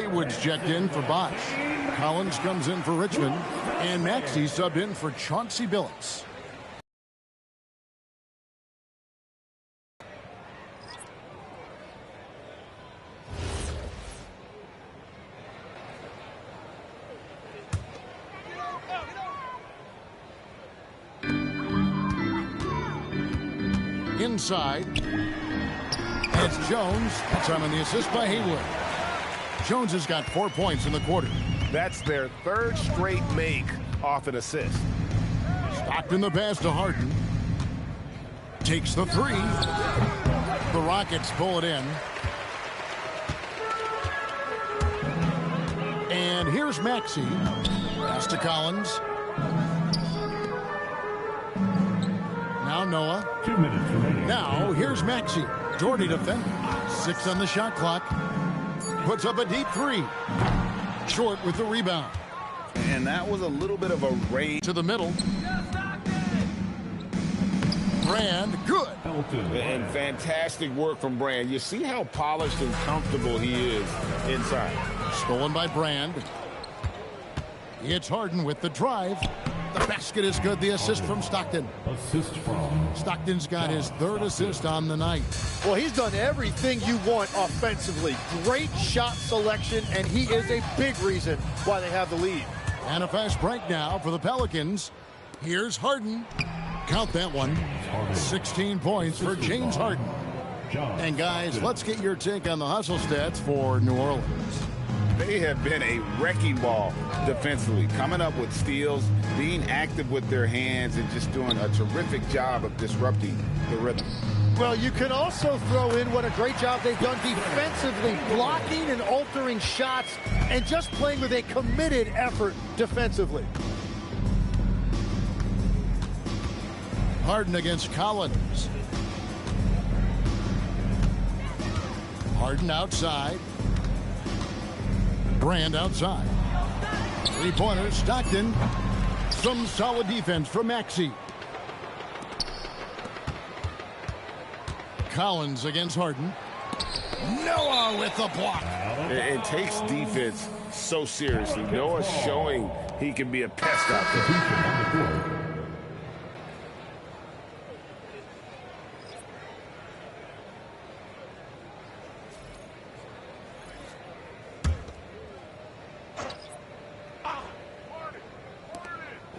Haywood's checked in for Bosch. Collins comes in for Richmond. And Maxey subbed in for Chauncey Billups. Inside. It's Jones. That's on the assist by Haywood. Jones has got 4 points in the quarter. That's their third straight make off an assist. Stockton the pass to Harden. Takes the three. The Rockets pull it in. And here's Maxey. Pass to Collins. Now Noah. 2 minutes remaining. Now here's Maxey. Jordy defending. 6 on the shot clock. Puts up a deep three. Short with the rebound. And that was a little bit of a raid. To the middle. Brand, good. And fantastic work from Brand. You see how polished and comfortable he is inside. Stolen by Brand. It's Harden with the drive. The basket is good. The assist from Stockton. Assist from Stockton's got his third assist on the night. Well, he's done everything you want offensively. Great shot selection, and he is a big reason why they have the lead. And a fast break now for the Pelicans. Here's Harden. Count that one. 16 points for James Harden. And guys, let's get your take on the hustle stats for New Orleans. They have been a wrecking ball defensively, coming up with steals, being active with their hands, and just doing a terrific job of disrupting the rhythm. Well, you can also throw in what a great job they've done defensively, blocking and altering shots, and just playing with a committed effort defensively. Harden against Collins. Harden outside. Brand outside. Three-pointer, Stockton. Some solid defense from Maxey. Collins against Harden. Noah with the block. It takes defense so seriously. Noah's showing he can be a pest out there.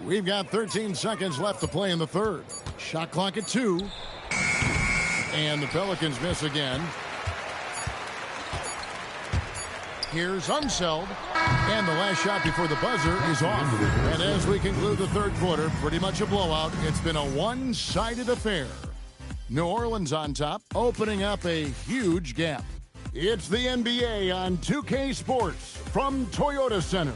We've got 13 seconds left to play in the third. Shot clock at 2. And the Pelicans miss again. Here's Unseld. And the last shot before the buzzer is off. And as we conclude the third quarter, pretty much a blowout. It's been a one-sided affair. New Orleans on top, opening up a huge gap. It's the NBA on 2K Sports from Toyota Center.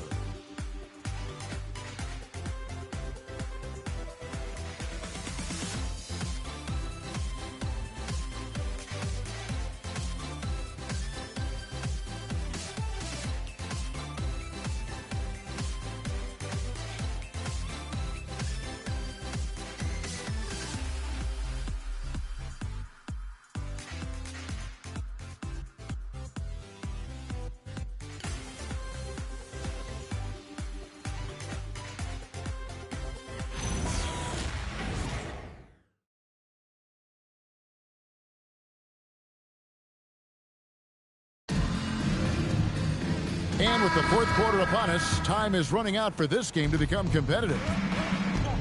And with the fourth quarter upon us, time is running out for this game to become competitive.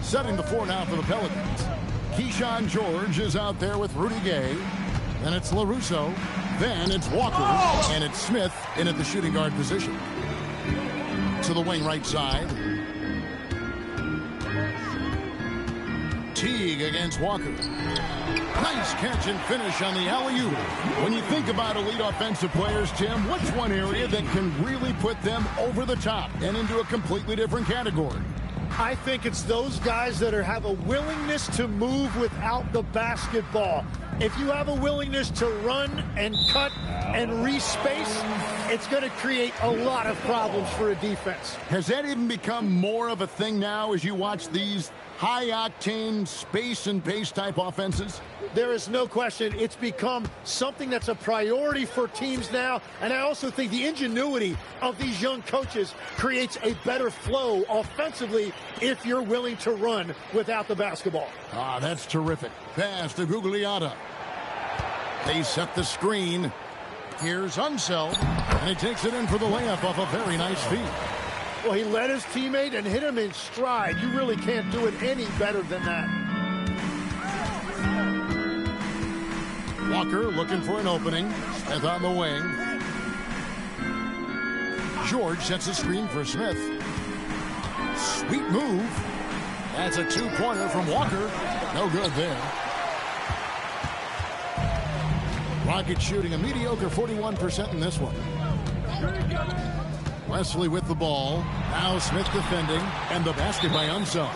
Setting the floor now for the Pelicans. Keyshawn George is out there with Rudy Gay. Then it's LaRusso. Then it's Walker. And it's Smith in at the shooting guard position. To the wing right side. Teague against Walker. Nice catch and finish on the alley-oop. When you think about elite offensive players, Tim, what's one area that can really put them over the top and into a completely different category? I think it's those guys that have a willingness to move without the basketball. If you have a willingness to run and cut and respace, it's going to create a lot of problems for a defense. Has that even become more of a thing now as you watch these high-octane space and pace type offenses? There is no question it's become something that's a priority for teams now. And I also think the ingenuity of these young coaches creates a better flow offensively if you're willing to run without the basketball. Ah, that's terrific. Pass to Gugliotta. They set the screen. Here's Unseld, and he takes it in for the layup off a very nice feed. Well, he led his teammate and hit him in stride. You really can't do it any better than that. Walker looking for an opening. Smith on the wing. George sets a screen for Smith. Sweet move. That's a two-pointer from Walker. No good there. Rockets shooting a mediocre 41% in this one. Wesley with the ball. Now Smith defending. And the basket by Unseld.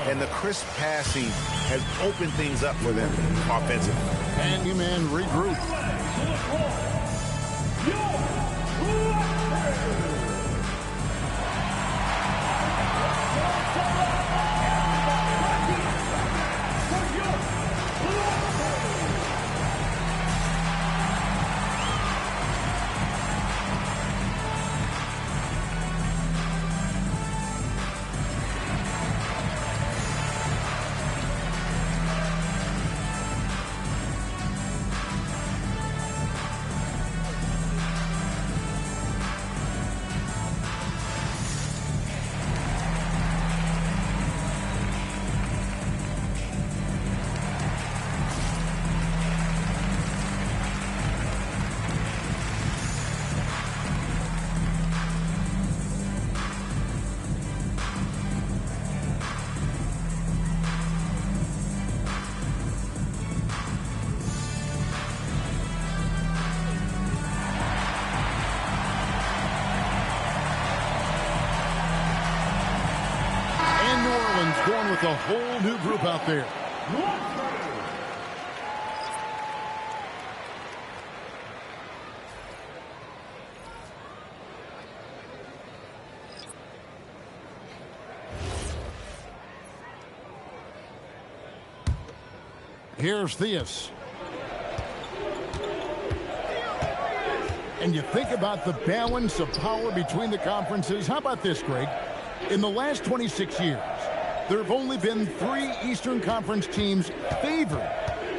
And the crisp passing has opened things up for them offensively. And you man regroup. Going with a whole new group out there. Here's Theus. And you think about the balance of power between the conferences. How about this, Greg? In the last 26 years, there have only been 3 Eastern Conference teams favored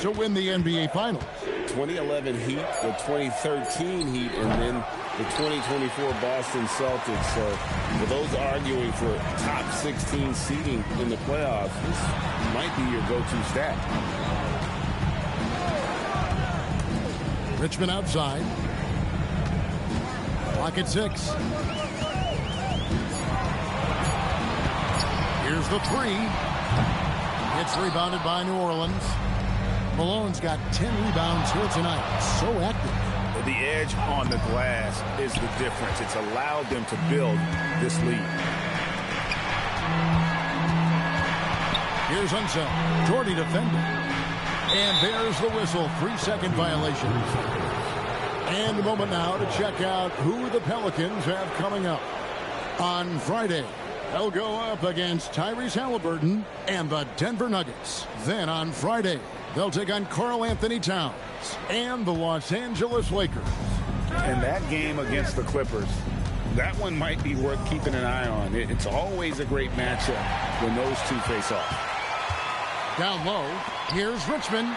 to win the NBA Finals. 2011 Heat, the 2013 Heat, and then the 2024 Boston Celtics. So for those arguing for top 16 seeding in the playoffs, this might be your go-to stat. Richmond outside. Clock at 6. Here's the 3. It's rebounded by New Orleans. Malone's got 10 rebounds here tonight. So active. The edge on the glass is the difference. It's allowed them to build this lead. Here's Unseld. Jordy defending. And there's the whistle. 3-second violation. And a moment now to check out who the Pelicans have coming up. On Friday, they'll go up against Tyrese Halliburton and the Denver Nuggets. Then on Friday, they'll take on Karl Anthony Towns and the Los Angeles Lakers. And that game against the Clippers, that one might be worth keeping an eye on. It's always a great matchup when those two face off. Down low, here's Richmond.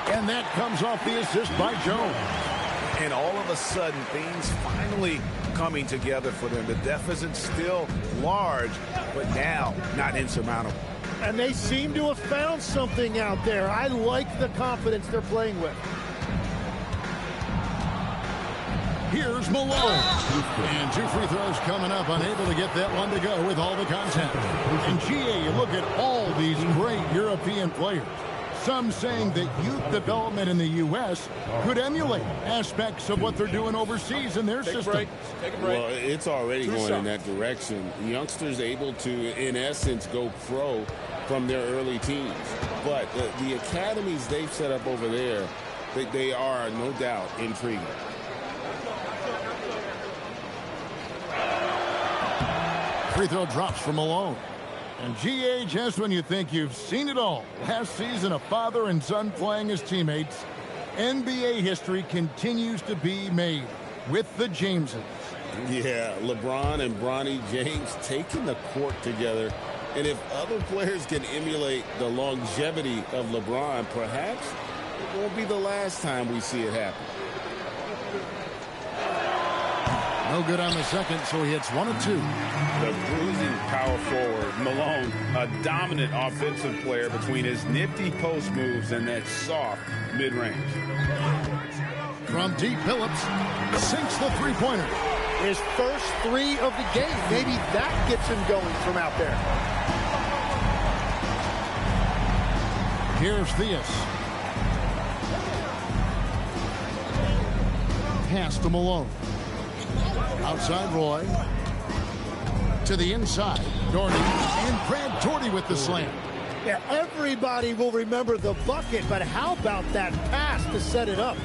And that comes off the assist by Jones. And all of a sudden, things finally coming together for them. The deficit's still large, but now not insurmountable. And they seem to have found something out there. I like the confidence they're playing with. Here's Malone. And 2 free throws coming up, unable to get that one to go with all the contact. And GA, you look at all these great European players. Some saying that youth development in the U.S. could emulate aspects of what they're doing overseas in their system. Well, it's already going in that direction. Youngsters able to, in essence, go pro from their early teens. But the academies they've set up over there, they are, no doubt, intriguing. Free throw drops from Malone. And GA, just when you think you've seen it all, last season a father and son playing as teammates, NBA history continues to be made with the Jameses. Yeah, LeBron and Bronny James taking the court together. And if other players can emulate the longevity of LeBron, perhaps it won't be the last time we see it happen. No good on the second, so he hits 1 of 2. The bruising power forward, Malone, a dominant offensive player between his nifty post moves and that soft mid-range. From deep, Phillips sinks the three-pointer. His first 3 of the game. Maybe that gets him going from out there. Here's Theus. Pass to Malone. Outside Roy. To the inside. Doherty. And Brad Doherty with the slam. Yeah, everybody will remember the bucket, but how about that pass to set it up?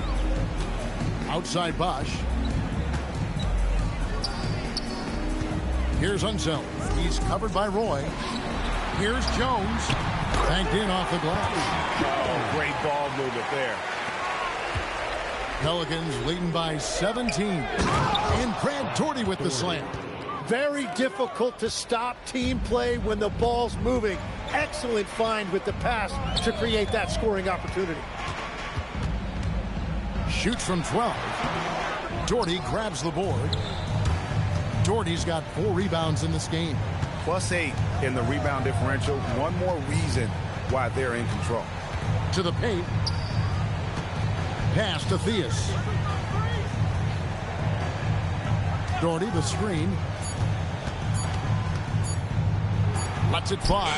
Outside Bosch. Here's Unseld. He's covered by Roy. Here's Jones. Banked in off the glass. Oh, great ball movement there. Pelicans leading by 17. And Brad Doherty with the slam. Very difficult to stop team play when the ball's moving. Excellent find with the pass to create that scoring opportunity. Shoots from 12. Doherty grabs the board. Doherty's got 4 rebounds in this game. +8 in the rebound differential. One more reason why they're in control. To the paint. Pass to Theus. Doherty the screen. Lets it fly.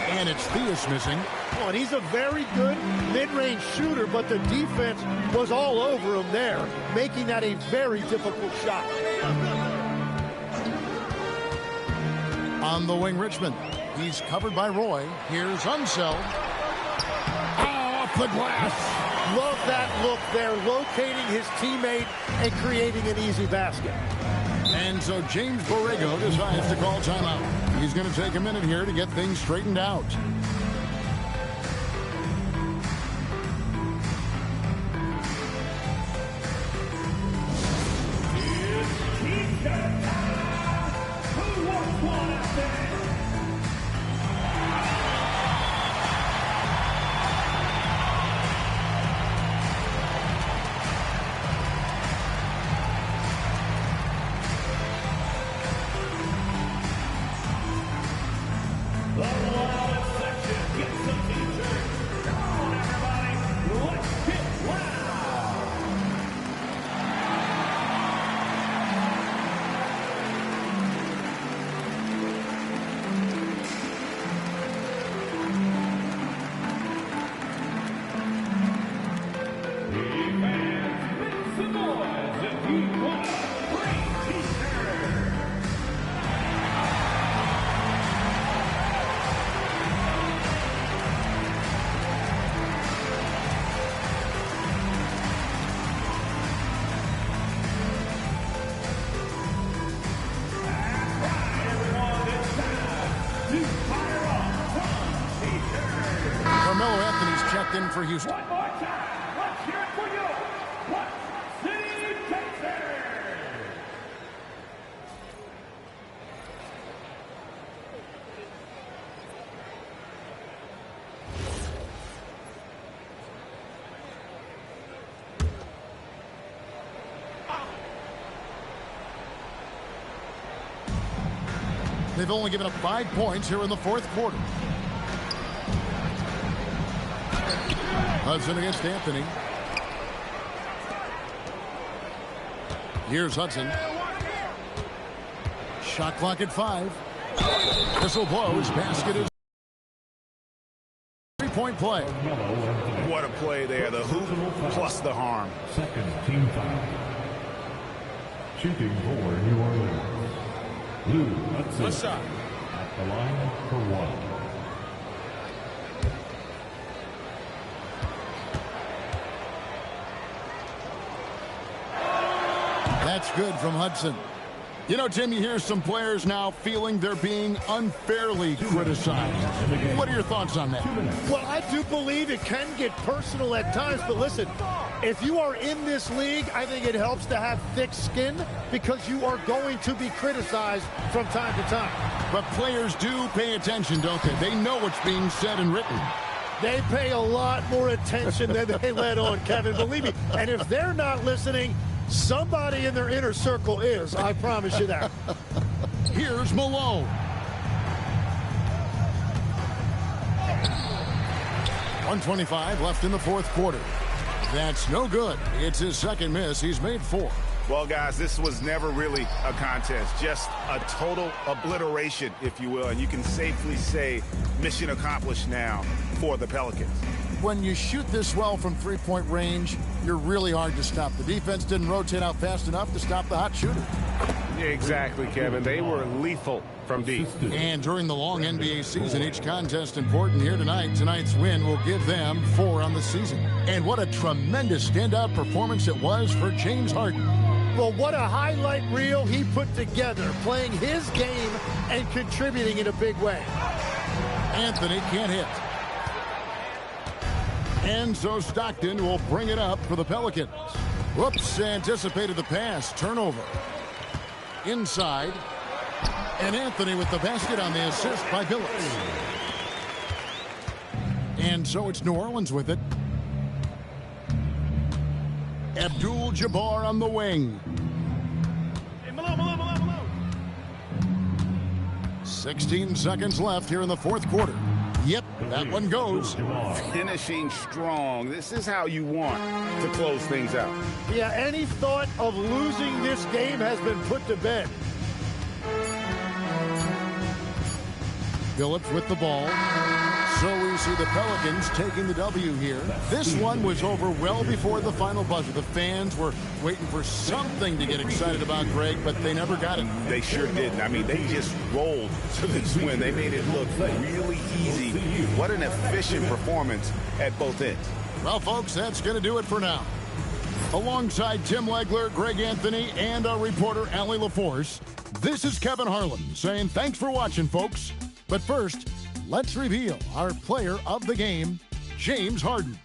And it's Theus missing. Oh, and he's a very good mid-range shooter, but the defense was all over him there, making that a very difficult shot. On the wing, Richmond. He's covered by Roy. Here's Unseld. Oh, off the glass. Love that look there, locating his teammate and creating an easy basket. And so James Borrego decides to call timeout. He's going to take a minute here to get things straightened out. In for Houston. One more time. Let's hear it for you. What City Pacers? They've only given up 5 points here in the fourth quarter. Hudson against Anthony. Here's Hudson. Shot clock at 5. Whistle blows. Basket is 3-point play. What a play there. The hoop plus the harm. Second team foul. Shooting for New Orleans. Lou Hudson. One shot. At the line for 1. That's good from Hudson. You know, Tim, you hear some players now feeling they're being unfairly criticized. What are your thoughts on that? Well, I do believe it can get personal at times, but listen, if you are in this league, I think it helps to have thick skin because you are going to be criticized from time to time. But players do pay attention, don't they? They know what's being said and written. They pay a lot more attention than they let on, Kevin, believe me. And if they're not listening, somebody in their inner circle is, I promise you that. Here's Malone. .125 left in the fourth quarter. That's no good. It's his second miss. He's made 4. Well, guys, this was never really a contest, just a total obliteration, if you will. And you can safely say mission accomplished now for the Pelicans. When you shoot this well from three-point range, you're really hard to stop. The defense didn't rotate out fast enough to stop the hot shooter. Exactly, Kevin. They were lethal from deep. And during the long NBA season, each contest important here tonight. Tonight's win will give them 4 on the season. And what a tremendous standout performance it was for James Harden. Well, what a highlight reel he put together, playing his game and contributing in a big way. Anthony can't hit. And so Stockton will bring it up for the Pelicans. Whoops, anticipated the pass. Turnover. Inside. And Anthony with the basket on the assist by Billups. And so it's New Orleans with it. Abdul-Jabbar on the wing. Hey, Malone. 16 seconds left here in the fourth quarter. Yep, that one goes. Finishing strong. This is how you want to close things out. Yeah, any thought of losing this game has been put to bed. Billups with the ball. So we see the Pelicans taking the W here. This one was over well before the final buzzer. The fans were waiting for something to get excited about, Greg, but they never got it. They sure didn't. I mean, they just rolled to this win. They made it look really easy. What an efficient performance at both ends. Well, folks, that's going to do it for now. Alongside Tim Legler, Greg Anthony, and our reporter, Allie LaForce, this is Kevin Harlan saying thanks for watching, folks. But first, let's reveal our player of the game, James Harden.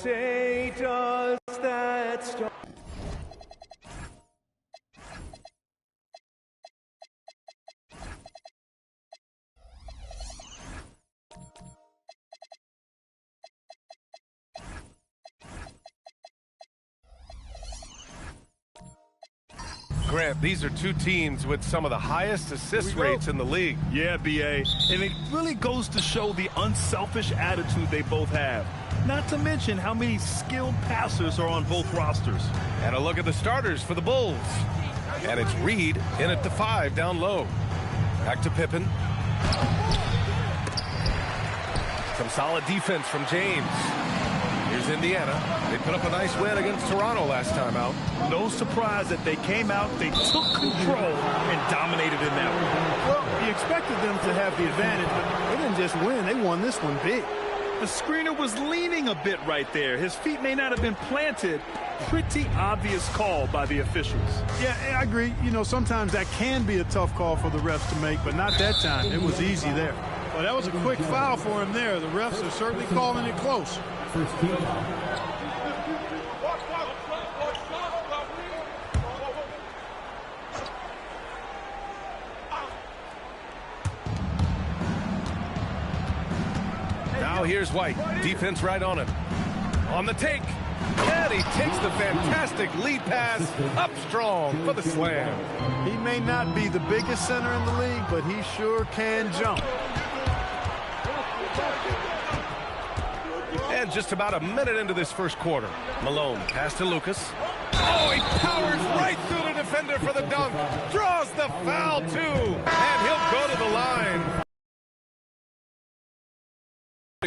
say does that start? Grant, these are two teams with some of the highest assist rates in the league. Yeah, B.A. And it really goes to show the unselfish attitude they both have. Not to mention how many skilled passers are on both rosters. And a look at the starters for the Bulls. And it's Reed in at the 5 down low. Back to Pippen. Some solid defense from James. Here's Indiana. They put up a nice win against Toronto last time out. No surprise that they came out, they took control, and dominated in that one. Well, you expected them to have the advantage, but they didn't just win. They won this one big. The screener was leaning a bit right there. His feet may not have been planted. Pretty obvious call by the officials. Yeah, I agree. You know, sometimes that can be a tough call for the refs to make, but not that time. It was easy there. Well, that was a quick foul for him there. The refs are certainly calling it close. Now here's White. Defense right on him. On the take. And he takes the fantastic lead pass up strong for the slam. He may not be the biggest center in the league, but he sure can jump. And just about a minute into this first quarter. Malone pass to Lucas. Oh, he powers right through the defender for the dunk. Draws the foul, too. And he'll go to the line.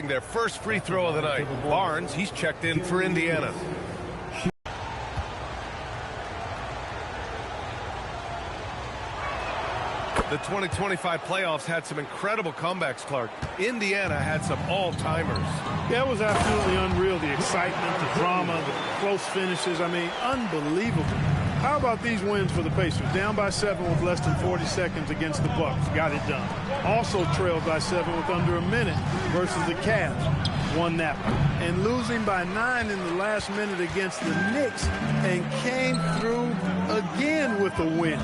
Their first free throw of the night. Barnes, he's checked in for Indiana. The 2025 playoffs had some incredible comebacks, Clark. Indiana had some all-timers. Yeah, it was absolutely unreal. The excitement, the drama, the close finishes. I mean, unbelievable. How about these wins for the Pacers? Down by 7 with less than 40 seconds against the Bucks. Got it done. Also trailed by 7 with under a minute versus the Cavs. Won that one. And losing by 9 in the last minute against the Knicks and came through again with a win.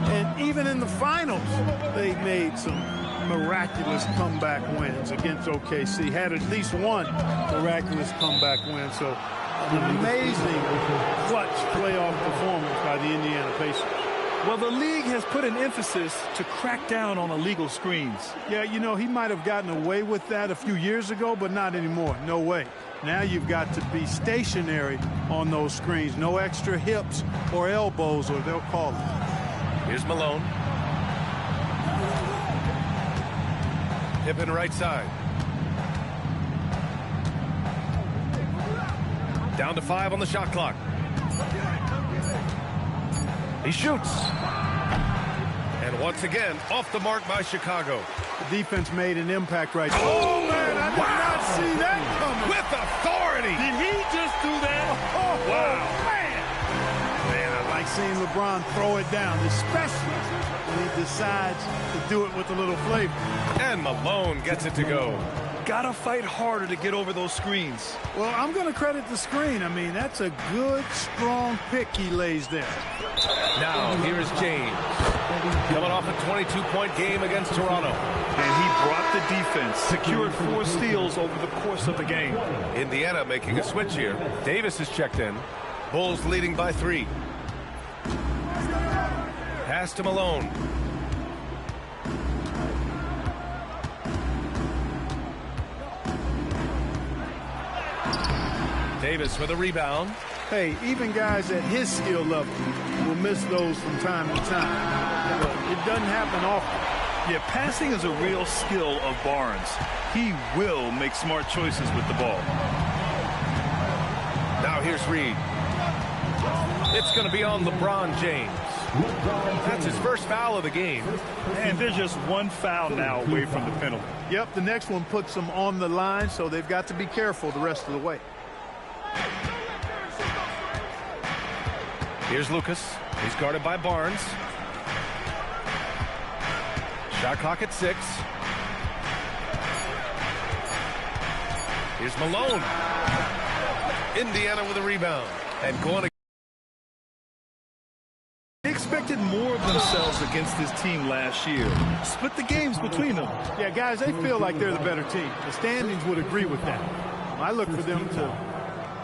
And even in the finals, they made some miraculous comeback wins against OKC. Had at least one miraculous comeback win. So an amazing clutch playoff performance by the Indiana Pacers. Well, the league has put an emphasis to crack down on illegal screens. Yeah, you know, he might have gotten away with that a few years ago, but not anymore. No way. Now you've got to be stationary on those screens. No extra hips or elbows, or they'll call it. Here's Malone. Pippen right side. Down to 5 on the shot clock. He shoots. And once again, off the mark by Chicago. The defense made an impact right there. Oh, man, I did not see that coming. With authority. Did he just do that? Oh, wow. Man, I like seeing LeBron throw it down, especially when he decides to do it with a little flavor. And Malone gets it to go. Gotta fight harder to get over those screens. Well, I'm going to credit the screen. I mean, that's a good, strong pick he lays there. Now, here's James. Coming off a 22-point game against Toronto. And he brought the defense, secured 4 steals over the course of the game. Indiana making a switch here. Davis is checked in. Bulls leading by 3. Pass to Malone. Davis with a rebound. Hey, even guys at his skill level will miss those from time to time. But it doesn't happen often. Yeah, passing is a real skill of Barnes. He will make smart choices with the ball. Now here's Reed. It's going to be on LeBron James. That's his first foul of the game. And there's just one foul now away from the penalty. Yep, the next one puts them on the line, so they've got to be careful the rest of the way. Here's Lucas. He's guarded by Barnes. Shot clock at 6. Here's Malone. Indiana with a rebound. And going to... They expected more of themselves against this team last year. Split the games between them. Yeah, guys, they feel like they're the better team. The standings would agree with that. I look for them to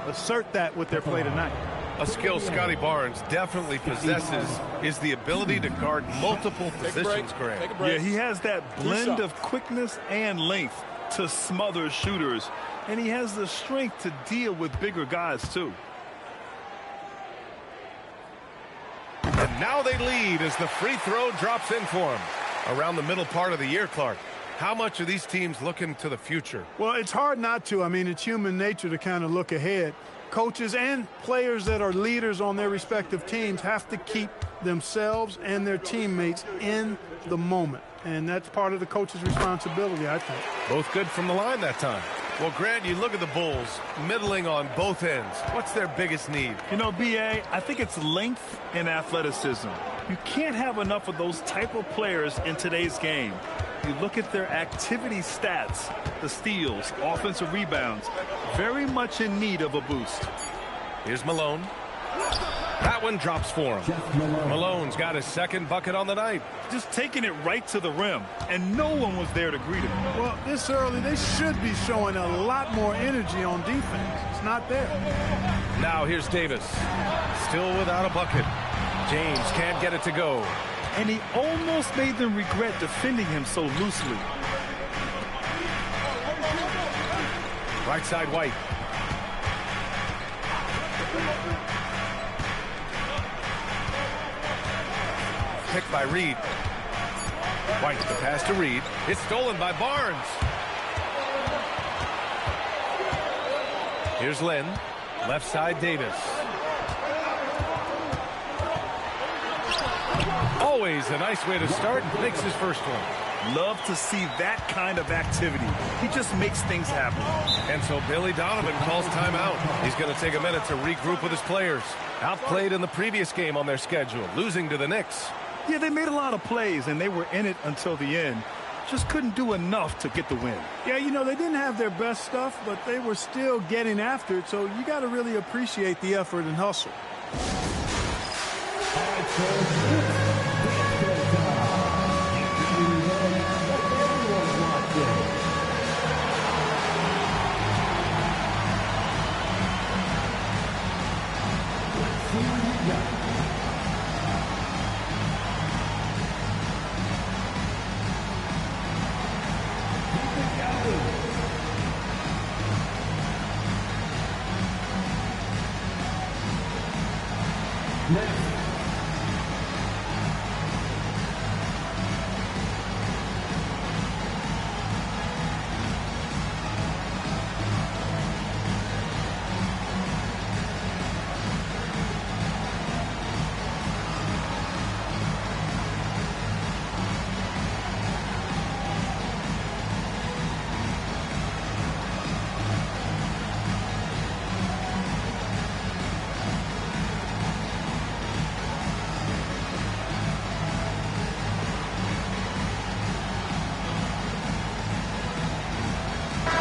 assert that with their play tonight. A skill Scotty Barnes definitely possesses is the ability to guard multiple positions, Greg. Yeah, he has that blend of quickness and length to smother shooters, and he has the strength to deal with bigger guys, too. And now they lead as the free throw drops in for him. Around the middle part of the year, Clark, how much are these teams looking to the future? Well, it's hard not to. I mean, it's human nature to kind of look ahead. Coaches and players that are leaders on their respective teams have to keep themselves and their teammates in the moment. And that's part of the coach's responsibility, I think. Both good from the line that time. Well, Grant, you look at the Bulls, middling on both ends. What's their biggest need? You know, B.A., I think it's length and athleticism. You can't have enough of those type of players in today's game. You look at their activity stats, the steals, offensive rebounds, very much in need of a boost. Here's Malone. That one drops for him. Malone's got his second bucket on the night. Just taking it right to the rim, and no one was there to greet him. Well, this early, they should be showing a lot more energy on defense. It's not there. Now here's Davis. Still without a bucket. James can't get it to go. And he almost made them regret defending him so loosely. Right side, White. Picked by Reed. White, the pass to Reed. It's stolen by Barnes. Here's Len. Left side, Davis. Always a nice way to start. Makes his first one. Love to see that kind of activity. He just makes things happen. And so Billy Donovan calls timeout. He's going to take a minute to regroup with his players. Outplayed in the previous game on their schedule, losing to the Knicks. Yeah, they made a lot of plays, and they were in it until the end. Just couldn't do enough to get the win. Yeah, you know, they didn't have their best stuff, but they were still getting after it, so you got to really appreciate the effort and hustle.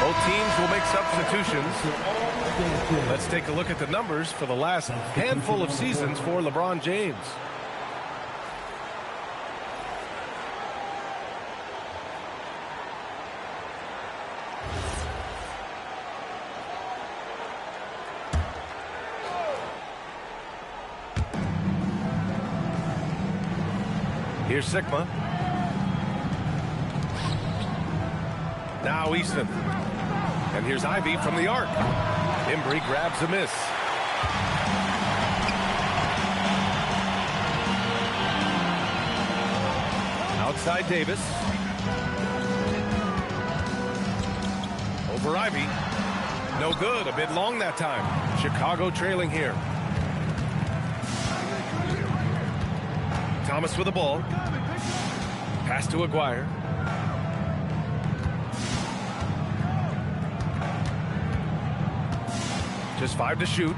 Both teams will make substitutions. Let's take a look at the numbers for the last handful of seasons for LeBron James. Here's Sigma. Now Easton. And here's Ivy from the arc. Embry grabs a miss. Outside Davis. Over Ivy. No good. A bit long that time. Chicago trailing here. Thomas with the ball. Pass to Aguirre. Just 5 to shoot.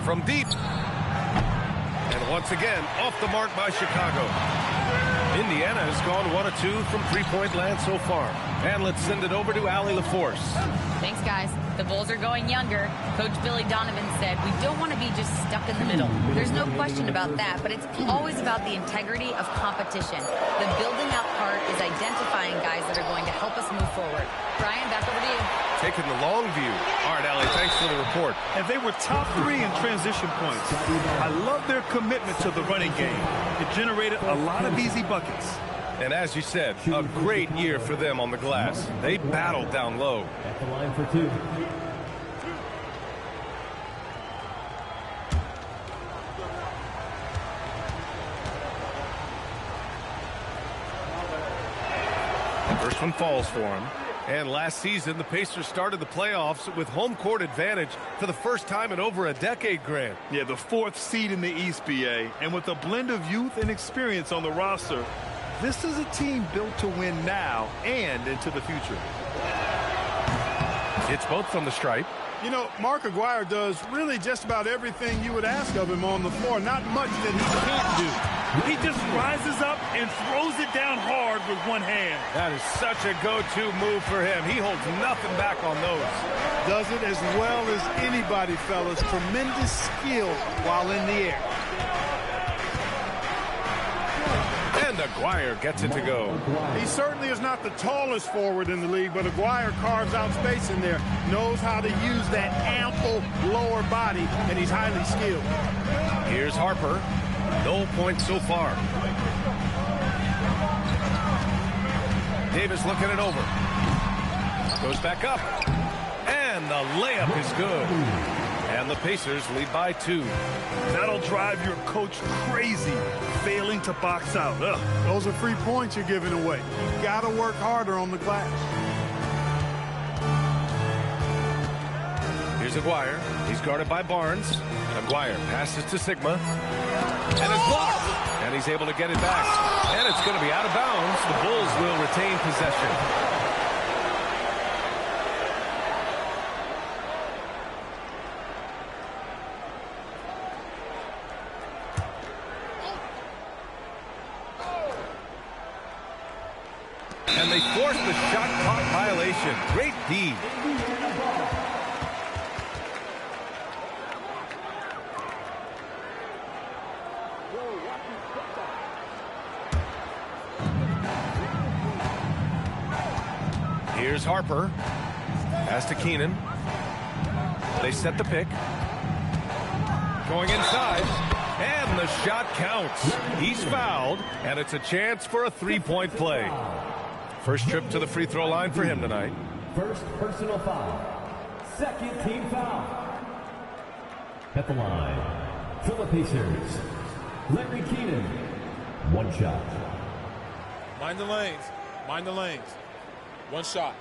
From deep. And once again, off the mark by Chicago. Indiana has gone 1 of 2 from three-point land so far. And let's send it over to Allie LaForce. Thanks, guys. The Bulls are going younger. Coach Billy Donovan said, we don't want to be just stuck in the middle. There's no question about that, but it's always about the integrity of competition. The building out part is identifying guys that are going to help us move forward. Brian, back over to you. Taking the long view. All right, Allie, thanks for the report. And they were top 3 in transition points. I love their commitment to the running game. It generated a lot of easy buckets. And as you said, a great year for them on the glass. They battled down low. At the line for 2. First one falls for him. And last season, the Pacers started the playoffs with home court advantage for the first time in over a decade, Grant. Yeah, the 4th seed in the East, BA. And with a blend of youth and experience on the roster, this is a team built to win now and into the future. It's both from the stripe. You know, Mark Aguirre does really just about everything you would ask of him on the floor. Not much that he can't do. He just rises up and throws it down hard with one hand. That is such a go-to move for him. He holds nothing back on those. Does it as well as anybody, fellas. Tremendous skill while in the air. And Aguirre gets it to go. He certainly is not the tallest forward in the league, but Aguirre carves out space in there, knows how to use that ample lower body, and he's highly skilled. Here's Harper. No points so far. Davis looking it over. Goes back up. And the layup is good. And the Pacers lead by 2. That'll drive your coach crazy, failing to box out. Ugh. Those are free points you're giving away. You got to work harder on the glass. Here's Aguirre. He's guarded by Barnes. Aguirre passes to Sigma. And it's blocked. And he's able to get it back. And it's going to be out of bounds. The Bulls will retain possession. And they force the shot clock violation. Great D. Here's Harper. Pass to Keenan. They set the pick. Going inside. And the shot counts. He's fouled. And it's a chance for a three-point play. First trip to the free throw line for him tonight. First personal foul. Second team foul. At the line for the Pacers, Larry Keenan. One shot. Mind the lanes. Mind the lanes. One shot.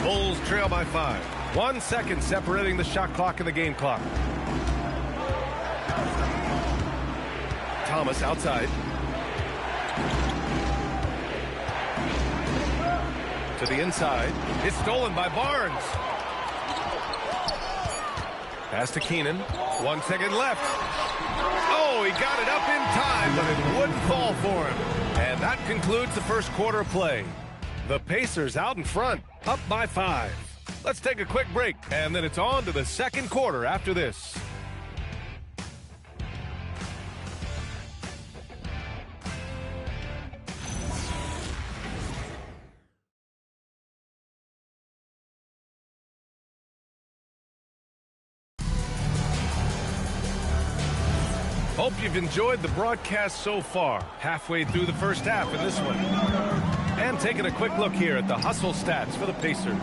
Bulls trail by 5. 1 second separating the shot clock and the game clock. Thomas outside. To the inside. It's stolen by Barnes. Pass to Keenan. 1 second left. Oh, he got it up in time, but it wouldn't fall for him. And that concludes the first quarter of play. The Pacers out in front, up by 5. Let's take a quick break, and then it's on to the second quarter after this. Hope you've enjoyed the broadcast so far. Halfway through the first half in this one. And taking a quick look here at the hustle stats for the Pacers.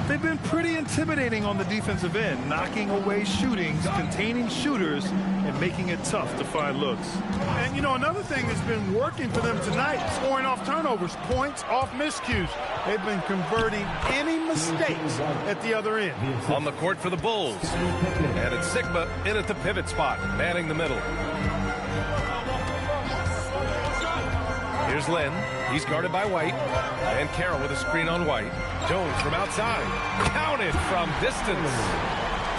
They've been pretty intimidating on the defensive end, knocking away shootings, containing shooters, and making it tough to find looks. And, you know, another thing that's been working for them tonight, scoring off turnovers, points off miscues. They've been converting any mistakes at the other end. On the court for the Bulls. And it's Sigma in at the pivot spot, manning the middle. Here's Lynn. He's guarded by White. And Carroll with a screen on White. Jones from outside. Counted from distance.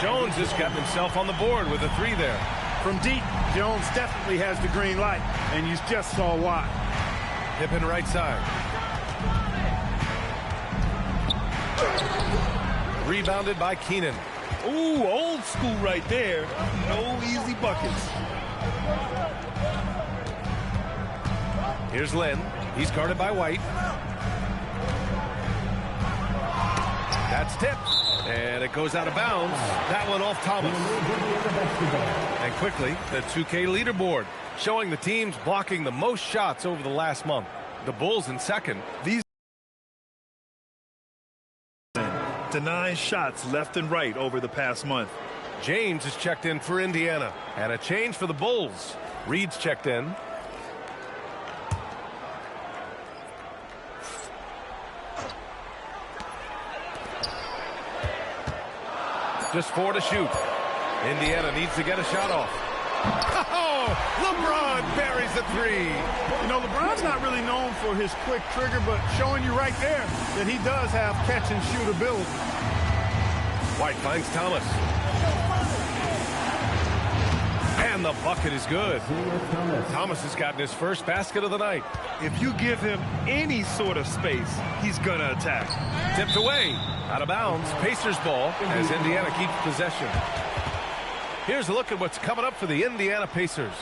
Jones has gotten himself on the board with a 3 there. From deep, Jones definitely has the green light, and you just saw why. Pippen right side. Rebounded by Keenan. Ooh, old school right there. No easy buckets. Here's Lynn. He's guarded by White. That's tipped. And it goes out of bounds. That one off Thomas. And quickly, the 2K leaderboard showing the teams blocking the most shots over the last month. The Bulls in second. These denying shots left and right over the past month. James is checked in for Indiana. And a change for the Bulls. Reed's checked in. Just 4 to shoot. Indiana needs to get a shot off. Oh, LeBron buries a 3. You know, LeBron's not really known for his quick trigger, but showing you right there that he does have catch and shoot ability. White finds Thomas. And the bucket is good. Thomas has gotten his first basket of the night. If you give him any sort of space, he's going to attack. Tipped away. Out of bounds. Pacers ball as Indiana keeps possession. Here's a look at what's coming up for the Indiana Pacers.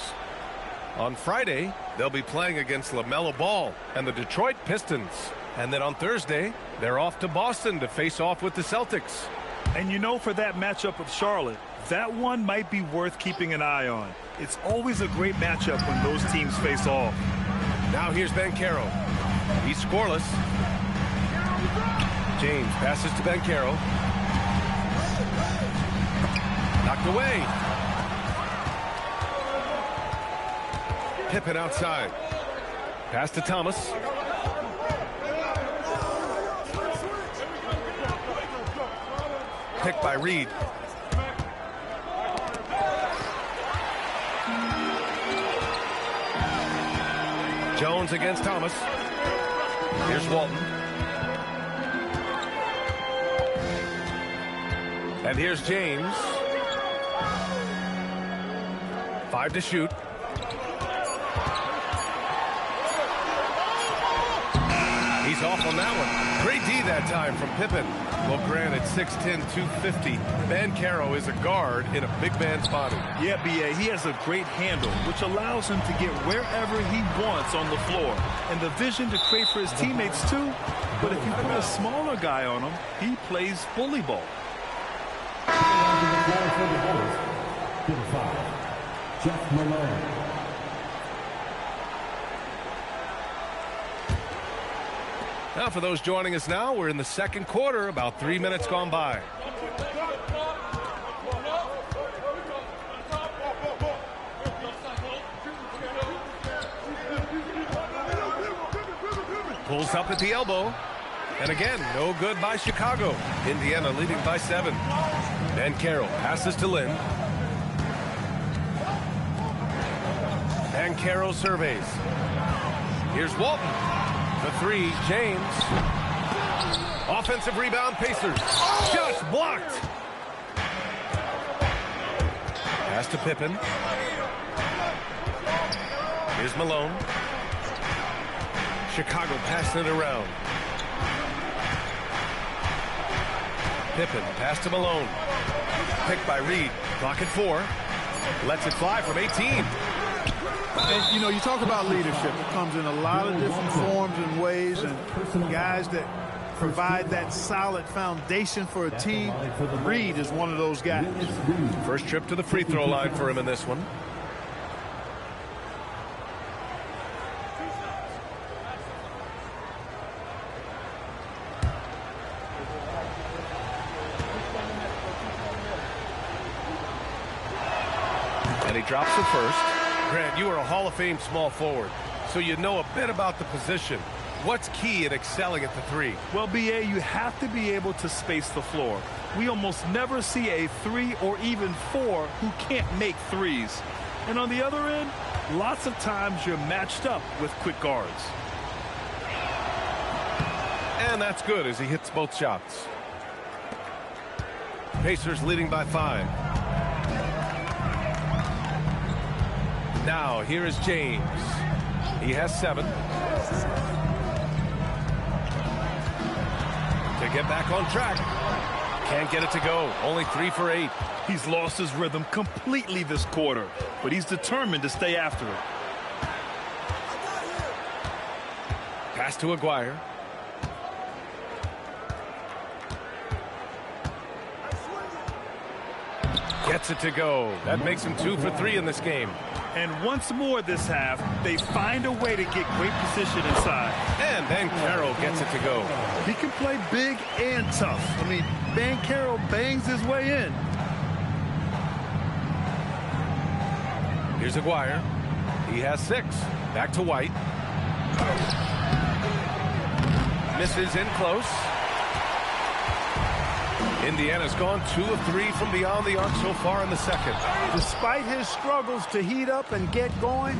On Friday, they'll be playing against LaMelo Ball and the Detroit Pistons. And then on Thursday, they're off to Boston to face off with the Celtics. And you know, for that matchup with Charlotte, that one might be worth keeping an eye on. It's always a great matchup when those teams face off. Now here's Banchero. He's scoreless. James passes to Banchero. Knocked away. Pippen outside. Pass to Thomas. Picked by Reed. Jones against Thomas. Here's Walton. And here's James. 5 to shoot. He's off on that one. Great D that time from Pippen. Well, granted, 6'10", 250. Banchero is a guard in a big man's body. Yeah, B.A., he has a great handle, which allows him to get wherever he wants on the floor. And the vision to create for his teammates, too. But if you put a smaller guy on him, he plays bully ball. Jeff Malone. Now, for those joining us now, we're in the second quarter, about 3 minutes gone by. Pulls up at the elbow. And again, no good by Chicago. Indiana leading by 7. Banchero passes to Lynn. Banchero surveys. Here's Walton. The 3, James. Offensive rebound, Pacers. Just blocked. Pass to Pippen. Here's Malone. Chicago passing it around. Pippen, pass to Malone. Picked by Reed. Clock at 4. Lets it fly from 18. And, you know, you talk about leadership. It comes in a lot of different forms and ways, and guys that provide that solid foundation for a team. Reed is one of those guys. First trip to the free throw line for him in this one. And he drops it first. Grant, you are a Hall of Fame small forward, so you know a bit about the position. What's key in excelling at the 3? Well, B.A., you have to be able to space the floor. We almost never see a 3 or even 4 who can't make threes. And on the other end, Lots of times you're matched up with quick guards. And that's good as he hits both shots. Pacers leading by 5. Now here is James. He has 7. To get back on track. Can't get it to go. Only 3 for 8. He's lost his rhythm completely this quarter, but he's determined to stay after it. Pass to Aguirre. Gets it to go. That makes him 2 for 3 in this game. And once more this half, they find a way to get great position inside. And Banchero gets it to go. He can play big and tough. I mean, Banchero bangs his way in. Here's Aguirre. He has 6. Back to White. Misses in close. Indiana's gone 2 of 3 from beyond the arc so far in the second. Despite his struggles to heat up and get going,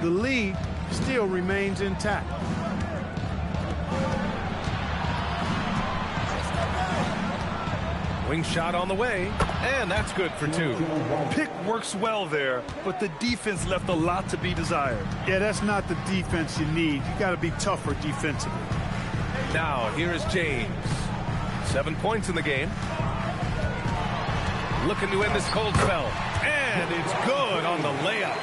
the lead still remains intact. Wing shot on the way, and that's good for 2. Pick works well there, but the defense left a lot to be desired. Yeah, that's not the defense you need. You got to be tougher defensively. Now, here is James. 7 points in the game. Looking to end this cold spell. And it's good on the layup.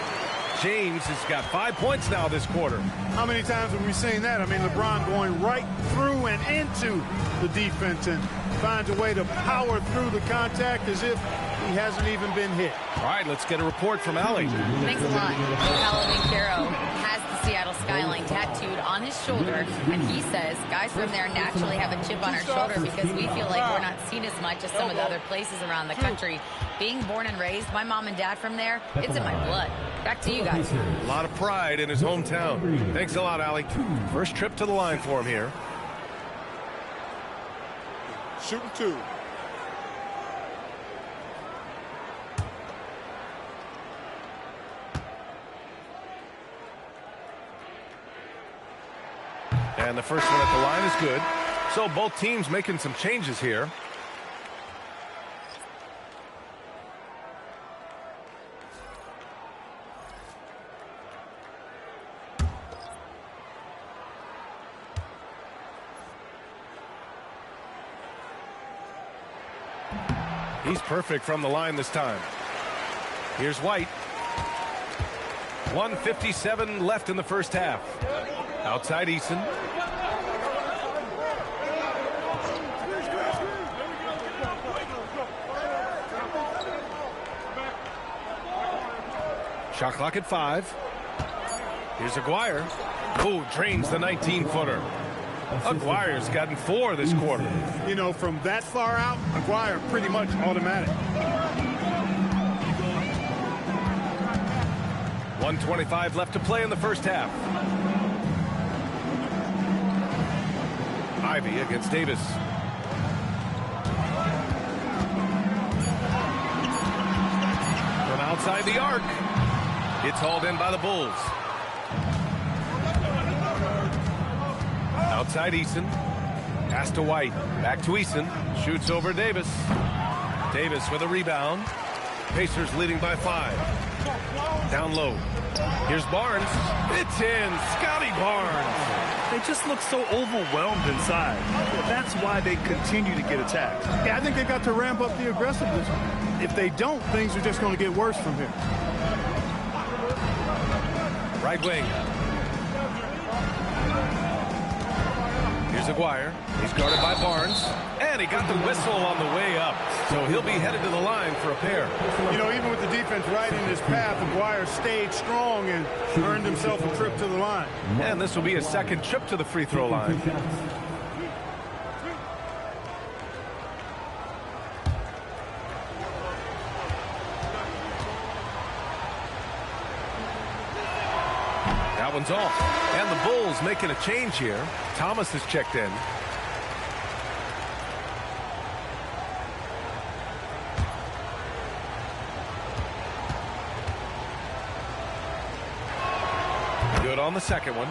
James has got 5 points now this quarter. How many times have we seen that? I mean, LeBron going right through and into the defense and finds a way to power through the contact as if he hasn't even been hit. All right, let's get a report from Allie. Thanks a lot. Paolo Banchero has the Seattle skyline tattooed on his shoulder, and he says guys from there naturally have a chip on our shoulder because we feel like we're not seen as much as some of the other places around the country. Being born and raised, my mom and dad from there, it's in my blood. Back to you guys. A lot of pride in his hometown. Thanks a lot, Allie. First trip to the line for him here. Shooting 2. And the first one at the line is good. So both teams making some changes here. He's perfect from the line this time. Here's White. 1:57 left in the first half. Outside Eason. Shot clock at 5. Here's Aguirre. Oh, drains the 19-footer. Aguirre's gotten 4 this quarter. You know, from that far out, Aguirre pretty much automatic. 1:25 left to play in the first half. Ivy against Davis. From outside the arc. It's hauled in by the Bulls. Outside Eason. Pass to White. Back to Eason. Shoots over Davis. Davis with a rebound. Pacers leading by 5. Down low. Here's Barnes. It's in. Scotty Barnes. They just look so overwhelmed inside. That's why they continue to get attacked. Yeah, I think they got to ramp up the aggressiveness. If they don't, things are just going to get worse from here. Right wing. Here's Aguirre. He's guarded by Barnes. And he got the whistle on the way up. So he'll be headed to the line for a pair. You know, even with the defense right in his path, Aguirre stayed strong and earned himself a trip to the line. And this will be his second trip to the free throw line. That one's off. And the Bulls making a change here. Thomas has checked in. on the second one.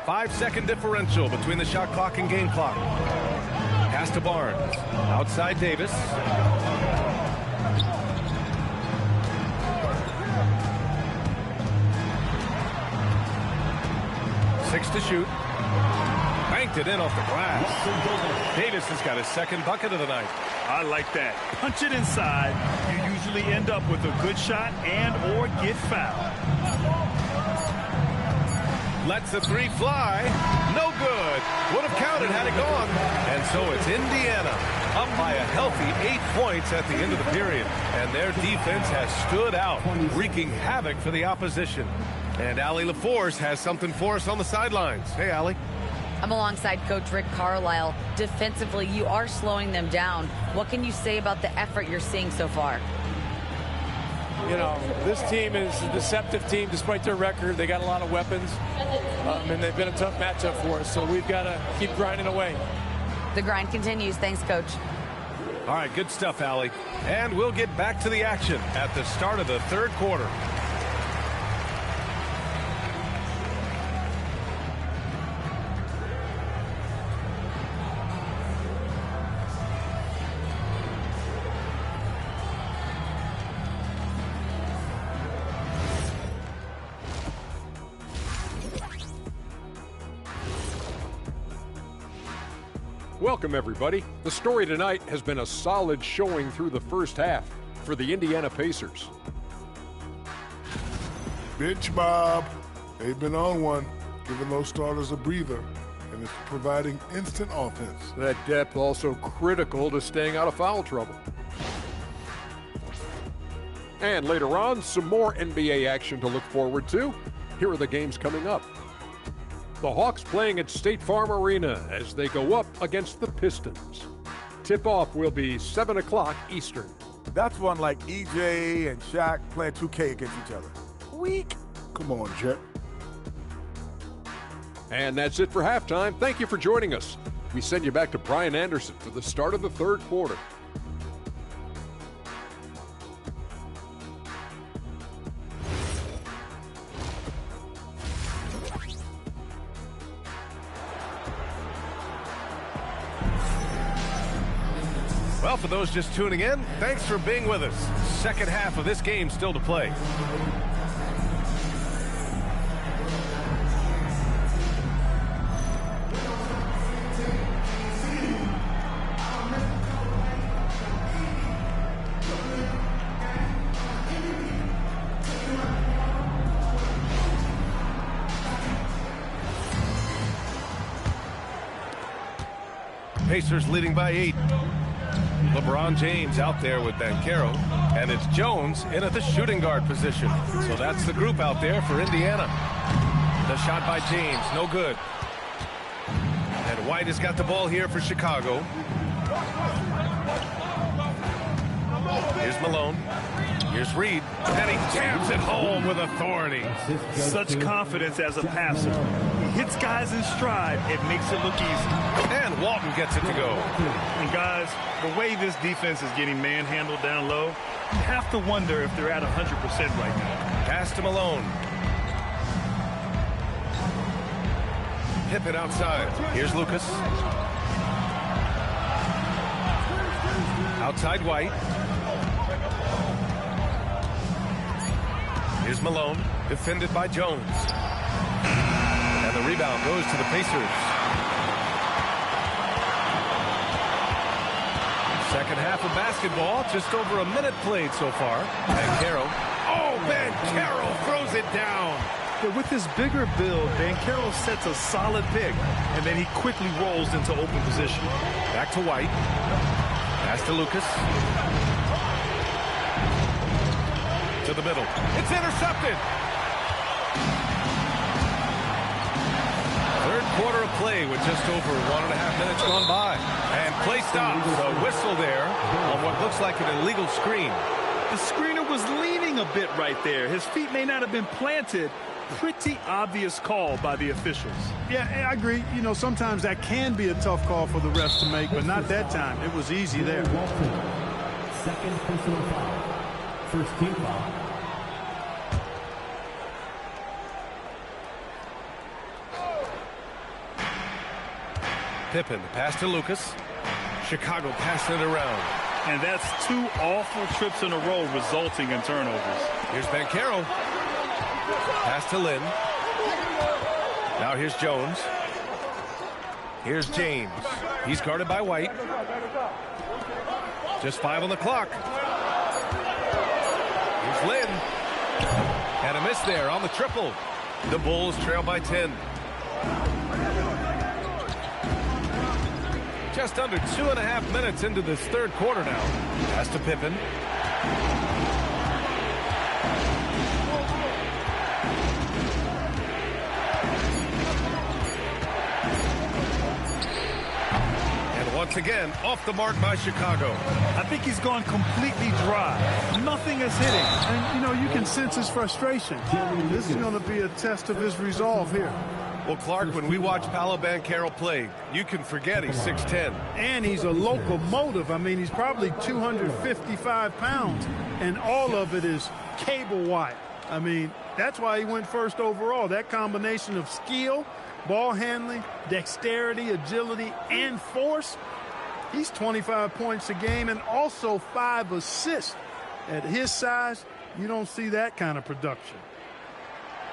5-second differential between the shot clock and game clock. Pass to Barnes. Outside Davis. Six to shoot. Banked it in off the glass. Davis has got his second bucket of the night. I like that. Punch it inside. You usually end up with a good shot and or get fouled. Lets the three fly. No good. Would have counted had it gone. And so it's Indiana up by a healthy 8 points at the end of the period. And their defense has stood out, wreaking havoc for the opposition. And Allie LaForce has something for us on the sidelines. Hey, Allie. I'm alongside Coach Rick Carlisle. Defensively, you are slowing them down. What can you say about the effort you're seeing so far? You know, this team is a deceptive team despite their record. They got a lot of weapons, and they've been a tough matchup for us, so we've got to keep grinding away. The grind continues. Thanks, Coach. All right, good stuff, Allie. And we'll get back to the action at the start of the third quarter. Welcome, everybody. The story tonight has been a solid showing through the first half for the Indiana Pacers. Bench Bob. They've been on one, giving those starters a breather, and it's providing instant offense. That depth also critical to staying out of foul trouble. And later on, some more NBA action to look forward to. Here are the games coming up. The Hawks playing at State Farm Arena as they go up against the Pistons. Tip-off will be 7 o'clock Eastern. That's one like EJ and Shaq playing 2K against each other. Weak. Come on, Jet. And that's it for halftime. Thank you for joining us. We send you back to Brian Anderson for the start of the third quarter. Well, for those just tuning in, thanks for being with us. Second half of this game still to play. Pacers leading by 8. LeBron James out there with Banchero, and it's Jones in at the shooting guard position. So that's the group out there for Indiana. The shot by James, no good. And White has got the ball here for Chicago. Here's Malone. Here's Reed, and he jams it home with authority. Such confidence as a passer. He hits guys in stride. It makes it look easy. And Walton gets it to go. And guys, the way this defense is getting manhandled down low, you have to wonder if they're at 100% right now. Pass to Malone. Hip it outside. Here's Lucas. Outside White. Here's Malone, defended by Jones. And the rebound goes to the Pacers. Second half of basketball, just over a minute played so far. Banchero. Oh, Banchero throws it down. But with this bigger build, Banchero sets a solid pick, and then he quickly rolls into open position. Back to White. Pass to Lucas. To the middle. It's intercepted. Third quarter of play with just over 1.5 minutes gone by. And play stops. A whistle there on what looks like an illegal screen. The screener was leaning a bit right there. His feet may not have been planted. Pretty obvious call by the officials. Yeah, I agree. You know, sometimes that can be a tough call for the refs to make, but not that time. It was easy there. Second personal foul. First team foul. Pippen, pass to Lucas. Chicago passing it around. And that's 2 awful trips in a row resulting in turnovers. Here's Banchero. Pass to Lynn. Now here's Jones. Here's James. He's guarded by White. Just 5 on the clock. Here's Lynn. And a miss there on the triple. The Bulls trail by 10. Just under 2.5 minutes into this third quarter now. Pass to Pippen. And once again, off the mark by Chicago. I think he's gone completely dry. Nothing is hitting. And, you know, you can sense his frustration. This is going to be a test of his resolve here. Well, Clark, when we watch Paolo Banchero play, you can forget he's 6'10". And he's a locomotive. I mean, he's probably 255 pounds, and all of it is cable wire. I mean, that's why he went first overall. That combination of skill, ball handling, dexterity, agility, and force. He's 25 points a game and also 5 assists. At his size, you don't see that kind of production.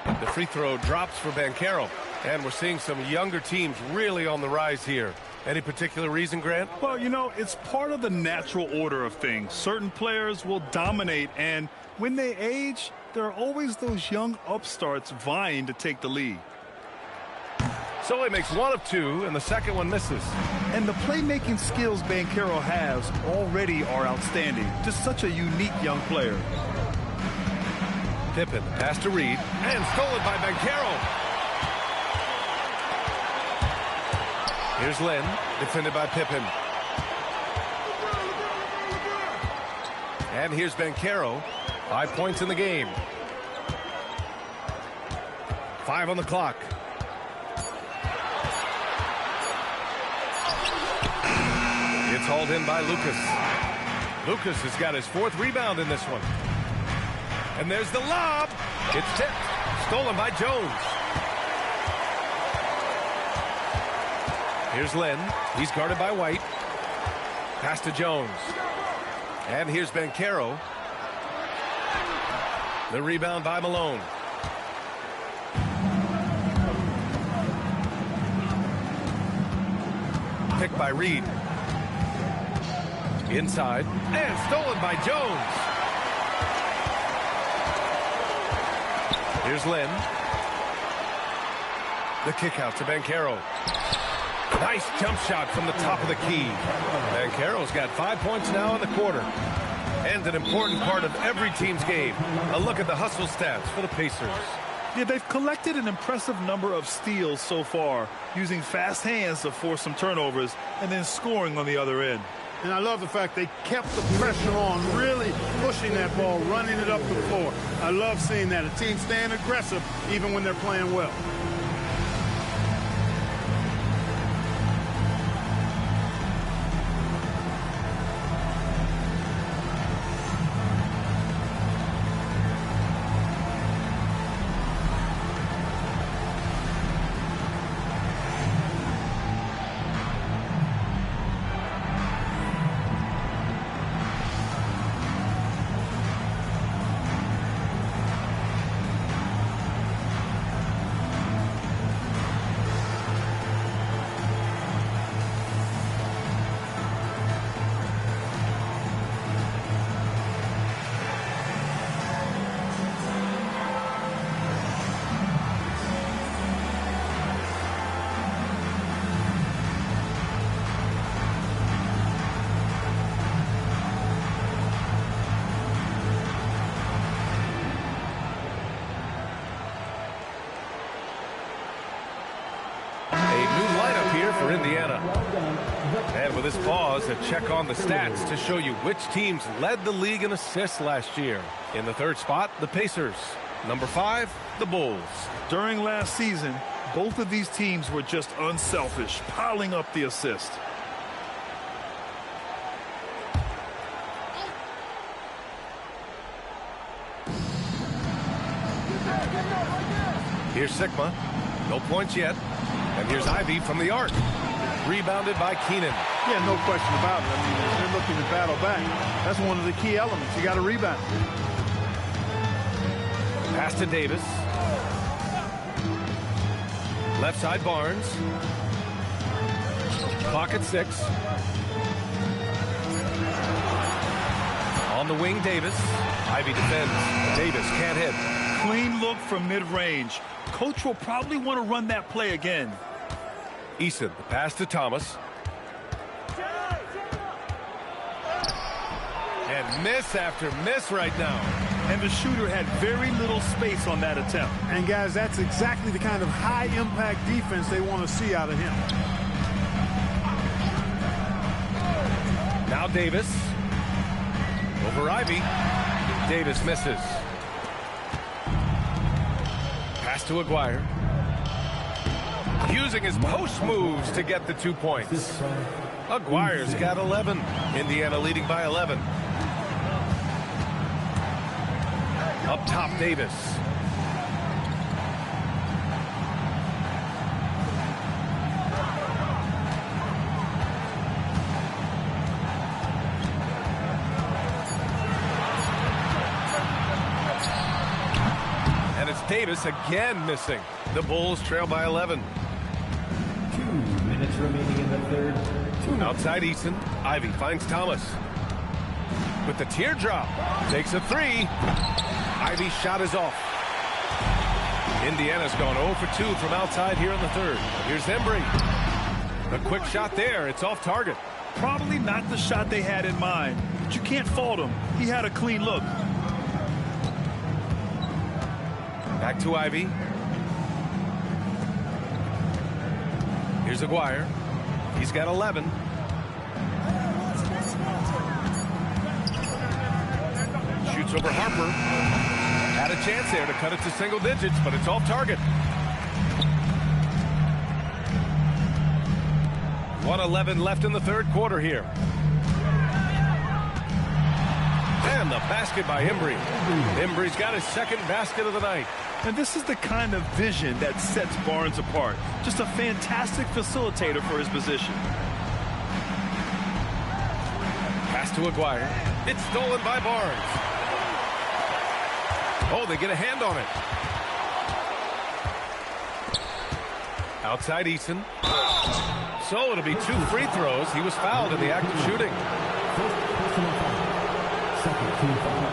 The free throw drops for Banchero. And we're seeing some younger teams really on the rise here. Any particular reason, Grant? Well, you know, it's part of the natural order of things. Certain players will dominate, and when they age, there are always those young upstarts vying to take the lead. So he makes 1 of 2, and the second one misses. And the playmaking skills Banchero has already are outstanding. Just such a unique young player. Pippen, pass to Reed, and stolen by Banchero. Here's Lynn, defended by Pippen. And here's Banchero. 5 points in the game. 5 on the clock. It's hauled in by Lucas. Lucas has got his 4th rebound in this one. And there's the lob. It's tipped. Stolen by Jones. Here's Lynn. He's guarded by White. Pass to Jones. And here's Banchero. The rebound by Malone. Picked by Reed. Inside. And stolen by Jones. Here's Lynn. The kick out to Banchero. Nice jump shot from the top of the key. Banchero's got 5 points now in the quarter. And an important part of every team's game. A look at the hustle stats for the Pacers. Yeah, they've collected an impressive number of steals so far, using fast hands to force some turnovers and then scoring on the other end. And I love the fact they kept the pressure on, really pushing that ball, running it up the floor. I love seeing that. A team staying aggressive even when they're playing well. For Indiana. And with this pause, a check on the stats to show you which teams led the league in assists last year. In the 3rd spot, the Pacers. Number 5, the Bulls. During last season, both of these teams were just unselfish, piling up the assist. Here's Sigma. No points yet. And here's Ivy from the arc. Rebounded by Keenan. Yeah, no question about it. I mean, if they're looking to battle back, that's one of the key elements. You got to rebound. Pass to Davis. Left side Barnes. Clock at 6. On the wing, Davis. Ivy defends. Davis can't hit. Clean look from mid-range. Coach will probably want to run that play again. Eason, the pass to Thomas. And miss after miss right now. And the shooter had very little space on that attempt. And, guys, that's exactly the kind of high-impact defense they want to see out of him. Now Davis. Over Ivy. Davis misses. Pass to Aguirre. Using his post moves to get the 2 points. Aguirre's got 11. Indiana leading by 11. Up top, Davis. And it's Davis again missing. The Bulls trail by 11. 2 minutes remaining in the third. Outside Eason. Ivy finds Thomas. With the teardrop. Takes a 3. Ivy's shot is off. Indiana's gone 0 for 2 from outside here in the third. Here's Embry. A quick shot there. It's off target. Probably not the shot they had in mind, but you can't fault him. He had a clean look. Back to Ivy. Here's Aguirre. He's got 11. Shoots over Harper. Had a chance there to cut it to single digits, but it's off target. 1:11 left in the third quarter here. And the basket by Embry. Embry's got his second basket of the night. And this is the kind of vision that sets Barnes apart. Just a fantastic facilitator for his position. Pass to Aguirre. It's stolen by Barnes. Oh, they get a hand on it. Outside Eason. So it'll be 2 free throws. He was fouled in the act of shooting. Second team foul.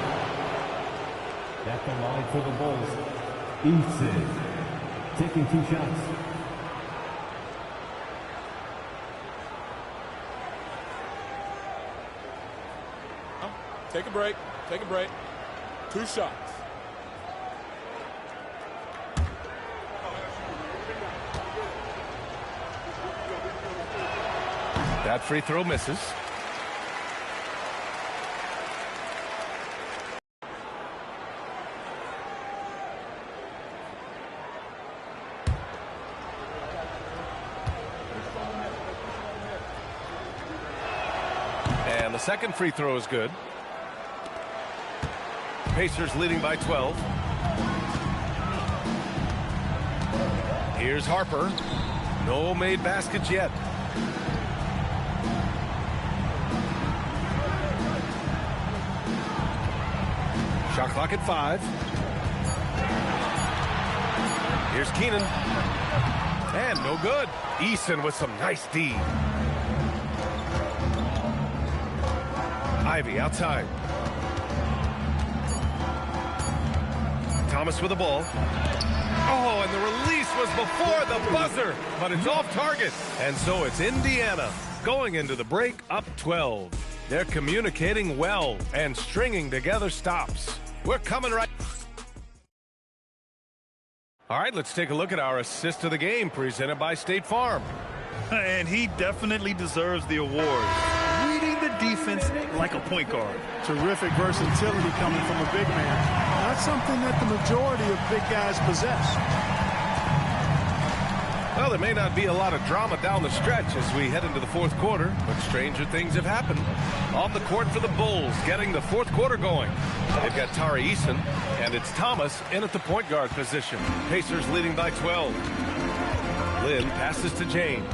At the line for the Bulls. Eason taking 2 shots. Take a break. Take a break. 2 shots. That free throw misses. And the second free throw is good. Pacers leading by 12. Here's Harper. No made baskets yet. Shot clock at 5. Here's Keenan. And no good. Eason with some nice D. Ivy outside. Thomas with the ball. Oh, and the release was before the buzzer, but it's off target. And so it's Indiana going into the break up 12. They're communicating well and stringing together stops. We're coming right. All right, let's take a look at our assist of the game presented by State Farm. And he definitely deserves the award. Reading the defense like a point guard. Terrific versatility coming from a big man. Not something that the majority of big guys possess. Well, there may not be a lot of drama down the stretch as we head into the fourth quarter, but stranger things have happened. On the court for the Bulls, getting the fourth quarter going. They've got Tari Eason, and it's Thomas in at the point guard position. Pacers leading by 12. Lynn passes to James.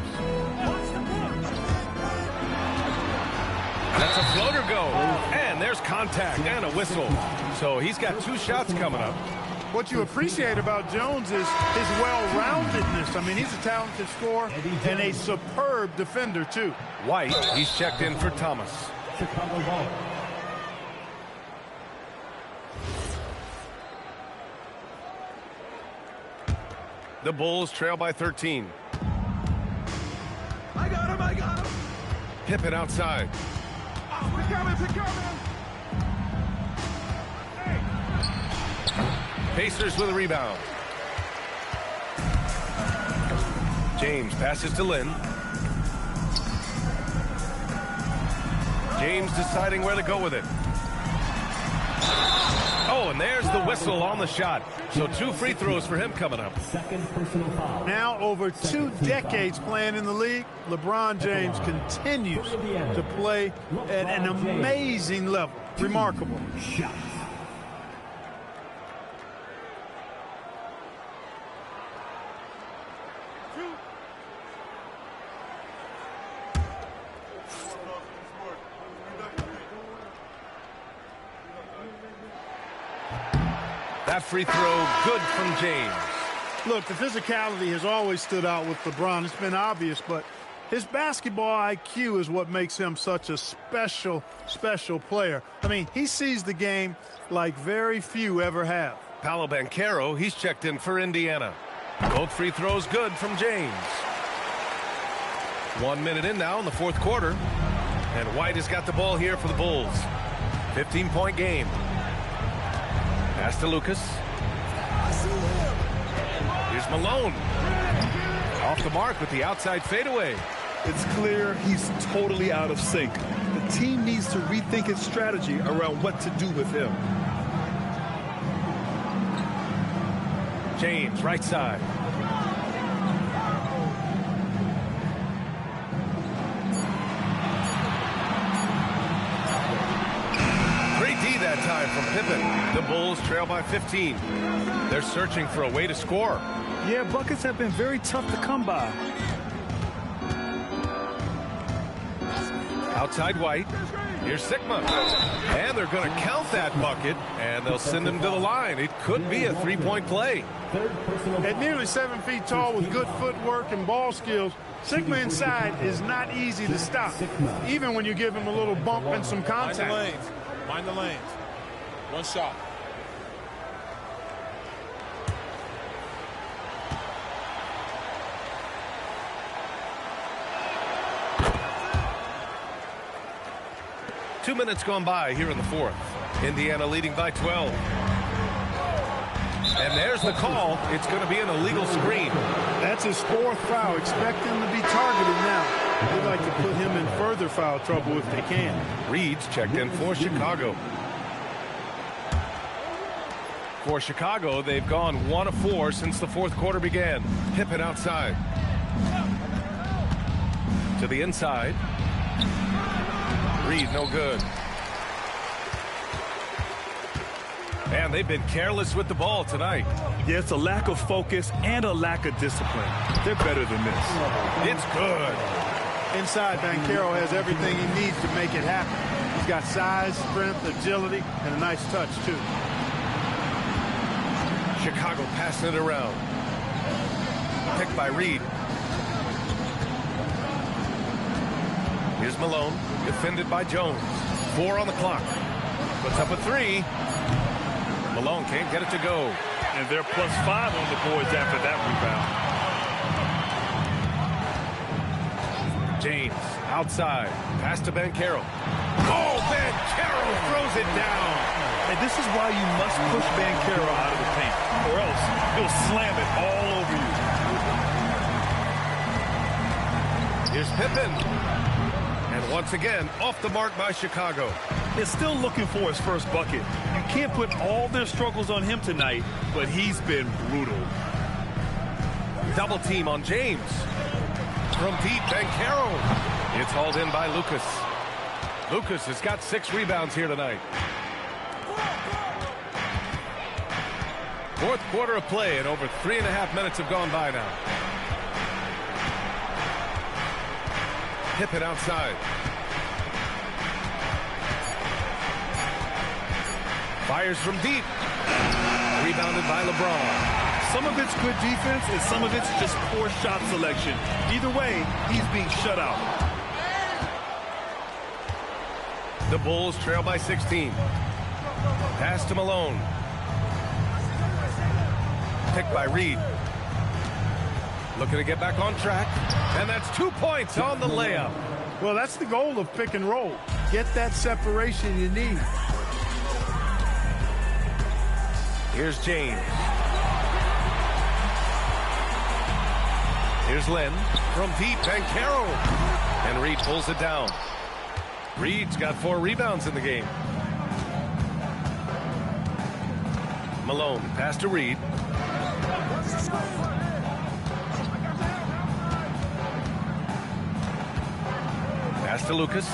Lets a floater go. And there's contact and a whistle. So he's got 2 shots coming up. What you appreciate about Jones is his well-roundedness. I mean, he's a talented scorer and a superb defender, too. White, he's checked in for Thomas. Chicago ball. The Bulls trail by 13. I got him. Pippen outside. Oh, we're coming. Pacers with a rebound. James passes to Lynn. James deciding where to go with it. Oh, and there's the whistle on the shot. So 2 free throws for him coming up. Second personal foul. Now over 2 decades playing in the league, LeBron James continues to play at an amazing level. Remarkable. Shot. That free throw good from James. Look, the physicality has always stood out with LeBron. It's been obvious, but his basketball IQ is what makes him such a special player. I mean, he sees the game like very few ever have. Paolo Banchero, he's checked in for Indiana. Both free throws good from James. 1 minute in now in the 4th quarter. And White has got the ball here for the Bulls. 15-point game. Pass to Lucas. Here's Malone. Off the mark with the outside fadeaway. It's clear he's totally out of sync. The team needs to rethink its strategy around what to do with him. James, right side. That time from Pippen. The Bulls trail by 15. They're searching for a way to score. Yeah, buckets have been very tough to come by. Outside White. Here's Sigma. And they're going to count that bucket, and they'll send him to the line. It could be a 3-point play. At nearly 7 feet tall with good footwork and ball skills, Sigma inside is not easy to stop, even when you give him a little bump and some contact. Mind the lanes. 1 shot. Two minutes gone by here in the 4th. Indiana leading by 12. And there's the call. It's going to be an illegal screen. That's his 4th foul. Expect him to be targeted now. They'd like to put him in further foul trouble if they can. Reed's checked in for Chicago. For Chicago, they've gone 1 of 4 since the 4th quarter began. Pippen outside. To the inside. Reed, no good. And they've been careless with the ball tonight. Yeah, it's a lack of focus and a lack of discipline. They're better than this. It's good. Inside, Banchero has everything he needs to make it happen. He's got size, strength, agility, and a nice touch, too. Chicago passing it around. Picked by Reed. Here's Malone, defended by Jones. 4 on the clock. Puts up a 3. Malone can't get it to go. And they're +5 on the boards after that rebound. James outside. Pass to Banchero. Oh, Banchero throws it down. And this is why you must push Banchero out of the paint, or else he'll slam it all over you. Here's Pippen. And once again, off the mark by Chicago. They're still looking for his first bucket. You can't put all their struggles on him tonight, but he's been brutal. Double team on James. From deep, Banchero. It's hauled in by Lucas. Lucas has got 6 rebounds here tonight. 4th quarter of play, and over 3.5 minutes have gone by now. Pippen outside. Fires from deep. Rebounded by LeBron. Some of it's good defense, and some of it's just poor shot selection. Either way, he's being shut out. The Bulls trail by 16. Pass to Malone. Picked by Reed. Looking to get back on track. And that's 2 points on the layup. Well, that's the goal of pick and roll. Get that separation you need. Here's James. Here's Lynn from deep, and Carroll. And Reed pulls it down. Reed's got 4 rebounds in the game. Malone, pass to Reed. Pass to Lucas.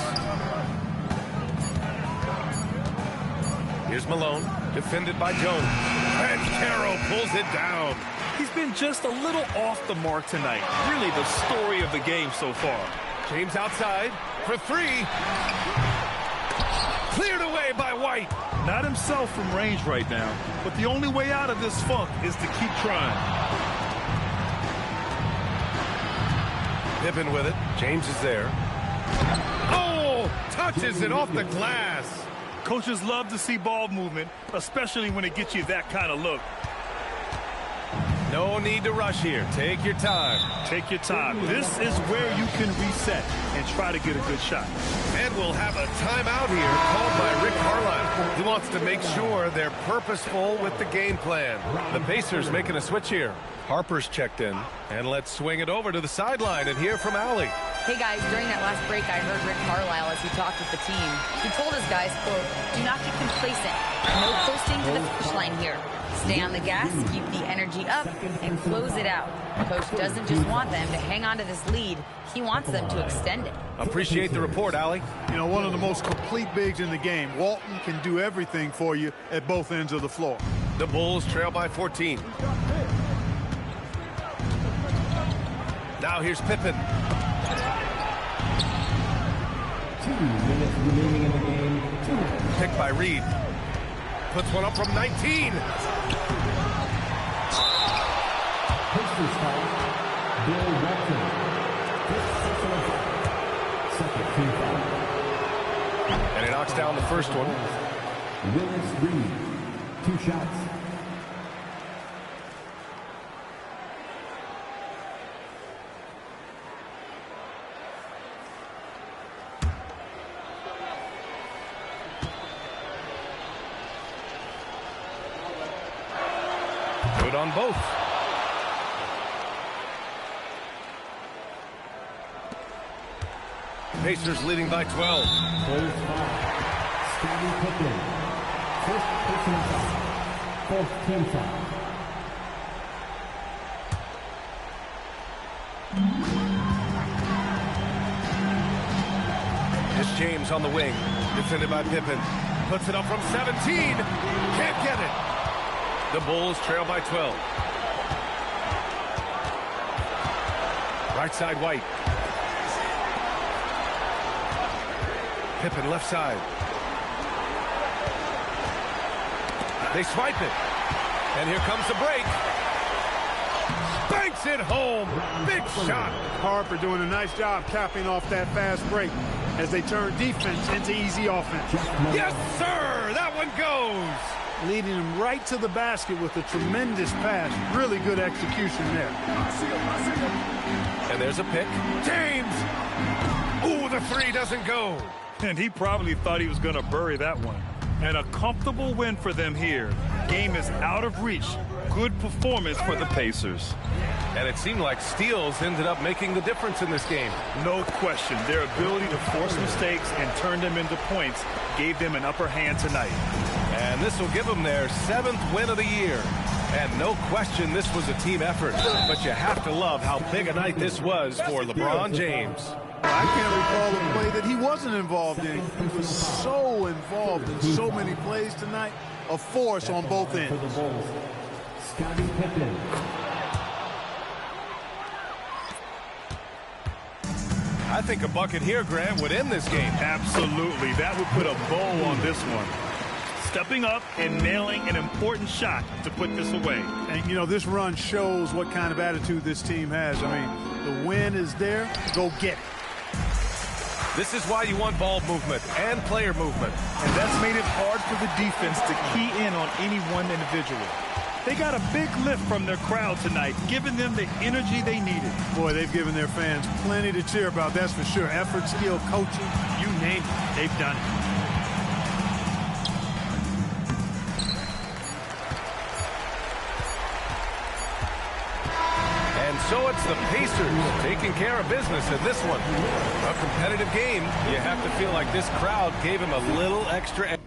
Here's Malone, defended by Jones. And Carroll pulls it down. He's been just a little off the mark tonight. Really the story of the game so far. James outside for 3. Cleared away by White. Not himself from range right now, but the only way out of this funk is to keep trying. Pippen with it. James is there. Oh, touches it off the glass. Coaches love to see ball movement, especially when it gets you that kind of look. No need to rush here. Take your time. Take your time. This is where you can reset and try to get a good shot. And we'll have a timeout here called by Rick Carlisle. He wants to make sure they're purposeful with the game plan. The Pacers making a switch here. Harper's checked in. And let's swing it over to the sideline and hear from Allie. Hey guys, during that last break, I heard Rick Carlisle as he talked with the team. He told his guys, quote, "Do not get complacent. No coasting to the finish line here. Stay on the gas, keep the energy up, and close it out." Coach doesn't just want them to hang on to this lead. He wants them to extend it. Appreciate the report, Allie. You know, one of the most complete bigs in the game. Walton can do everything for you at both ends of the floor. The Bulls trail by 14. Now here's Pippen. 2 minutes remaining in the game. Picked by Reed. Puts one up from 19. Pacers foul. Bill Walton. Second team foul. And he knocks down the first one. Willis Reed. 2 shots. Good on both. Pacers leading by 12. Scottie Pippen. First personal foul. Fourth team foul. It's James on the wing. Defended by Pippen. Puts it up from 17. Can't get it. The Bulls trail by 12. Right side, White. Pippen left side. They swipe it. And here comes the break. Banks it home. Big shot. Harper doing a nice job capping off that fast break as they turn defense into easy offense. Yes, sir. That one goes. Leading him right to the basket with a tremendous pass. Really good execution there. And there's a pick. James! Ooh, the 3 doesn't go. And he probably thought he was going to bury that one. And a comfortable win for them here. Game is out of reach. Good performance for the Pacers. And it seemed like steals ended up making the difference in this game. No question. Their ability to force mistakes and turn them into points gave them an upper hand tonight. And this will give them their 7th win of the year. And no question this was a team effort. But you have to love how big a night this was for LeBron James. I can't recall a play that he wasn't involved in. He was so involved in so many plays tonight. A force on both ends. Scottie Pippen. I think a bucket here, Grant, would end this game. Absolutely. That would put a bow on this one. stepping up and nailing an important shot to put this away. And, you know, this run shows what kind of attitude this team has. I mean, the win is there. Go get it. This is why you want ball movement and player movement. And that's made it hard for the defense to key in on any one individual. They got a big lift from their crowd tonight, giving them the energy they needed. Boy, they've given their fans plenty to cheer about, that's for sure. Effort, skill, coaching, you name it, they've done it. And so it's the Pacers taking care of business in this one. A competitive game. You have to feel like this crowd gave him a little extra.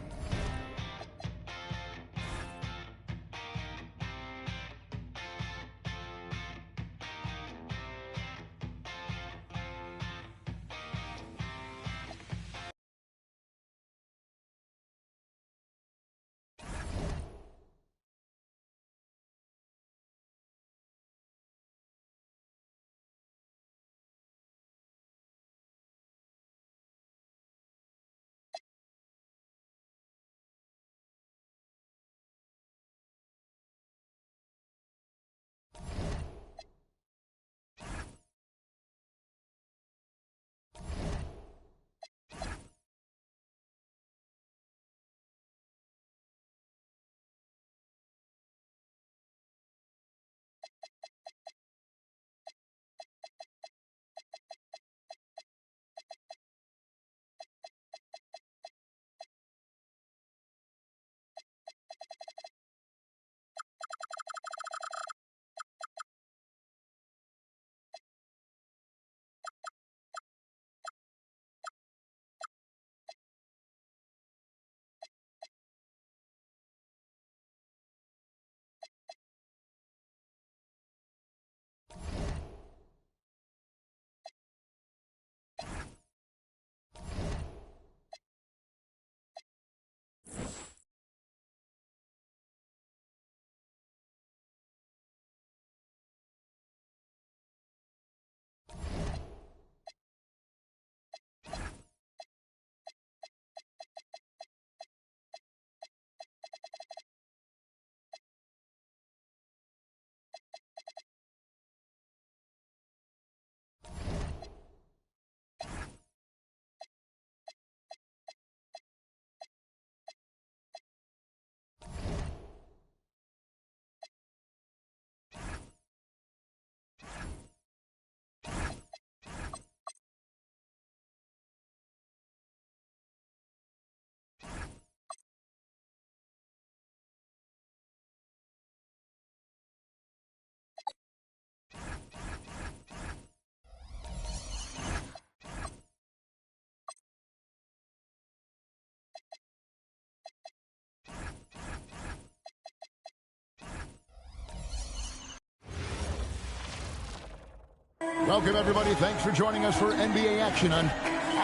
Welcome, everybody. Thanks for joining us for NBA action. And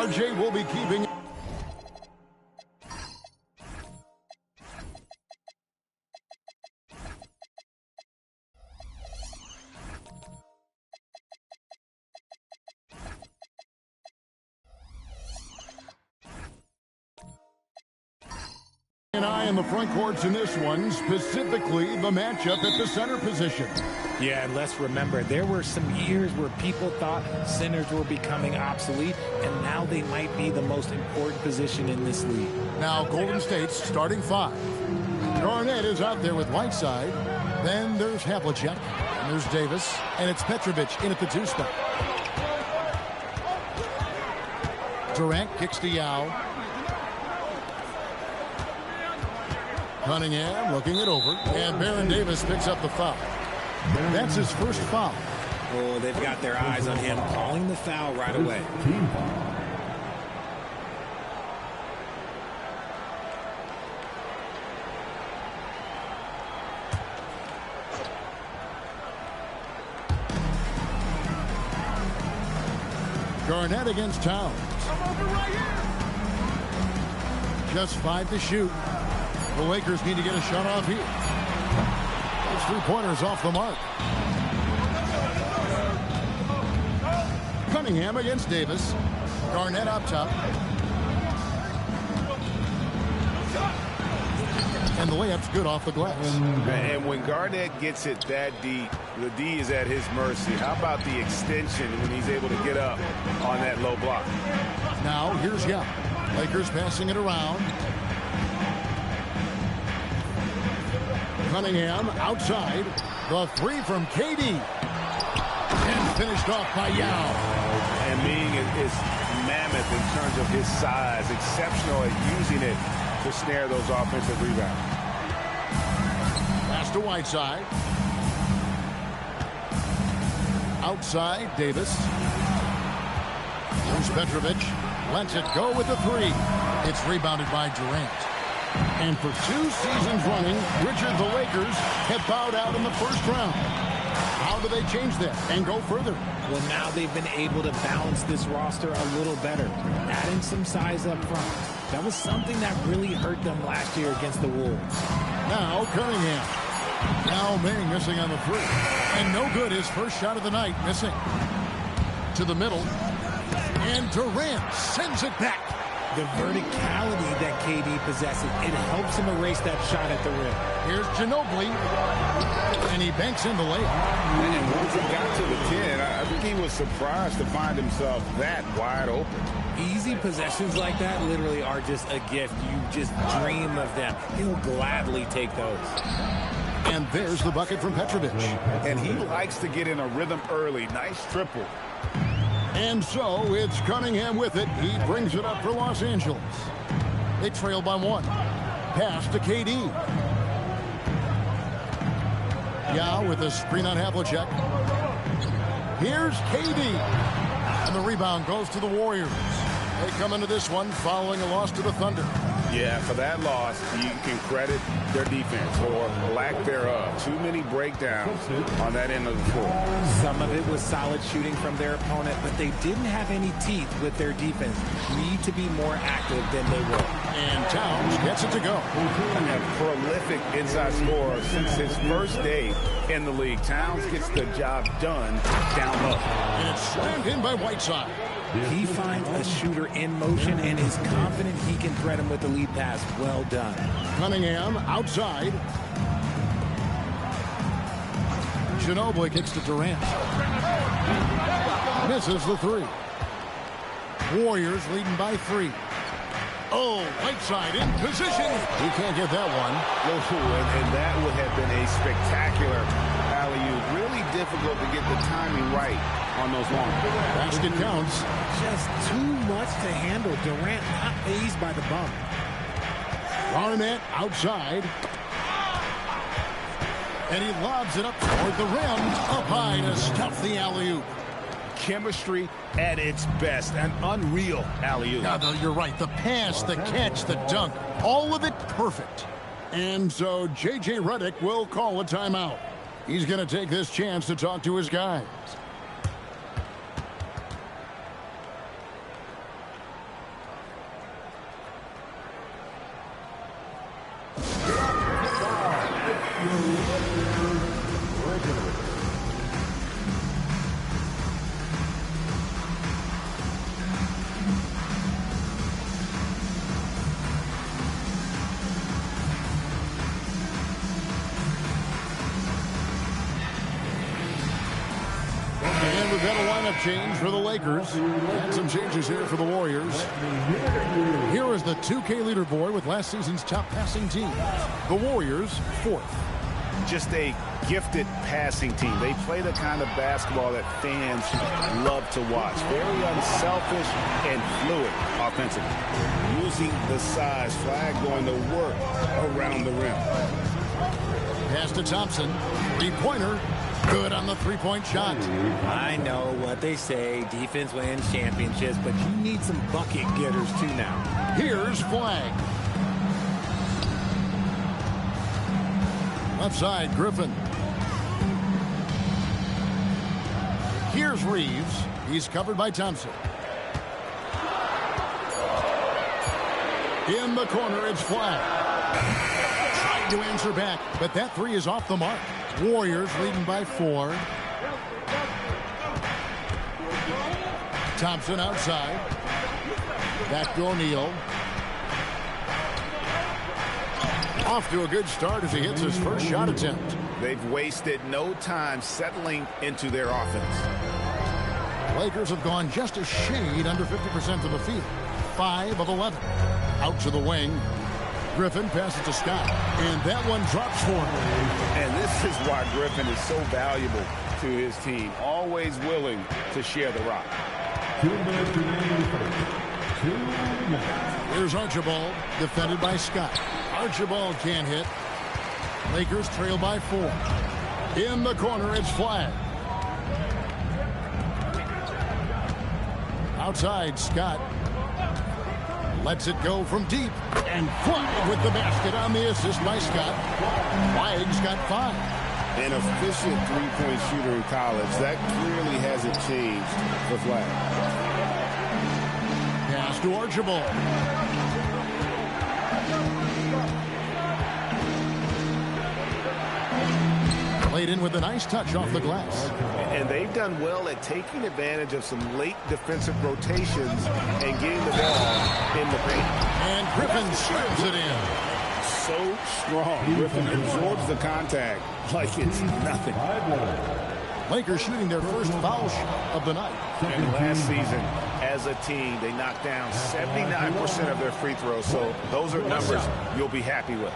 RJ will be keeping. And I in the front courts in this one, specifically the matchup at the center position. Yeah, and let's remember, there were some years where people thought centers were becoming obsolete, and now they might be the most important position in this league. Now, Golden State's starting five. Garnett is out there with Whiteside. Then there's Havlicek, and there's Davis, and it's Petrovic in at the two spot. Durant kicks to Yao. Cunningham looking it over, and Baron Davis picks up the foul. That's his first foul. Oh, they've got their eyes on him, calling the foul right away. Garnett against Towns. Just 5 to shoot. The Lakers need to get a shot off here. Those three-pointers off the mark. Cunningham against Davis. Garnett up top. And the layup's good off the glass. And when Garnett gets it that deep, the D is at his mercy. How about the extension when he's able to get up on that low block? Now, here's Yao. Lakers passing it around. Cunningham outside. The three from KD. And finished off by Yao. And Ming is mammoth in terms of his size. Exceptional at using it to snare those offensive rebounds. Pass to Whiteside. Outside, Davis. Here's Petrovic. Lets it go with the three. It's rebounded by Durant. And for 2 seasons running, Richard, the Lakers have bowed out in the first round. How do they change that and go further? Well, now they've been able to balance this roster a little better, adding some size up front. That was something that really hurt them last year against the Wolves. Now Cunningham. Now Ming missing on the three. And no good, his first shot of the night, missing. To the middle. And Durant sends it back. The verticality that KD possesses, it helps him erase that shot at the rim. Here's Ginobili. And he banks in the layup. And once he got to the 10, I think he was surprised to find himself that wide open. Easy possessions like that literally are just a gift. You just dream of them. He'll gladly take those. And there's the bucket from Petrovic. And he likes to get in a rhythm early. Nice triple. And so it's Cunningham with it. He brings it up for Los Angeles. They trail by 1. Pass to KD. Yao with a screen on Havlicek. Here's KD. And the rebound goes to the Warriors. They come into this one following a loss to the Thunder. Yeah, for that loss, you can credit their defense or lack thereof. Too many breakdowns on that end of the floor. Some of it was solid shooting from their opponent, but they didn't have any teeth with their defense. Need to be more active than they were. And Towns gets it to go. A prolific inside scorer since his first day in the league. Towns gets the job done down low. And it's slammed in by Whiteside. He finds a shooter in motion and is confident he can thread him with the lead pass. Well done. Cunningham outside. Ginobili kicks to Durant. Misses the three. Warriors leading by 3. Oh, Whiteside in position. He can't get that one. And that would have been a spectacular alley-oop. Really difficult to get the timing right on those long. Basket counts. Just too much to handle. Durant not fazed by the bump. Garnett outside. And he lobs it up toward the rim. Up high to stuff the alley-oop. Chemistry at its best. An unreal alley-oop. No, you're right. The pass, the catch, the dunk. All of it perfect. And so J.J. Redick will call a timeout. He's going to take this chance to talk to his guys. And we've got a lineup change for the Lakers. And some changes here for the Warriors. Here is the 2K leaderboard with last season's top passing team. The Warriors, 4th. Just a gifted passing team. They play the kind of basketball that fans love to watch. Very unselfish and fluid offensively. Using the size, flag going to work around the rim. Pass to Thompson. 3-pointer. Good on the 3-point shot. I know what they say. Defense wins championships, but you need some bucket getters too now. Here's Flag. Left side, Griffin. Here's Reeves. He's covered by Thompson. In the corner, it's Flag. Tried to answer back, but that 3 is off the mark. Warriors leading by 4. Thompson outside. Back to O'Neal. Off to a good start as he hits his first shot attempt. They've wasted no time settling into their offense. Lakers have gone just a shade under 50% of the field. 5 of 11. Out to the wing. Griffin passes to Scott, and that one drops for him. And this is why Griffin is so valuable to his team. Always willing to share the rock. Here's Archibald, defended by Scott. Archibald can't hit. Lakers trail by 4. In the corner, it's flag. Outside, Scott lets it go from deep. And Flagg with the basket on the assist by Scott. Flagg's got 5. An efficient three-point shooter in college. That clearly hasn't changed for Flagg. Pass to Archibald. Played in with a nice touch off the glass. And they've done well at taking advantage of some late defensive rotations and getting the ball in the paint. And Griffin slams it in. So strong. Griffin absorbs the contact like it's nothing. Lakers shooting their first foul shot of the night. And last season, as a team, they knocked down 79% of their free throws. So those are numbers you'll be happy with.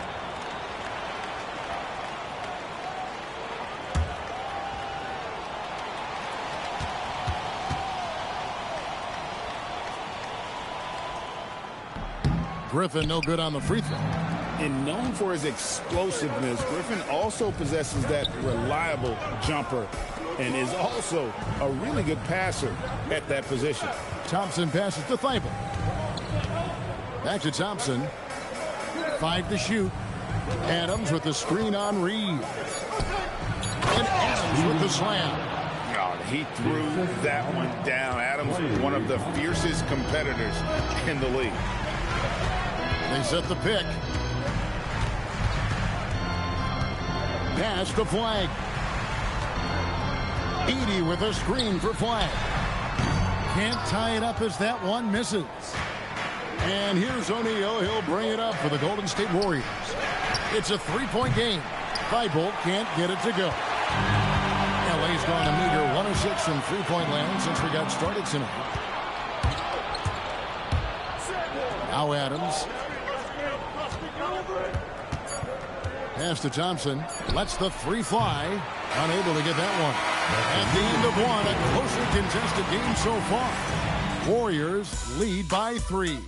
Griffin no good on the free throw. And known for his explosiveness, Griffin also possesses that reliable jumper and is also a really good passer at that position. Thompson passes to Thibault. Back to Thompson. 5 to shoot. Adams with the screen on Reed. And Adams with the slam. Oh, he threw that one down. Adams, one of the fiercest competitors in the league. They set the pick. Pass to Flagg. Edey with a screen for Flagg. Can't tie it up as that one misses. And here's O'Neal. He'll bring it up for the Golden State Warriors. It's a 3-point game. Thibault can't get it to go. LA's gone a meager 1 of 6 from 3-point land since we got started tonight. Now Adams. Pass to Thompson. Lets the 3 fly. Unable to get that one. At the end of 1, a closely contested game so far. Warriors lead by 3.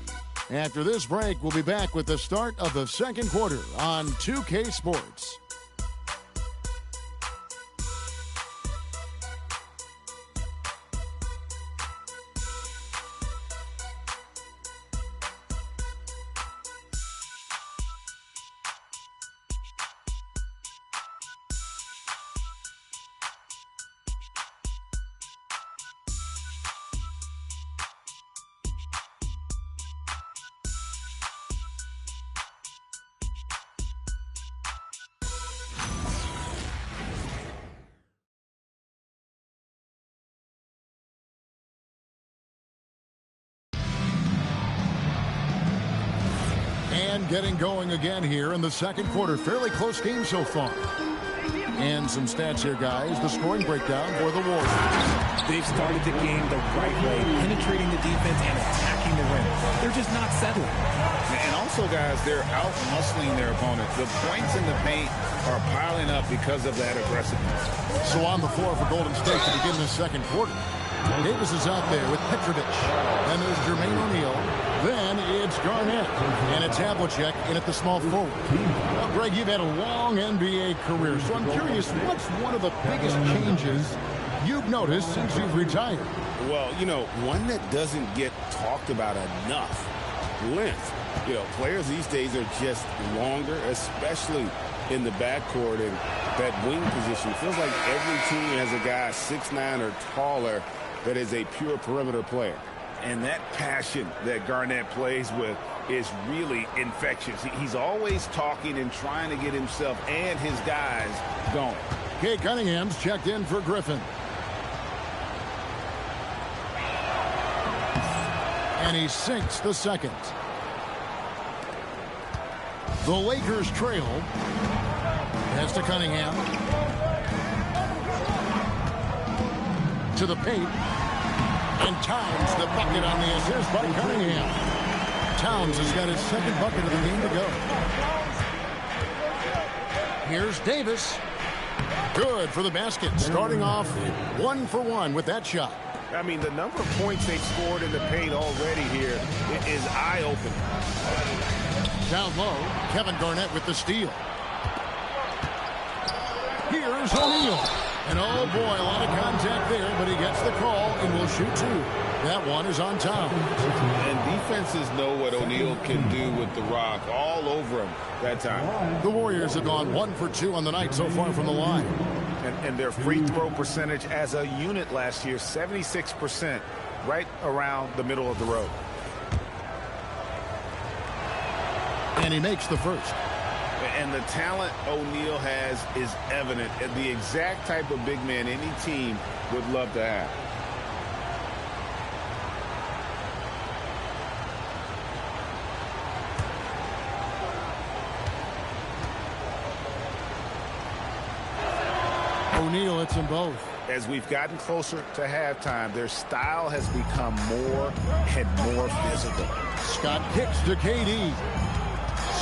After this break, we'll be back with the start of the second quarter on 2K Sports. And getting going again here in the second quarter. Fairly close game so far. And some stats here, guys. The scoring breakdown for the Warriors. They've started the game the right way, penetrating the defense and attacking the rim. They're just not settling. And also, guys, they're out-hustling their opponents. The points in the paint are piling up because of that aggressiveness. So on the floor for Golden State to begin the second quarter. Davis is out there with Petrovic. Then there's Jermaine O'Neal. Then it's Garnett. And it's Havlicek in at the small forward. Well, Greg, you've had a long NBA career, so I'm curious, what's one of the biggest changes you've noticed since you've retired? Well, you know, one that doesn't get talked about enough, length. You know, players these days are just longer, especially in the backcourt, and that wing position. Feels like every team has a guy 6'9" or taller that is a pure perimeter player. And that passion that Garnett plays with is really infectious. He's always talking and trying to get himself and his guys going. Kay Cunningham's checked in for Griffin. And he sinks the second. The The Lakers trail. Pass to Cunningham. To the paint. And Towns the bucket on the assist by Cunningham. Towns has got his second bucket of the game to go. Here's Davis. Good for the basket. Starting off 1 for 1 with that shot. I mean, the number of points they've scored in the paint already here is eye-opening. Down low, Kevin Garnett with the steal. Here's O'Neal. And oh boy, a lot of contact there, but he gets the call and will shoot 2. That one is on Towns. And defenses know what O'Neal can do with the rock all over him that time. The Warriors have gone 1 for 2 on the night so far from the line. And their free throw percentage as a unit last year, 76%, right around the middle of the road. And he makes the first. And the talent O'Neal has is evident, and the exact type of big man any team would love to have. O'Neal hits them both. As we've gotten closer to halftime, their style has become more and more physical. Scott kicks to KD.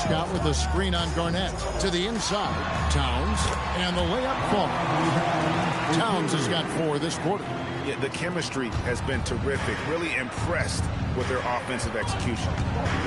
Scott with the screen on Garnett. To the inside. Towns. And the layup falls. Towns has got 4 this quarter. Yeah, the chemistry has been terrific. Really impressed with their offensive execution.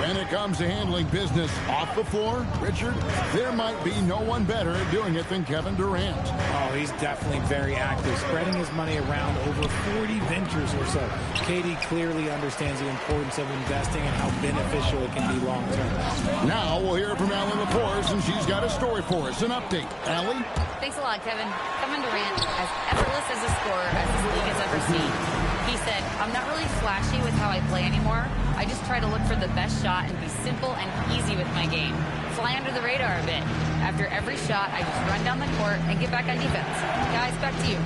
When it comes to handling business off the floor, Richard, there might be no one better at doing it than Kevin Durant. Oh, he's definitely very active, spreading his money around over 40 ventures or so. KD clearly understands the importance of investing and how beneficial it can be long term. Now we'll hear from Allie LaForce, and she's got a story for us. An update. Allie? Thanks a lot, Kevin. Kevin Durant, as effortless as a scorer as this league has ever seen. He said, I'm not really flashy with how I play anymore. I just try to look for the best shot and be simple and easy with my game. Fly under the radar a bit. After every shot, I just run down the court and get back on defense. Guys, back to you.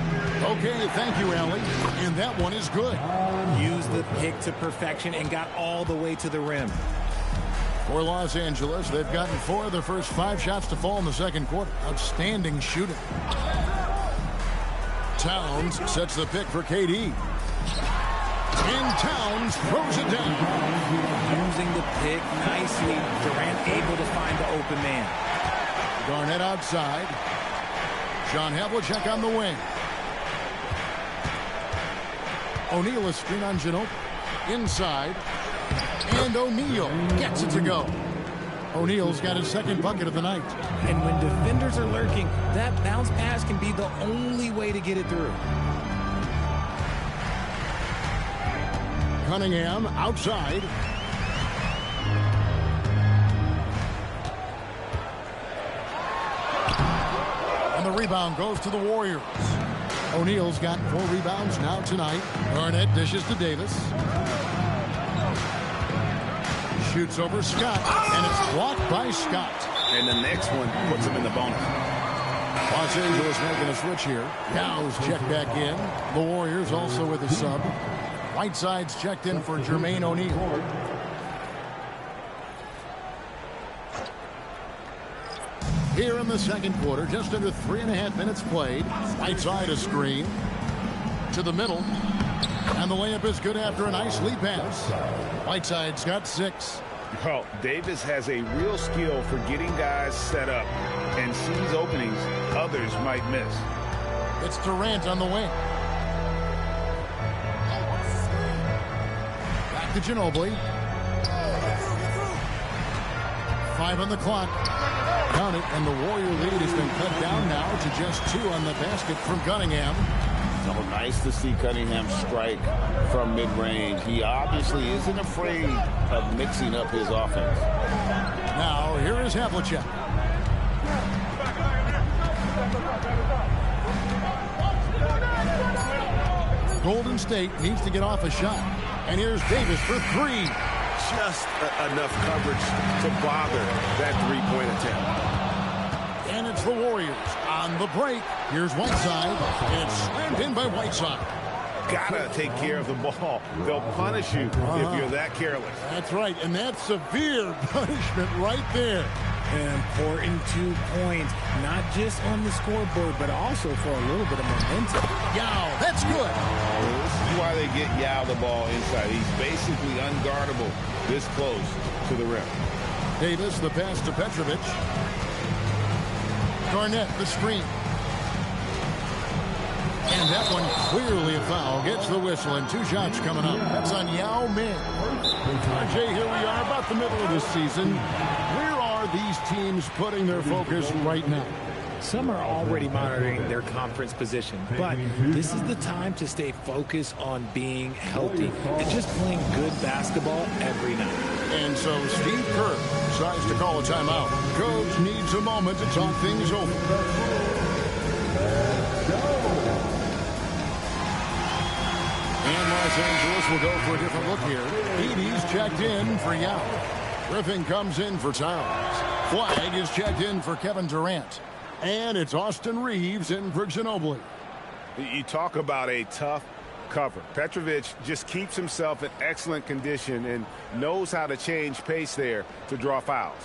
Okay, thank you, Allie. And that one is good. Used the pick to perfection and got all the way to the rim. For Los Angeles, they've gotten 4 of their first 5 shots to fall in the second quarter. Outstanding shooting. Towns sets the pick for KD. And Towns throws it down. Using the pick nicely. Durant able to find the open man. Garnett outside. John Havlicek on the wing. O'Neal a screen on Ginobili. Inside. And O'Neal gets it to go. O'Neal's got his second bucket of the night. And when defenders are lurking, that bounce pass can be the only way to get it through. Cunningham outside. And the rebound goes to the Warriors. O'Neal's got 4 rebounds now tonight. Garnett dishes to Davis. Shoots over Scott, and it's blocked by Scott. And the next one puts him in the bonus. Los Angeles making a switch here. Dow's checked back in. The Warriors also with a sub. Whiteside's checked in for Jermaine O'Neal. Here in the second quarter, just under 3.5 minutes played. Whiteside a screen. To the middle. And the layup is good after a nice lead pass. Whiteside's got 6. Well, Davis has a real skill for getting guys set up and sees openings others might miss. It's Durant on the wing. Back to Ginobili. 5 on the clock. Count it, and the Warrior lead has been cut down now to just 2 on the basket from Cunningham. So nice to see Cunningham strike from mid-range. He obviously isn't afraid of mixing up his offense. Now, here is Havlicek. Golden State needs to get off a shot. And here's Davis for 3. Just enough coverage to bother that 3-point attempt. And it's the Warriors on the break. Here's Whiteside, and it's slammed in by Whiteside. Gotta take care of the ball. They'll punish you if you're that careless. That's right, and that's severe punishment right there. An important 2 points, not just on the scoreboard, but also for a little bit of momentum. Yao, that's good. This is why they get Yao the ball inside. He's basically unguardable this close to the rim. Davis, the pass to Petrovic. Garnett, the screen. And that one clearly a foul. Gets the whistle, and 2 shots coming up. That's on Yao Ming. RJ, here we are about the middle of the season. Where are these teams putting their focus right now? Some are already monitoring their conference position, but this is the time to stay focused on being healthy and just playing good basketball every night. And so Steve Kerr decides to call a timeout. Coach needs a moment to talk things over. And Los Angeles will go for a different look here. Edey's checked in for Yao. Griffin comes in for Towns. Flag is checked in for Kevin Durant. And it's Austin Reeves in for Ginobili. You talk about a tough cover. Petrovic just keeps himself in excellent condition and knows how to change pace there to draw fouls.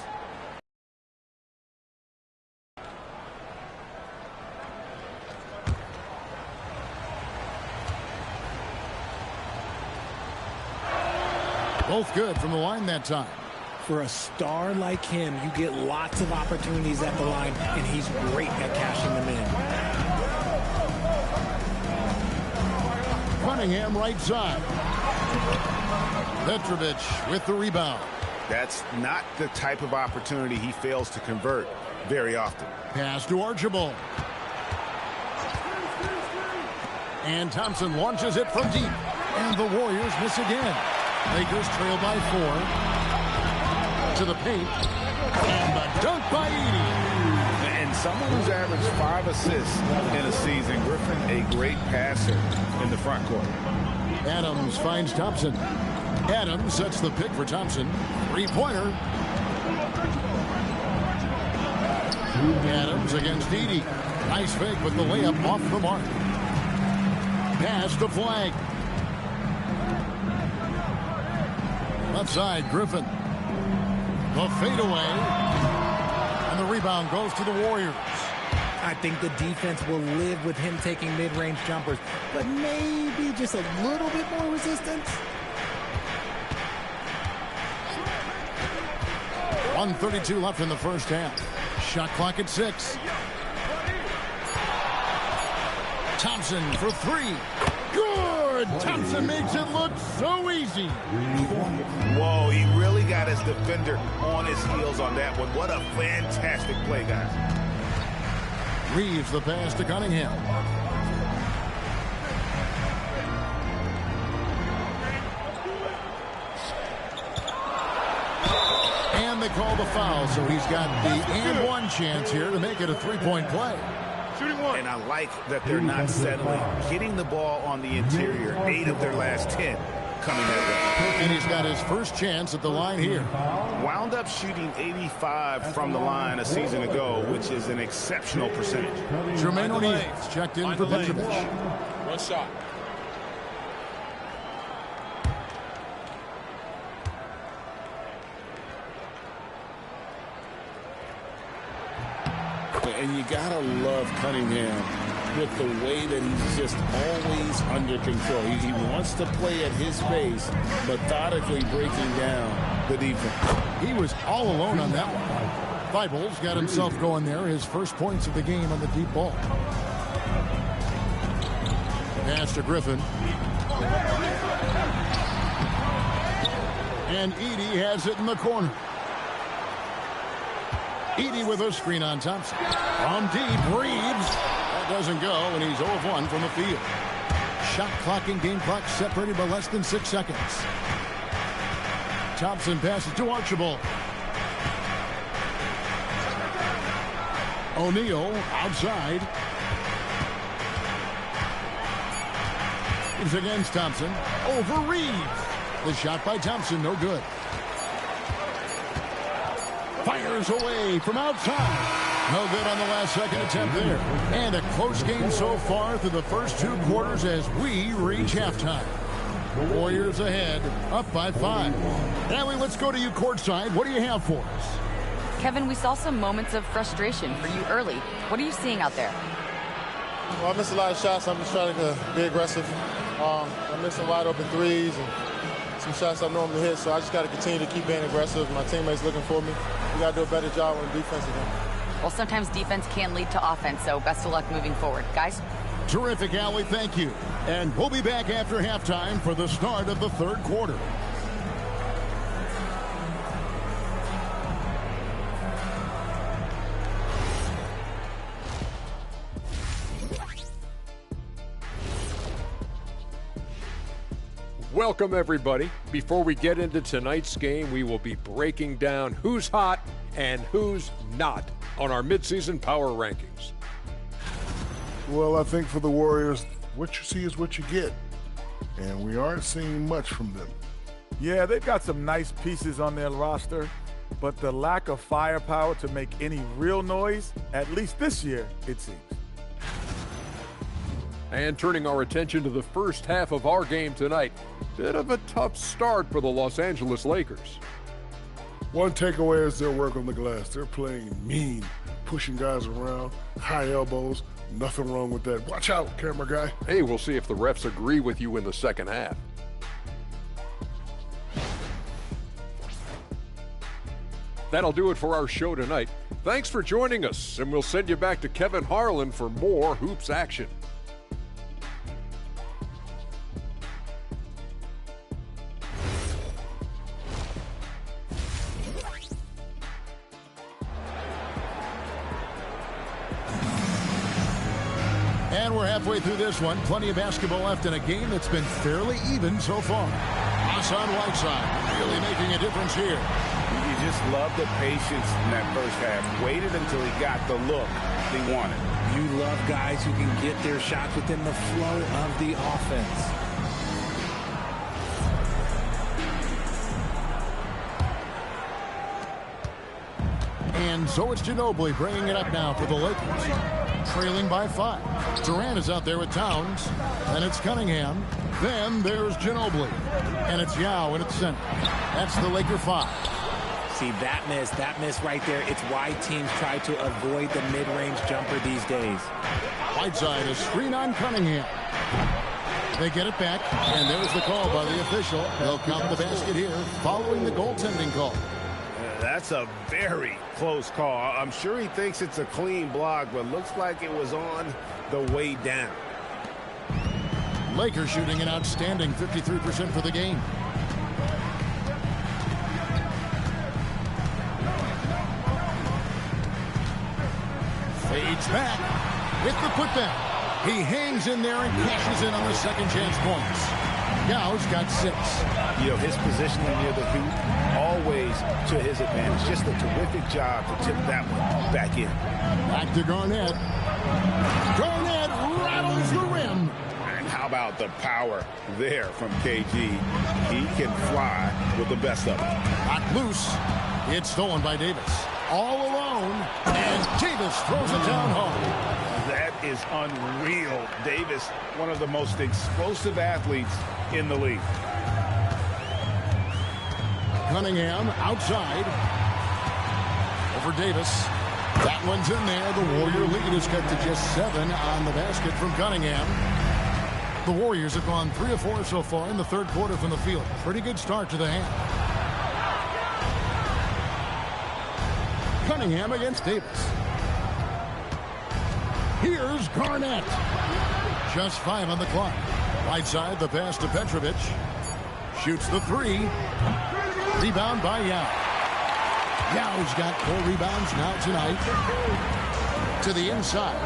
Both good from the line that time. For a star like him, you get lots of opportunities at the line, and he's great at cashing them in. Cunningham right side. Petrovic with the rebound. That's not the type of opportunity he fails to convert very often. Pass to Archibald. And Thompson launches it from deep. And the Warriors miss again. Lakers trail by 4. To the paint. And the dunk by Edey. And someone who's averaged 5 assists in a season. Griffin, a great passer in the front court. Adams finds Thompson. Adams sets the pick for Thompson. 3-pointer. Adams against Edey. Nice fake with the layup off the mark. Pass to Flag. Left side, Griffin. The fadeaway. And the rebound goes to the Warriors. I think the defense will live with him taking mid-range jumpers, but maybe just a little bit more resistance. 1:32 left in the first half. Shot clock at 6. Thompson for 3. Good! Thompson makes it look so easy. Whoa, he really got his defender on his heels on that one. What a fantastic play, guys. Reeves the pass to Cunningham. And they call the foul, so he's got the and one chance here to make it a 3-point play. And I like that they're not settling. Getting the ball on the interior, 8 of their last 10 coming that way. And he's got his first chance at the line here. Wound up shooting 85 from the line a season ago, which is an exceptional percentage. Jermaine O'Neal checked in for Petrovic. One shot. And you gotta love Cunningham with the way that he's just always under control. He wants to play at his pace, methodically breaking down the defense. He was all alone on that one. Thibault's got himself going there. His first points of the game on the deep ball. Pass to Griffin. And Edey has it in the corner. Edey with a screen on Thompson. From deep, Reeves. That doesn't go, and he's 0 of 1 from the field. Shot clock and game clock separated by less than 6 seconds. Thompson passes to Archibald. O'Neal outside. He's against Thompson. Over Reeves. The shot by Thompson, no good. Fires away from outside. No good on the last second attempt there. And a close game so far through the first 2 quarters as we reach halftime. Warriors ahead, up by 5. Allie, let's go to you courtside. What do you have for us? Kevin, we saw some moments of frustration for you early. What are you seeing out there? Well, I missed a lot of shots. I'm just trying to be aggressive. I'm missing wide open threes and some shots I normally hit, so I just got to continue to keep being aggressive. My teammates looking for me. We got to do a better job on defense again. Well, sometimes defense can lead to offense, so best of luck moving forward. Guys? Terrific, Allie. Thank you. And we'll be back after halftime for the start of the third quarter. Welcome, everybody. Before we get into tonight's game, we will be breaking down who's hot and who's not on our midseason power rankings. Well, I think for the Warriors, what you see is what you get. And we aren't seeing much from them. Yeah, they've got some nice pieces on their roster, but the lack of firepower to make any real noise, at least this year, it seems. And turning our attention to the first half of our game tonight, bit of a tough start for the Los Angeles Lakers. One takeaway is their work on the glass. They're playing mean, pushing guys around, high elbows. Nothing wrong with that. Watch out, camera guy. Hey, we'll see if the refs agree with you in the second half. That'll do it for our show tonight. Thanks for joining us, and we'll send you back to Kevin Harlan for more hoops action. And we're halfway through this one. Plenty of basketball left in a game that's been fairly even so far. Hassan Whiteside really making a difference here. You just love the patience in that first half. Waited until he got the look he wanted. You love guys who can get their shots within the flow of the offense. And so it's Ginobili bringing it up now for the Lakers. Trailing by 5. Durant is out there with Towns. Then it's Cunningham. Then there's Ginobili. And it's Yao in its center. That's the Laker 5. See, that miss right there, it's why teams try to avoid the mid-range jumper these days. Whiteside, a screen on Cunningham. They get it back, and there's the call by the official. They'll count the basket here following the goaltending call. That's a very close call. I'm sure he thinks it's a clean block, but looks like it was on the way down. Lakers shooting an outstanding 53% for the game. Fades back with the putback. He hangs in there and cashes in on the second chance points. Yao's got 6. You know, his positioning near the hoop, always to his advantage. Just a terrific job to tip that one back in. Back to Garnett. Garnett rattles the rim. And how about the power there from KG? He can fly with the best of them. Not loose. It's stolen by Davis. All alone. And Davis throws it down hard. That is unreal. Davis, one of the most explosive athletes in the league. Cunningham outside. Over Davis. That one's in there. The Warrior lead is cut to just 7 on the basket from Cunningham. The Warriors have gone 3 of 4 so far in the third quarter from the field. Pretty good start to the half. Cunningham against Davis. Here's Garnett. Just 5 on the clock. Right side, the pass to Petrovic. Shoots the 3. Rebound by Yao. Yao's got 4 rebounds now tonight. To the inside.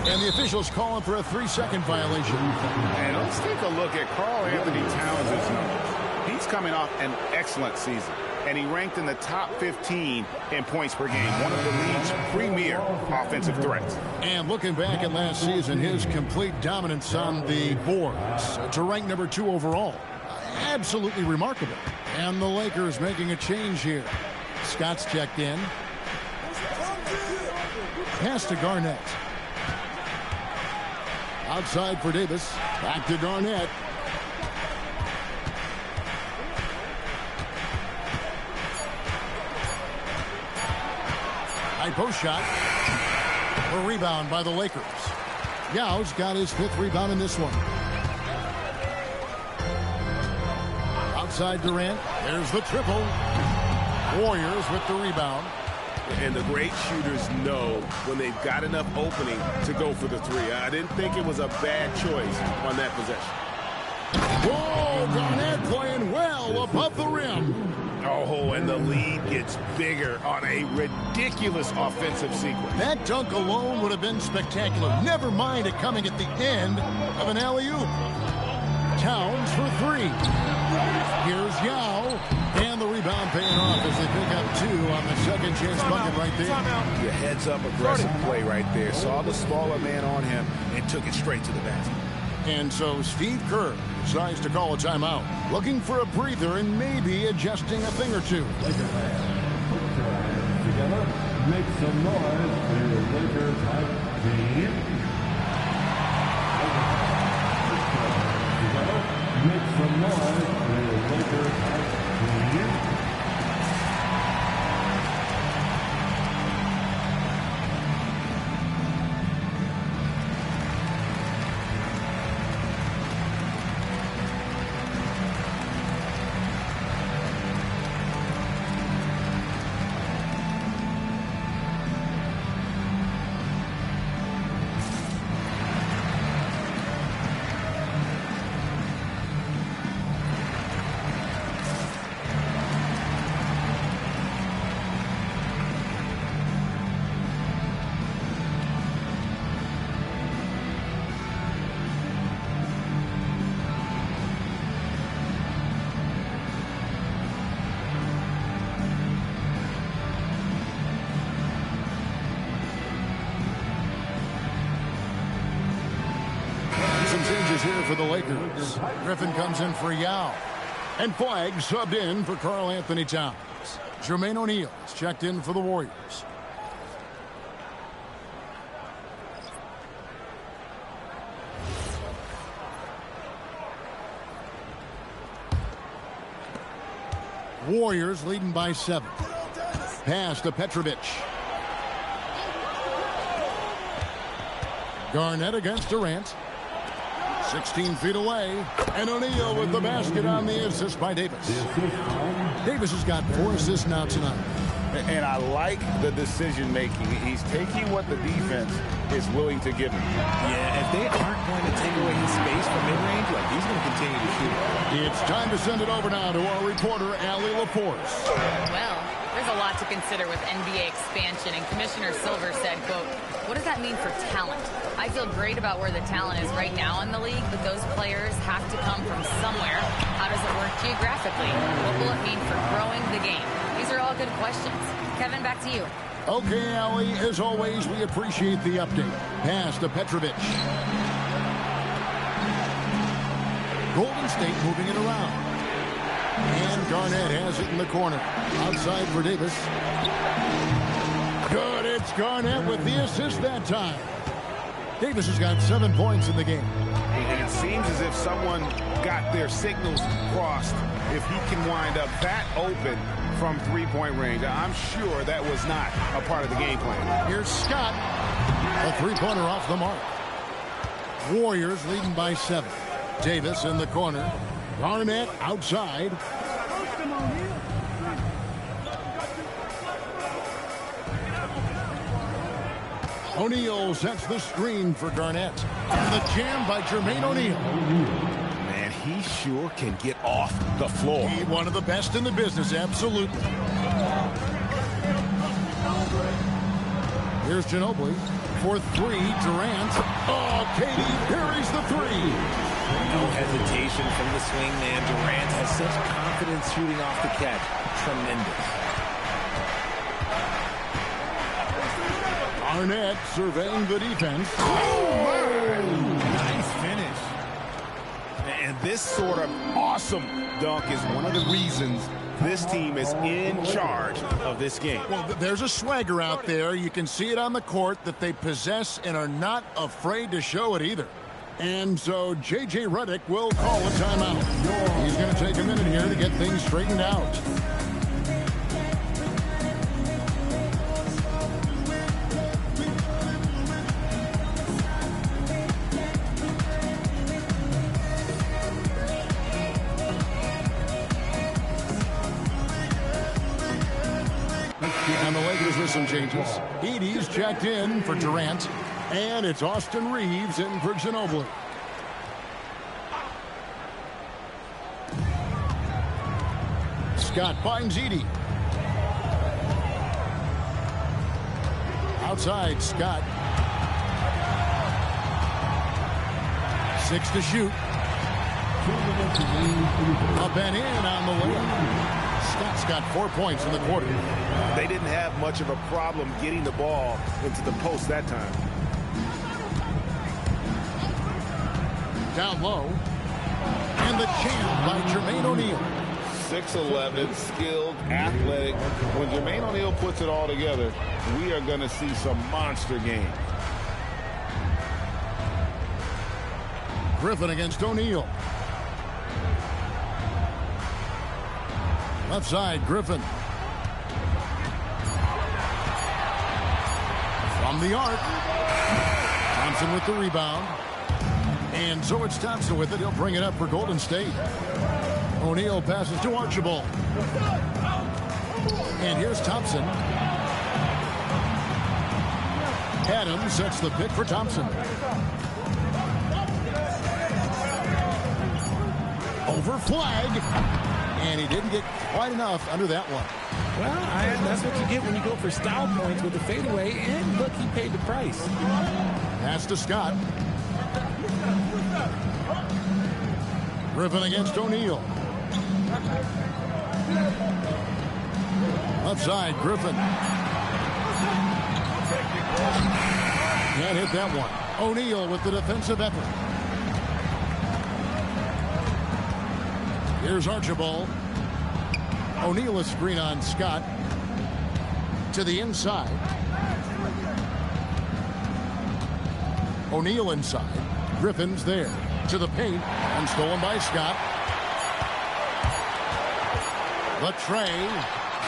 And the officials calling for a 3-second violation. And let's take a look at Karl Anthony Towns' numbers. He's coming off an excellent season. And he ranked in the top 15 in points per game, one of the league's premier offensive threats. And looking back at last season, his complete dominance on the boards to rank number 2 overall. Absolutely remarkable. And the Lakers making a change here. Scott's checked in. Pass to Garnett. Outside for Davis. Back to Garnett. High post shot. A rebound by the Lakers. Yao's got his 5th rebound in this one. Outside Durant. There's the triple. Warriors with the rebound. And the great shooters know when they've got enough opening to go for the 3. I didn't think it was a bad choice on that possession. Whoa, Garnett playing well above the rim. Oh, and the lead gets bigger on a ridiculous offensive sequence. That dunk alone would have been spectacular. Never mind it coming at the end of an alley-oop. Towns for 3. Here's Yao. And the rebound paying off as they pick up 2 on the second chance bucket right there. Your heads-up aggressive play right there. Saw the smaller man on him and took it straight to the basket. And so Steve Kerr decides to call a timeout, looking for a breather and maybe adjusting a thing or two. Together, make some noise for your Lakers hype team. Together, make some noise for your Lakers hype team. Here for the Lakers. Griffin comes in for Yao. And Flag subbed in for Karl Anthony Towns. Jermaine O'Neal is checked in for the Warriors. Warriors leading by 7. Pass to Petrovic. Garnett against Durant. 16 feet away, and O'Neal with the basket on the assist by Davis. Davis has got 4 assists now tonight. And I like the decision-making. He's taking what the defense is willing to give him. Yeah, if they aren't going to take away his space from mid-range, like he's going to continue to shoot. It's time to send it over now to our reporter, Allie LaForce. Well, there's a lot to consider with NBA expansion, and Commissioner Silver said, quote, "What does that mean for talent? I feel great about where the talent is right now in the league, but those players have to come from somewhere. How does it work geographically? What will it mean for growing the game?" These are all good questions. Kevin, back to you. Okay, Allie, as always, we appreciate the update. Pass to Petrovic. Golden State moving it around. And Garnett has it in the corner. Outside for Davis. Good, it's Garnett with the assist that time. Davis has got 7 points in the game. And it seems as if someone got their signals crossed if he can wind up that open from three-point range. I'm sure that was not a part of the game plan. Here's Scott. A three-pointer off the mark. Warriors leading by 7. Davis in the corner. Garnett outside. O'Neal sets the screen for Garnett. And the jam by Jermaine O'Neal. Man, he sure can get off the floor. He one of the best in the business, absolutely. Here's Ginobili for 3. Durant. Oh, Katie, buries the 3. No hesitation from the swing man. Durant has such confidence shooting off the catch. Tremendous. Garnett surveying the defense. Oh, nice finish. And this sort of awesome dunk is one of the reasons this team is in charge of this game. Well, there's a swagger out there. You can see it on the court that they possess and are not afraid to show it either. And so J.J. Redick will call a timeout. He's going to take a minute here to get things straightened out. with some changes. Edey's checked in for Durant. And it's Austin Reeves in for Ginobili. Scott finds Edey. Outside, Scott. 6 to shoot. Up and in on the layup. Scott's got 4 points in the quarter. They didn't have much of a problem getting the ball into the post that time. Down low. And the jam by Jermaine O'Neal. 6'11", skilled, athletic. When Jermaine O'Neal puts it all together, we are going to see some monster games. Griffin against O'Neal. Left side, Griffin. From the arc. Thompson with the rebound. And so it's Thompson with it. He'll bring it up for Golden State. O'Neal passes to Archibald. And here's Thompson. Adams sets the pick for Thompson. Over flag. And he didn't get quite enough under that one. Well, that's what you get when you go for style points with the fadeaway. And look, he paid the price. Pass to Scott. Griffin against O'Neal. Left side, Griffin. Can't hit that one. O'Neal with the defensive effort. Here's Archibald. O'Neal a screen on Scott. To the inside. O'Neal inside. Griffin's there. To the paint. And stolen by Scott. The tray.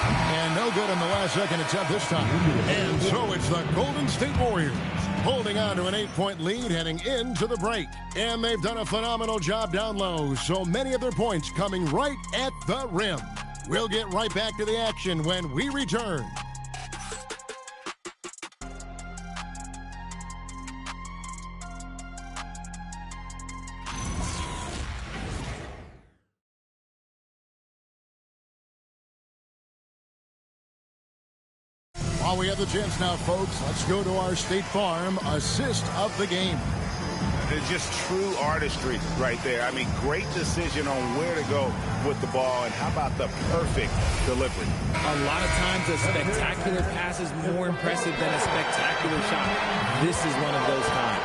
And no good in the last second attempt this time. And so it's the Golden State Warriors holding on to an 8-point lead heading into the break. And they've done a phenomenal job down low. So many of their points coming right at the rim. We'll get right back to the action when we return. While we have the chance now, folks, let's go to our State Farm assist of the game. It's just true artistry right there. I mean, great decision on where to go with the ball, and how about the perfect delivery? A lot of times a spectacular pass is more impressive than a spectacular shot. This is one of those times.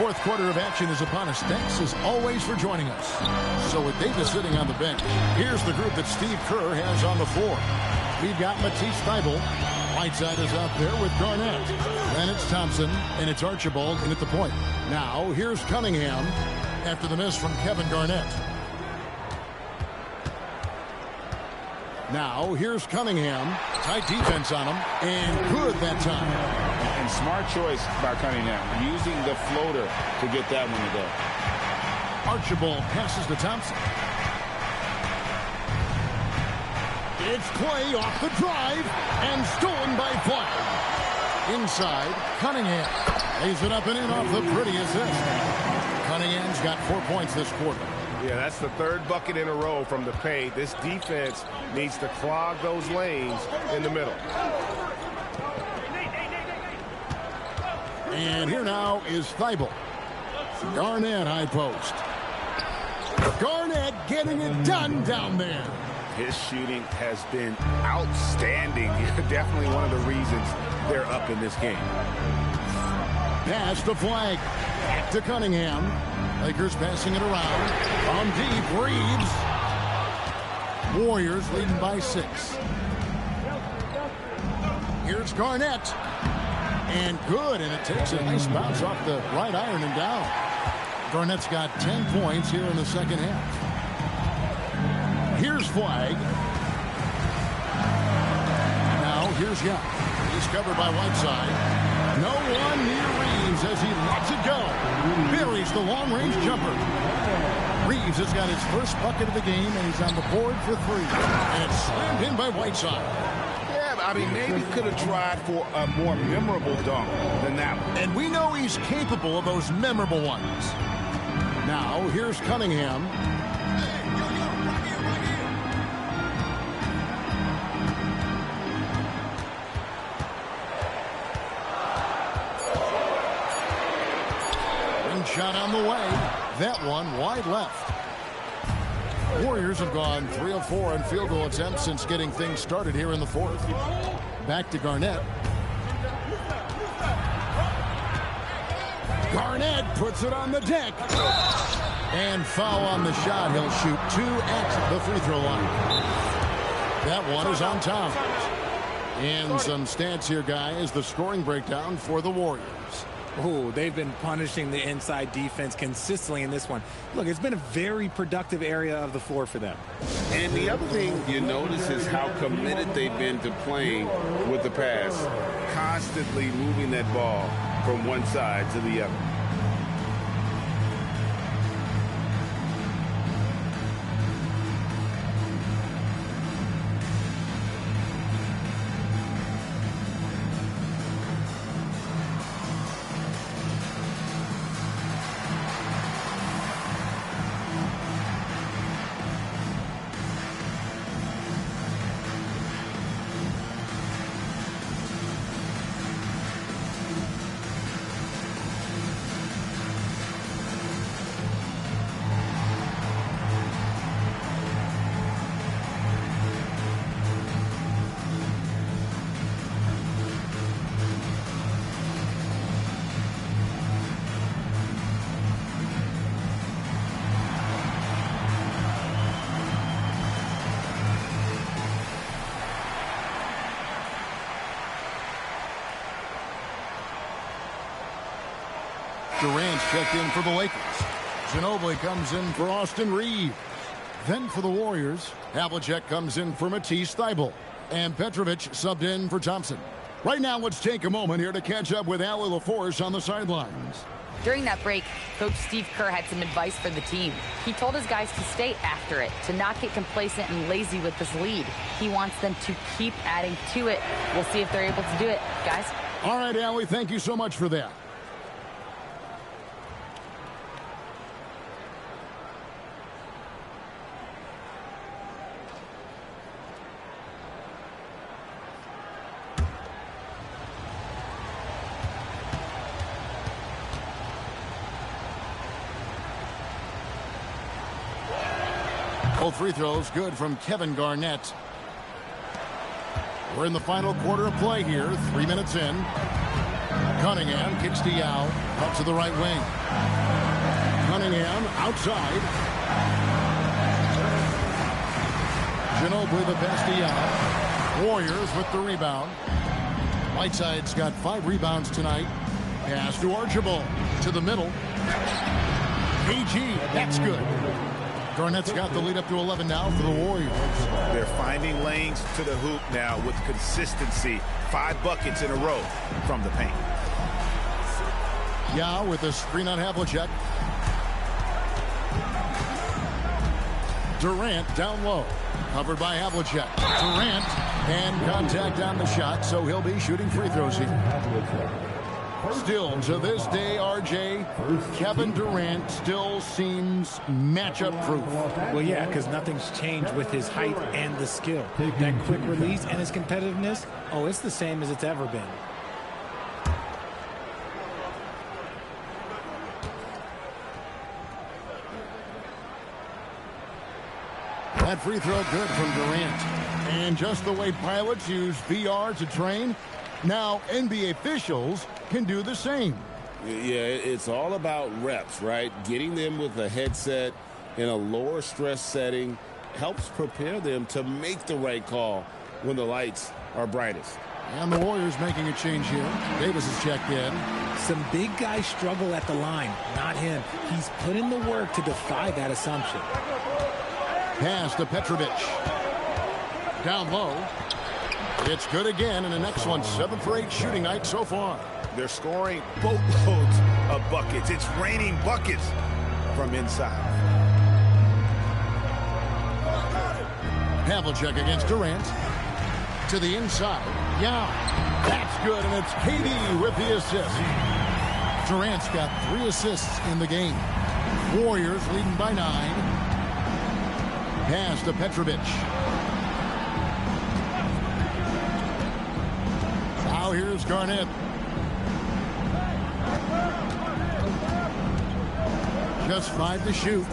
Fourth quarter of action is upon us. Thanks as always for joining us. So with Davis sitting on the bench, here's the group that Steve Kerr has on the floor. We've got Matisse Thybulle. Whiteside is out there with Garnett. Then it's Thompson, and it's Archibald in at the point. Now, here's Cunningham after the miss from Kevin Garnett. Now, here's Cunningham. Tight defense on him, and good that time. And smart choice by Cunningham, using the floater to get that one to go. Archibald passes to Thompson. It's Clay off the drive and stolen by Flag. Inside, Cunningham lays it up and in off the pretty assist. Cunningham's got 4 points this quarter. Yeah, that's the third bucket in a row from the paint. This defense needs to clog those lanes in the middle. And here now is Thybulle. Garnett high post. Garnett getting it done down there. His shooting has been outstanding. Definitely one of the reasons they're up in this game. Pass to Flag. Back to Cunningham. Lakers passing it around. On deep, Reeves. Warriors leading by 6. Here's Garnett. And good, and it takes a nice bounce off the right iron and down. Garnett's got 10 points here in the second half. Here's Flag. Now here's Young. He's covered by Whiteside. No one near Reeves as he lets it go. Buries the long-range jumper. Reeves has got his first bucket of the game, and he's on the board for 3. And it's slammed in by Whiteside. Bobby, maybe could have tried for a more memorable dunk than that one. And we know he's capable of those memorable ones. Now, here's Cunningham. Shot on the way. That one wide left. Warriors have gone 3 of 4 on field goal attempts since getting things started here in the fourth. Back to Garnett. Garnett puts it on the deck. And foul on the shot. He'll shoot 2 at the free throw line. That one is on Towns. And some stats here, guys. The scoring breakdown for the Warriors. Oh, they've been punishing the inside defense consistently in this one. Look, it's been a very productive area of the floor for them. And the other thing you notice is how committed they've been to playing with the pass, constantly moving that ball from one side to the other. Durant's checked in for the Lakers. Ginobili comes in for Austin Reeves. Then for the Warriors, Havlicek comes in for Matisse Thybulle. And Petrovic subbed in for Thompson. Right now, let's take a moment here to catch up with Allie LaForce on the sidelines. During that break, Coach Steve Kerr had some advice for the team. He told his guys to stay after it, to not get complacent and lazy with this lead. He wants them to keep adding to it. We'll see if they're able to do it, guys. All right, Allie, thank you so much for that. Both free throws good from Kevin Garnett. We're in the final quarter of play here, 3 minutes in. Cunningham kicks to Yao, up to the right wing. Cunningham outside. Ginobili the pass to Yao. Warriors with the rebound. Whiteside's got 5 rebounds tonight. Pass to Archibald, to the middle. AG, that's good. Garnett's got the lead up to 11 now for the Warriors. They're finding lanes to the hoop now with consistency. 5 buckets in a row from the paint. Yao with a screen on Havlicek. Durant down low. Covered by Havlicek. Durant and contact on the shot, so he'll be shooting free throws here. Still, to this day, RJ, Kevin Durant still seems matchup proof. Well, yeah, because nothing's changed with his height and the skill. That quick release and his competitiveness, oh, it's the same as it's ever been. That free throw good from Durant. And just the way pilots use VR to train, now NBA officials can do the same. Yeah, it's all about reps, right? Getting them with a headset in a lower stress setting helps prepare them to make the right call when the lights are brightest. And the Warriors making a change here. Davis is checked in. Some big guys struggle at the line, not him. He's put in the work to defy that assumption. Pass to Petrovic. Down low. It's good again, and the next one, 7 for 8 shooting night so far. They're scoring boatloads of buckets. It's raining buckets from inside. Havlicek against Durant. To the inside. Yeah, that's good, and it's KD with the assist. Durant's got 3 assists in the game. Warriors leading by 9. Pass to Petrovic. Now here's Garnett. Just 5 to shoot.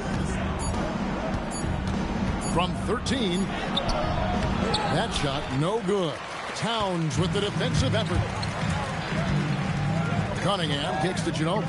From 13. That shot no good. Towns with the defensive effort. Cunningham kicks to Ginobili.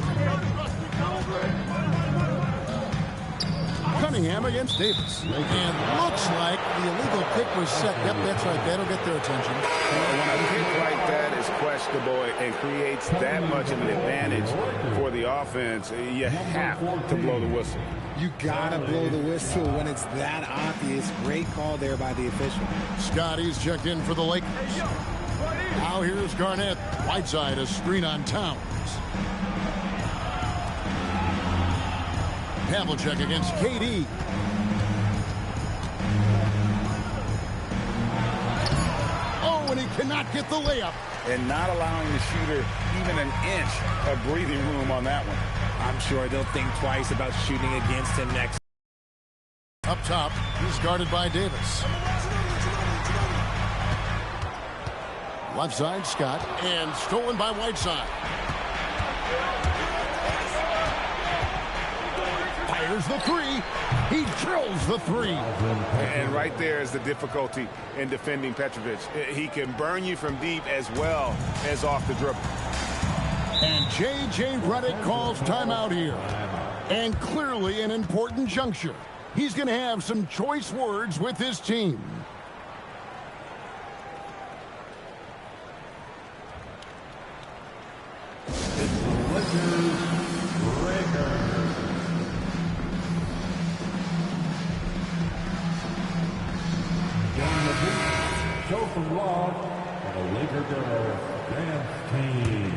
Cunningham against Davis. And looks like the illegal kick was set. Yep, that's right. That'll get their attention. When a kick like that is questionable and creates that much of an advantage for the offense, you have to blow the whistle. You gotta blow the whistle when it's that obvious. Great call there by the official. Scotty's checked in for the Lakers. Now here's Garnett. Whiteside, a screen on Towns. Havlicek against KD. Oh, and he cannot get the layup. And not allowing the shooter even an inch of breathing room on that one. I'm sure they'll think twice about shooting against him next. Up top, he's guarded by Davis. Left side, Scott, and stolen by Whiteside. Fires the 3. He drills the 3. And right there is the difficulty in defending Petrovic. He can burn you from deep as well as off the dribble. And J.J. Redick calls timeout here. And clearly an important juncture. He's going to have some choice words with his team. Show from Rod for the Laker girls dance team.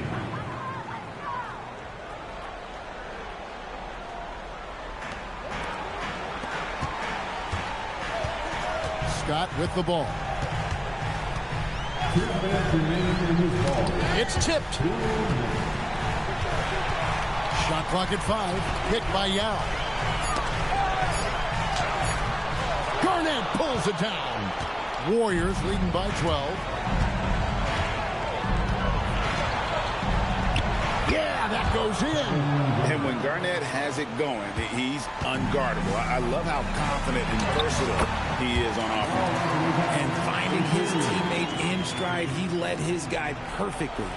Scott with the ball. It's tipped. Shot clock at 5. Hit by Yao. Garnett pulls it down. Warriors leading by 12. Yeah, that goes in. And when Garnett has it going, he's unguardable. I love how confident and versatile he is on offense. And finding his teammate in stride, he led his guy perfectly.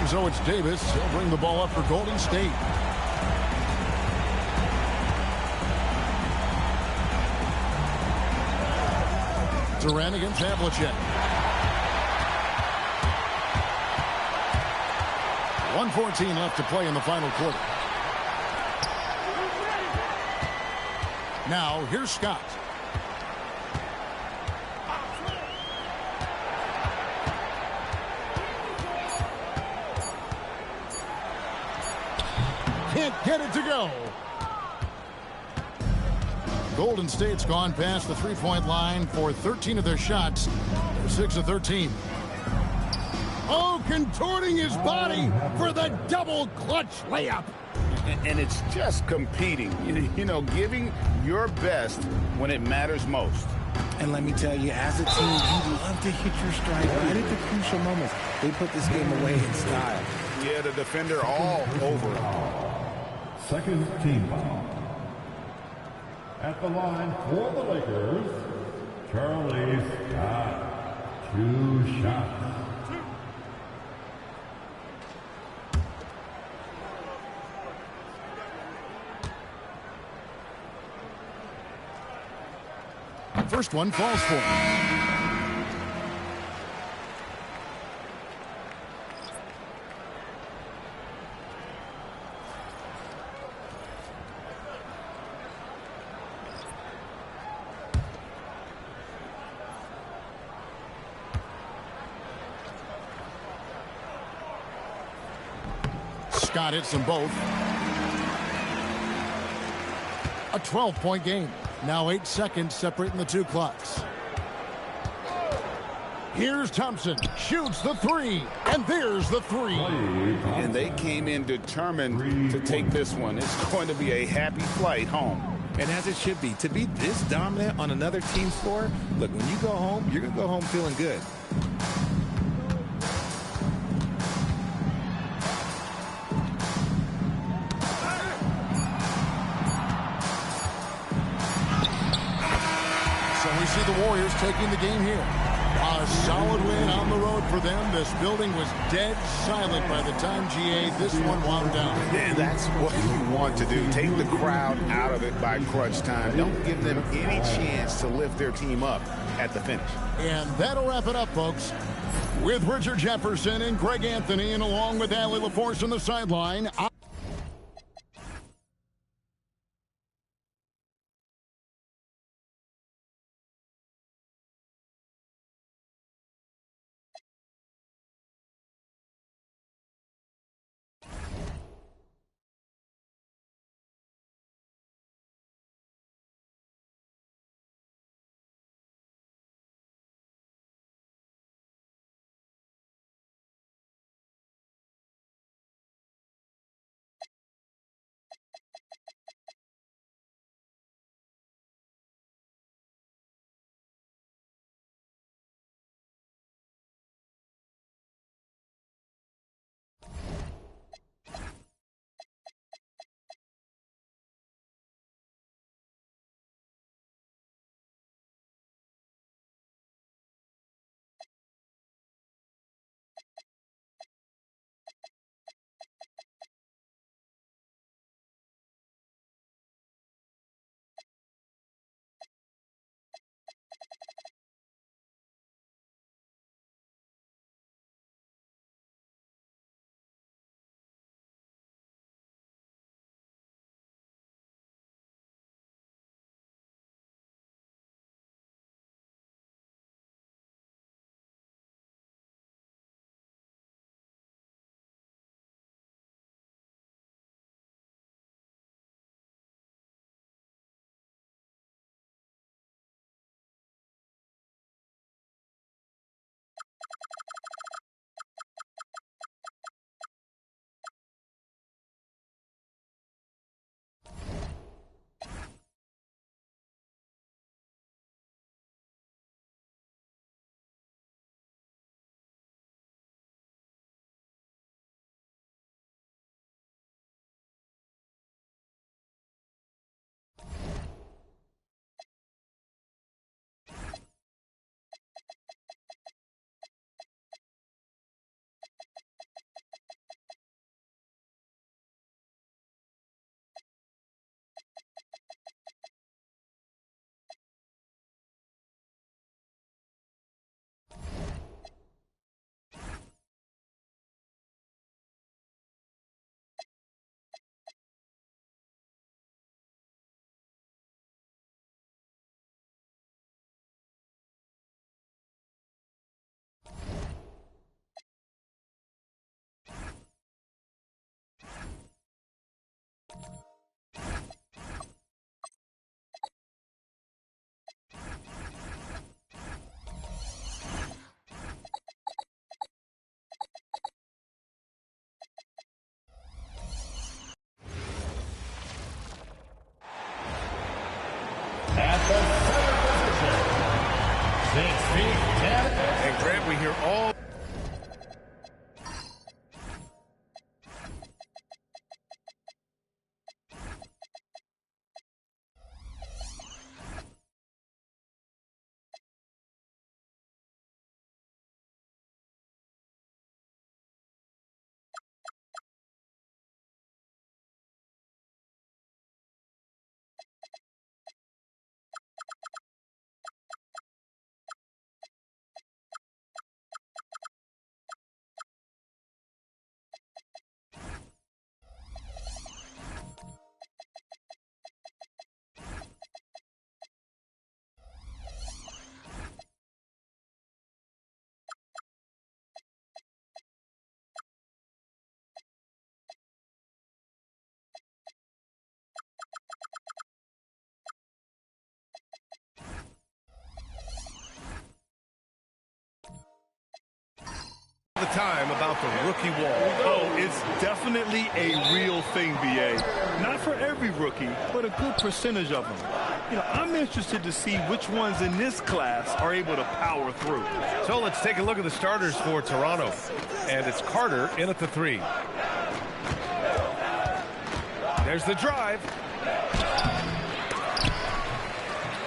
And so it's Davis. He'll bring the ball up for Golden State. Durant against Havlicek. 1:14 left to play in the final quarter. Now, here's Scott. Can't get it to go. Golden State's gone past the three-point line for 13 of their shots. They're 6 of 13. Oh, contorting his body for the double clutch layup. And it's just competing, you know, giving your best when it matters most. And let me tell you, as a team, you love to hit your stride right at the crucial moments. They put this game away in style. Yeah, the defender all over it. Second team foul. At the line for the Lakers, Charlie Scott. 2 shots. First one falls for him. Scott hits them both. A 12-point game. Now 8 seconds separating the two clocks. Here's Thompson, shoots the three, and there's the three. And they came in determined to take this one. It's going to be a happy flight home. And as it should be. To be this dominant on another team's floor, look, when you go home, you're going to go home feeling good. So we see the Warriors taking the game here. A solid win on the road for them. This building was dead silent by the time this one wound down. And that's what you want to do. Take the crowd out of it by crunch time. Don't give them any chance to lift their team up at the finish. And that'll wrap it up, folks. With Richard Jefferson and Greg Anthony, and along with Allie LaForce on the sideline. At the center position, 6 feet 10. And Grant, we hear all. The time about the rookie wall. Oh, it's definitely a real thing, BA. Not for every rookie, but a good percentage of them. You know, I'm interested to see which ones in this class are able to power through. So let's take a look at the starters for Toronto. And it's Carter in at the 3. There's the drive.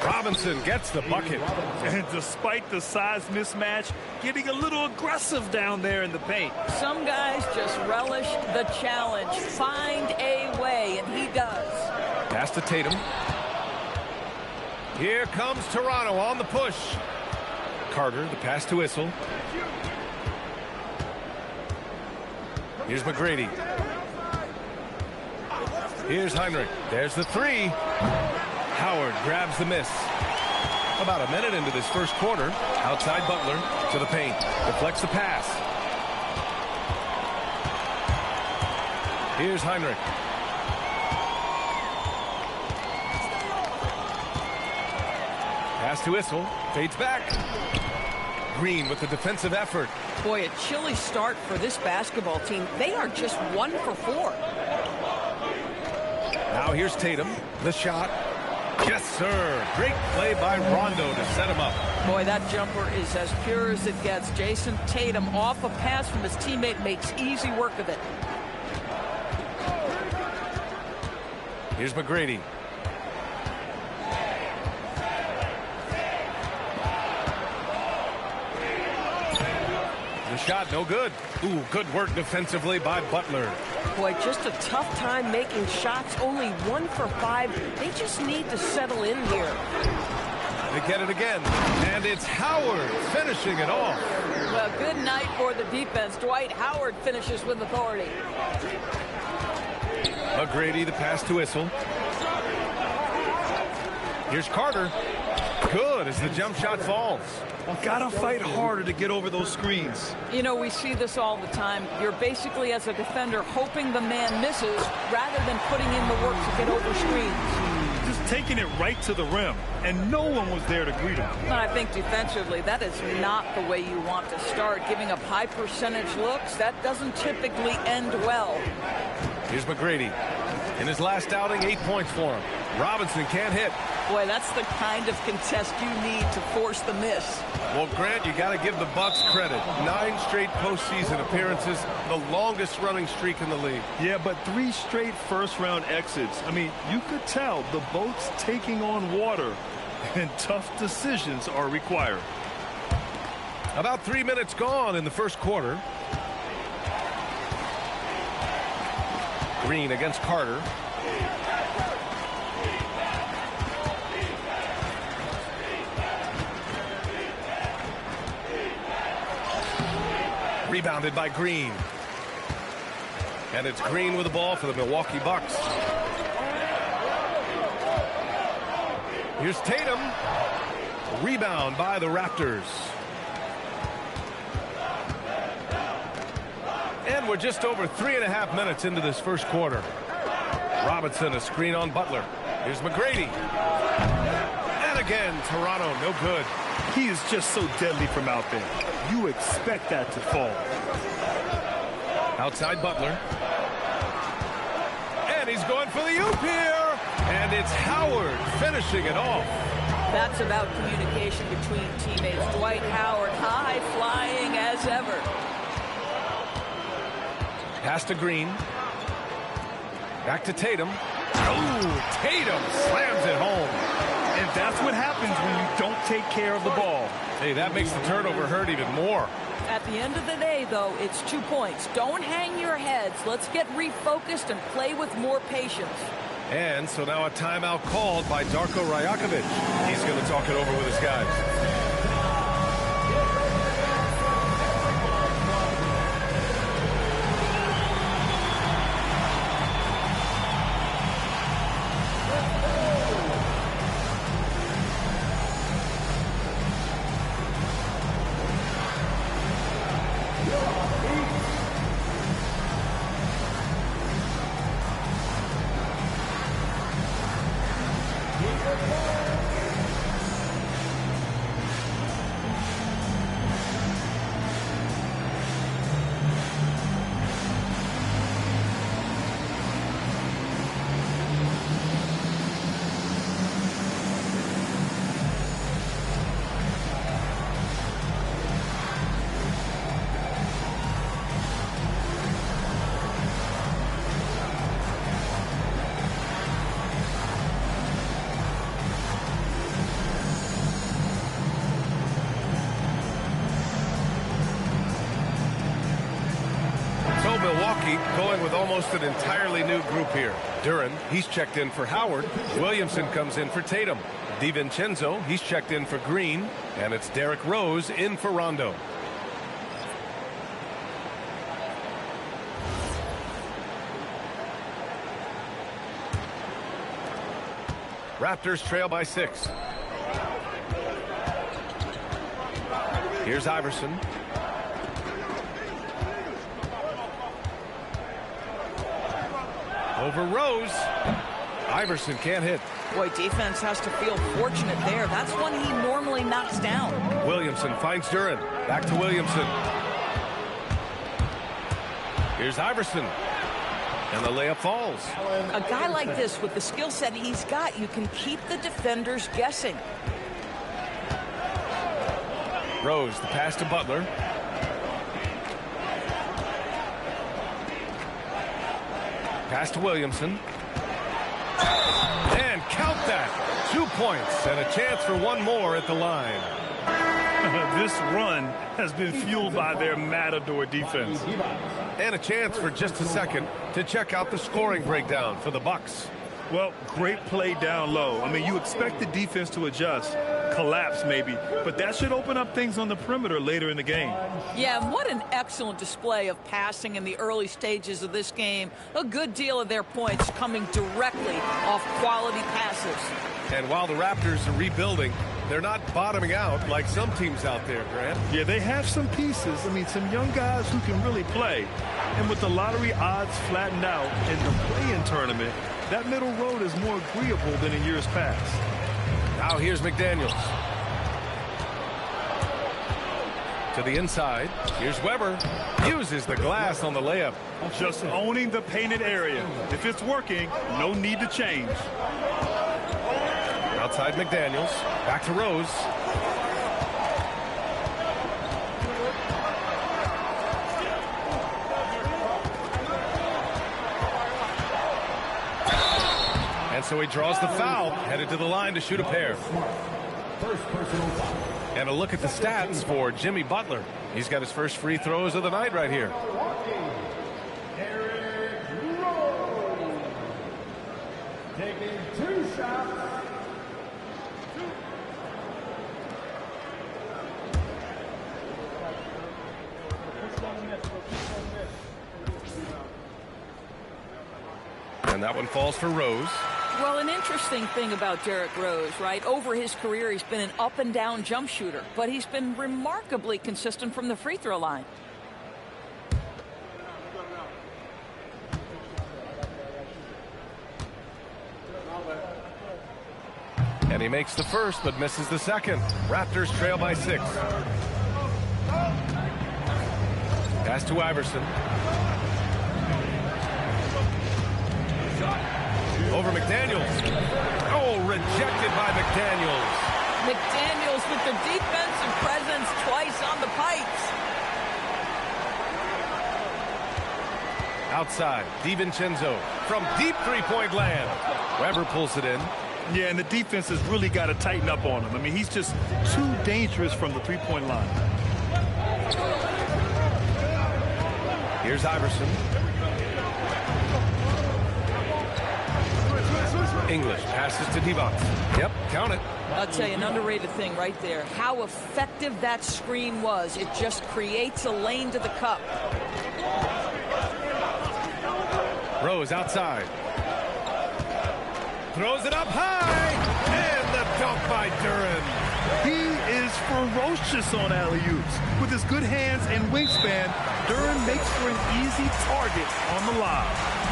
Robinson gets the bucket. And despite the size mismatch, getting a little aggressive down there in the paint. Some guys just relish the challenge. Find a way, and he does. Pass to Tatum. Here comes Toronto on the push. Carter, the pass to Issel. Here's McGrady. Here's Heinrich. There's the 3. Howard grabs the miss. About a minute into this first quarter. Outside Butler to the paint. Deflects the pass. Here's Heinrich. Pass to Issel. Fades back. Green with the defensive effort. Boy, a chilly start for this basketball team. They are just 1 for 4. Now here's Tatum. The shot. Yes, sir. Great play by Rondo to set him up. Boy, that jumper is as pure as it gets. Jason Tatum off a pass from his teammate makes easy work of it. Here's McGrady. The shot, no good. Ooh, good work defensively by Butler. Boy, just a tough time making shots. Only 1 for 5. They just need to settle in here. They get it again. And it's Howard finishing it off. Well, good night for the defense. Dwight Howard finishes with authority. McGrady, the pass to Issel. Here's Carter. Good as the jump shot falls. Well, gotta fight harder to get over those screens. You know, we see this all the time. You're basically, as a defender, hoping the man misses rather than putting in the work to get over screens. Just taking it right to the rim, and no one was there to greet him. And I think defensively, that is not the way you want to start. Giving up high percentage looks, that doesn't typically end well. Here's McGrady. In his last outing, 8 points for him. Robinson can't hit. Boy, that's the kind of contest you need to force the miss. Well, Grant, you got to give the Bucks credit. 9 straight postseason appearances, the longest running streak in the league. Yeah, but 3 straight first-round exits. I mean, you could tell the boat's taking on water, and tough decisions are required. About 3 minutes gone in the first quarter. Green against Carter. Rebounded by Green. And it's Green with the ball for the Milwaukee Bucks. Here's Tatum. Rebound by the Raptors. And we're just over 3.5 minutes into this first quarter. Robinson, a screen on Butler. Here's McGrady. And again, Toronto, no good. He is just so deadly from out there. You expect that to fall. Outside Butler. And he's going for the oop here. And it's Howard finishing it off. That's about communication between teammates. Dwight Howard, high flying as ever. Pass to Green. Back to Tatum. Oh, Tatum slams it home. And that's what happens when you don't take care of the ball. Hey, that makes the turnover hurt even more. At the end of the day, though, it's 2 points. Don't hang your heads. Let's get refocused and play with more patience. And so now a timeout called by Darko Rajakovic. He's going to talk it over with his guys. Milwaukee going with almost an entirely new group here. Duren, he's checked in for Howard. Williamson comes in for Tatum. DiVincenzo, he's checked in for Green. And it's Derrick Rose in for Rondo. Raptors trail by 6. Here's Iverson. Over Rose. Iverson can't hit. Boy, defense has to feel fortunate there. That's one he normally knocks down. Williamson finds Duren. Back to Williamson. Here's Iverson. And the layup falls. A guy like this, with the skill set he's got, you can keep the defenders guessing. Rose, the pass to Butler. Pass to Williamson. And count that. 2 points and a chance for one more at the line. This run has been fueled by their Matador defense. And a chance for just a second to check out the scoring breakdown for the Bucks. Well, great play down low. I mean, you expect the defense to adjust, collapse maybe, but that should open up things on the perimeter later in the game. Yeah, and what an excellent display of passing in the early stages of this game. A good deal of their points coming directly off quality passes. And while the Raptors are rebuilding, they're not bottoming out like some teams out there, Grant. Yeah, they have some pieces. I mean, some young guys who can really play. And with the lottery odds flattened out in the play-in tournament, that middle road is more agreeable than in years past. Now here's McDaniels. To the inside. Here's Weber. Uses the glass on the layup. Just owning the painted area. If it's working, no need to change. Outside McDaniels. Back to Rose. And so he draws the foul, headed to the line to shoot a pair. And a look at the stats for Jimmy Butler. He's got his first free throws of the night right here. Taking 2 shots. And that one falls for Rose. Well, an interesting thing about Derrick Rose, right? Over his career, he's been an up-and-down jump shooter, but he's been remarkably consistent from the free throw line. And he makes the first, but misses the second. Raptors trail by 6. Pass to Iverson. Over McDaniels. Oh, rejected by McDaniels. McDaniels with the defensive presence twice on the pipes. Outside, DiVincenzo from deep three-point land. Weber pulls it in. Yeah, and the defense has really got to tighten up on him. I mean, he's just too dangerous from the three-point line. Here's Iverson. English passes to Divac. Yep, count it. I'll tell you, an underrated thing right there. How effective that screen was. It just creates a lane to the cup. Rose outside. Throws it up high. And the dunk by Duren. He is ferocious on alley-oops. With his good hands and wingspan, Duren makes for an easy target on the lob.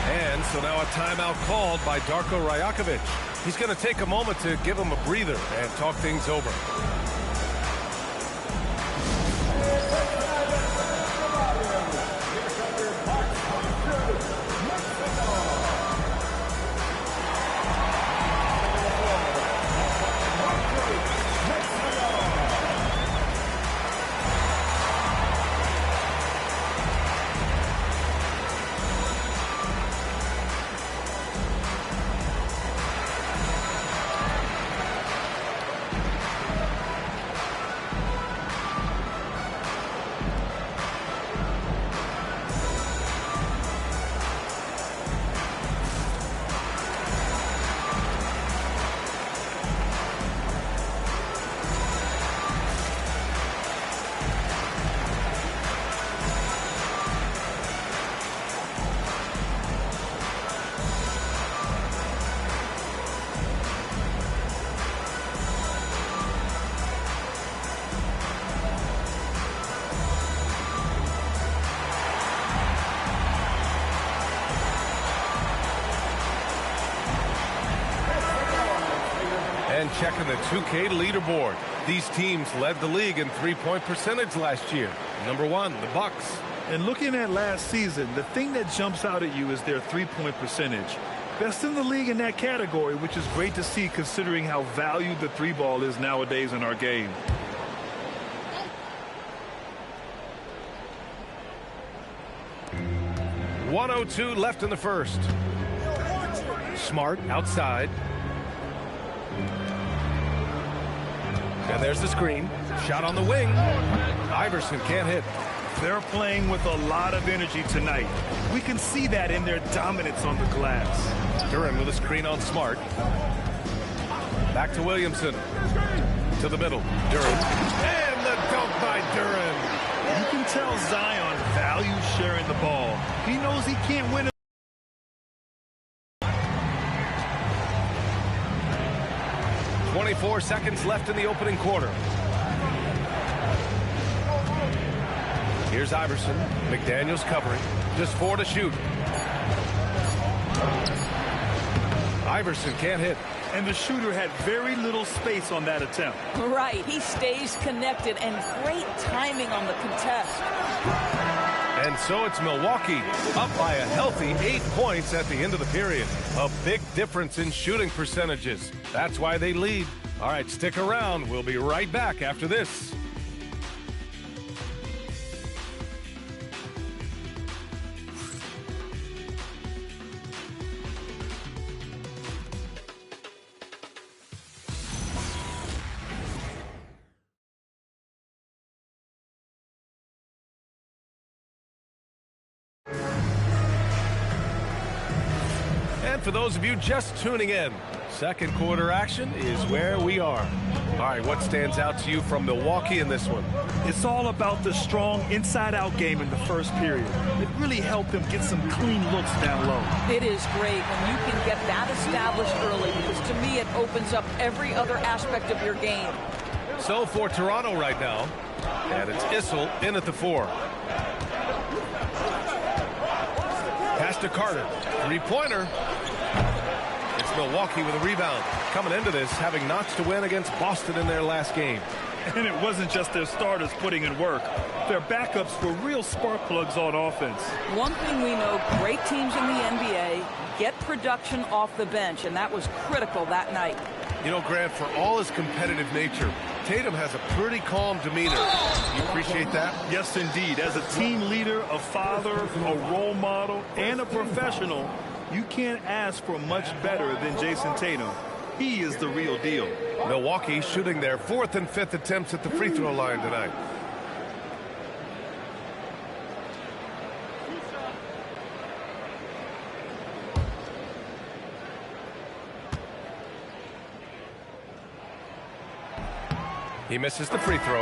And so now a timeout called by Darko Rajakovic. He's going to take a moment to give him a breather and talk things over. checking the 2K leaderboard. These teams led the league in three-point percentage last year. Number 1, the Bucks. And looking at last season, the thing that jumps out at you is their three-point percentage. Best in the league in that category, which is great to see considering how valued the three ball is nowadays in our game. .102 left in the first. Smart outside. And there's the screen. Shot on the wing. Iverson can't hit. They're playing with a lot of energy tonight. We can see that in their dominance on the glass. Duran with a screen on Smart. Back to Williamson. To the middle. Duran. And the dunk by Duran. You can tell Zion values sharing the ball. He knows he can't win it. 24 seconds left in the opening quarter. Here's Iverson. McDaniels covering. Just 4 to shoot. Iverson can't hit. And the shooter had very little space on that attempt. Right. He stays connected and great timing on the contest. And so it's Milwaukee up by a healthy 8 points at the end of the period. A big difference in shooting percentages. That's why they lead. All right, stick around. We'll be right back after this. For those of you just tuning in, second quarter action is where we are. All right, what stands out to you from Milwaukee in this one? It's all about the strong inside-out game in the first period. It really helped them get some clean looks down low. It is great when you can get that established early because to me it opens up every other aspect of your game. So for Toronto right now, and it's Issel in at the 4. Pass to Carter. Three-pointer. It's Milwaukee with a rebound. Coming into this, having notched to win against Boston in their last game. And it wasn't just their starters putting in work. Their backups were real spark plugs on offense. One thing we know, great teams in the NBA get production off the bench, and that was critical that night. You know, Grant, for all his competitive nature, Tatum has a pretty calm demeanor. You appreciate that? Yes, indeed. As a team leader, a father, a role model, and a professional, you can't ask for much better than Jason Tatum. He is the real deal. Milwaukee shooting their 4th and 5th attempts at the free throw line tonight. He misses the free throw.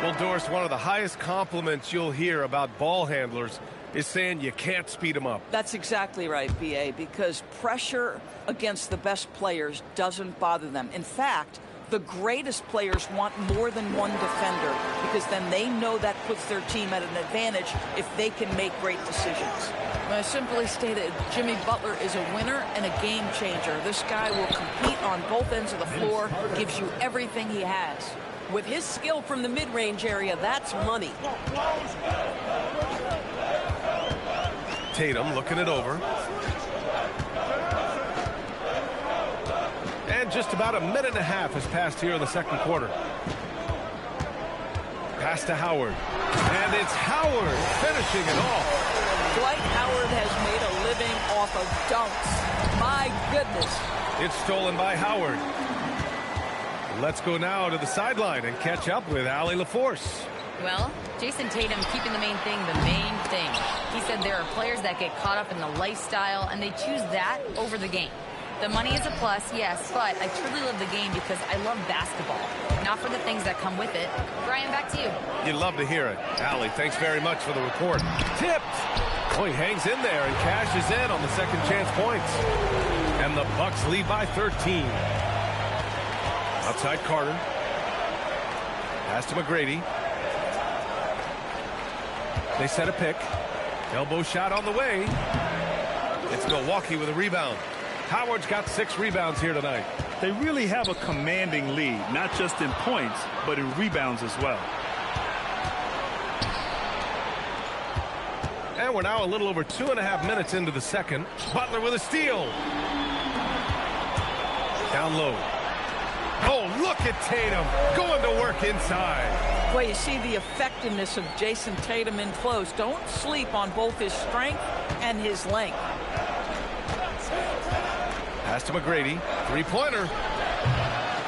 Well, Doris, one of the highest compliments you'll hear about ball handlers is saying you can't speed them up. That's exactly right, B.A., because pressure against the best players doesn't bother them. In fact, the greatest players want more than one defender because then they know that puts their team at an advantage if they can make great decisions. I simply stated, Jimmy Butler is a winner and a game changer. This guy will compete on both ends of the floor, gives you everything he has. With his skill from the mid-range area, that's money. Tatum looking it over. And just about a minute and a half has passed here in the second quarter. Pass to Howard. And it's Howard finishing it off. Dwight Howard has made a living off of dunks. My goodness. It's stolen by Howard. Let's go now to the sideline and catch up with Allie LaForce. Well, Jason Tatum keeping the main thing the main thing. He said there are players that get caught up in the lifestyle, and they choose that over the game. The money is a plus, yes, but I truly love the game because I love basketball, not for the things that come with it. Brian, back to you. You'd love to hear it. Allie, thanks very much for the report. Tipped. Oh, he hangs in there and cashes in on the second chance points. And the Bucks lead by 13. Outside Carter. Pass to McGrady. They set a pick. Elbow shot on the way. It's Milwaukee with a rebound. Howard's got 6 rebounds here tonight. They really have a commanding lead, not just in points, but in rebounds as well. And we're now a little over 2.5 minutes into the second. Butler with a steal. Down low. Oh, look at Tatum going to work inside. Well, you see the effectiveness of Jason Tatum in close. Don't sleep on both his strength and his length. Pass to McGrady. Three-pointer.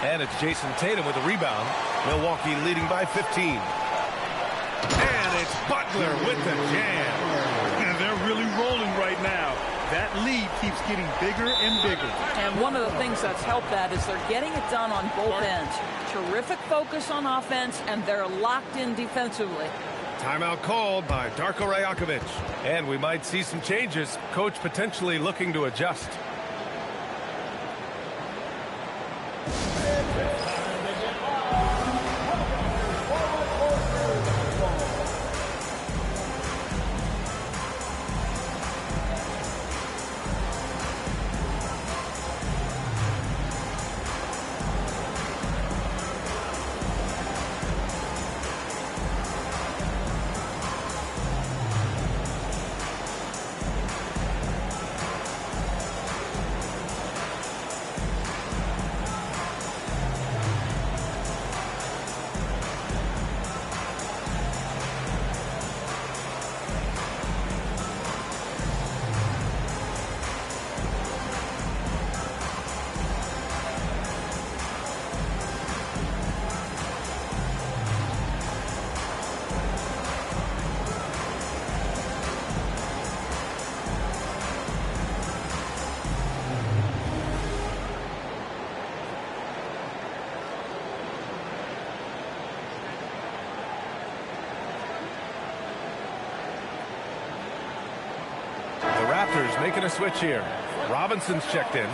And it's Jason Tatum with the rebound. Milwaukee leading by 15. And it's Butler with the jam. And they're really rolling right now. That lead keeps getting bigger and bigger. And one of the things that's helped that is they're getting it done on both ends. Terrific focus on offense, and they're locked in defensively. Timeout called by Darko Rajakovic. And we might see some changes. Coach potentially looking to adjust. Raptors making a switch here. Robinson's checked in.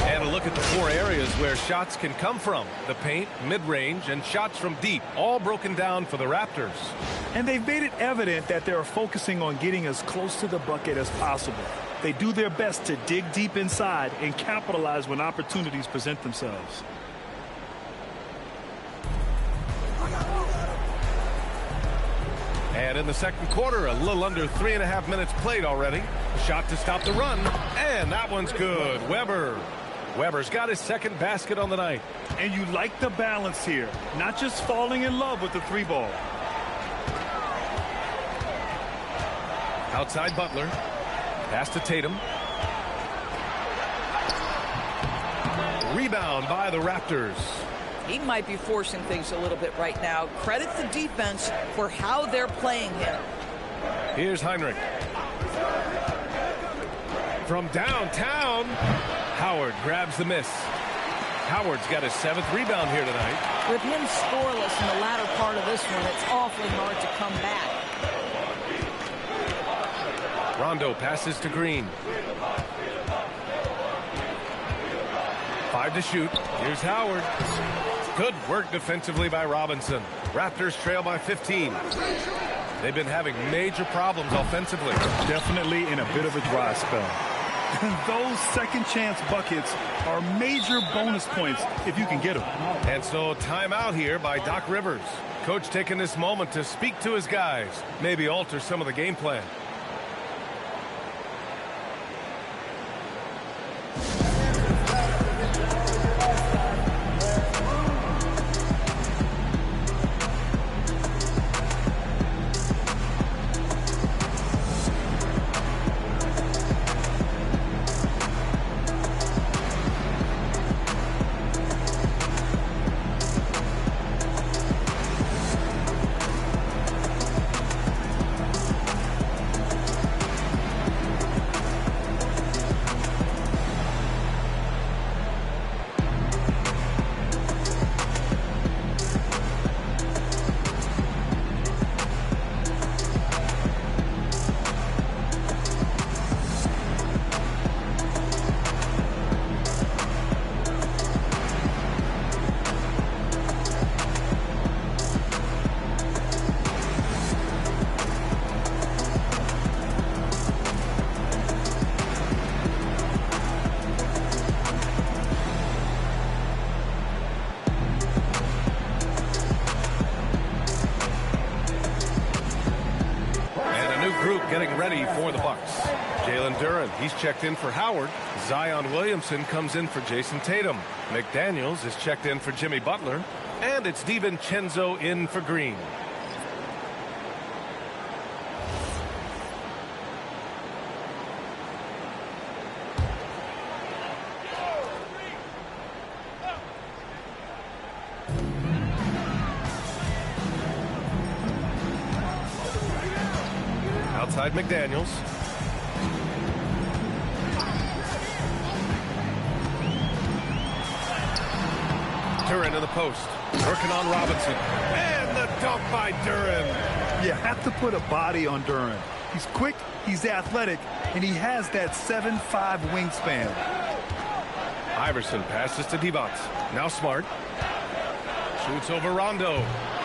And a look at the four areas where shots can come from. The paint, mid-range, and shots from deep. All broken down for the Raptors. And they've made it evident that they're focusing on getting as close to the bucket as possible. They do their best to dig deep inside and capitalize when opportunities present themselves. And in the second quarter, a little under 3.5 minutes played already. A shot to stop the run. And that one's good. Weber's got his second basket on the night. And you like the balance here. Not just falling in love with the three ball. Outside Butler. Pass to Tatum. Rebound by the Raptors. He might be forcing things a little bit right now. Credit the defense for how they're playing him. Here's Heinrich. From downtown, Howard grabs the miss. Howard's got his 7th rebound here tonight. With him scoreless in the latter part of this one, it's awfully hard to come back. Rondo passes to Green. 5 to shoot. Here's Howard. Good work defensively by Robinson. Raptors trail by 15. They've been having major problems offensively. Definitely in a bit of a dry spell. Those second chance buckets are major bonus points if you can get them. And so timeout here by Doc Rivers. Coach taking this moment to speak to his guys. Maybe alter some of the game plan. group getting ready for the Bucks. Jalen Duren, he's checked in for Howard. Zion Williamson comes in for Jason Tatum. McDaniels is checked in for Jimmy Butler. And it's DiVincenzo in for Green. Outside McDaniels. Duren in the post. Working on Robinson. And the dunk by Duren. You have to put a body on Duren. He's quick, he's athletic, and he has that 7'5" wingspan. Iverson passes to Divac. Now Smart. Shoots over Rondo.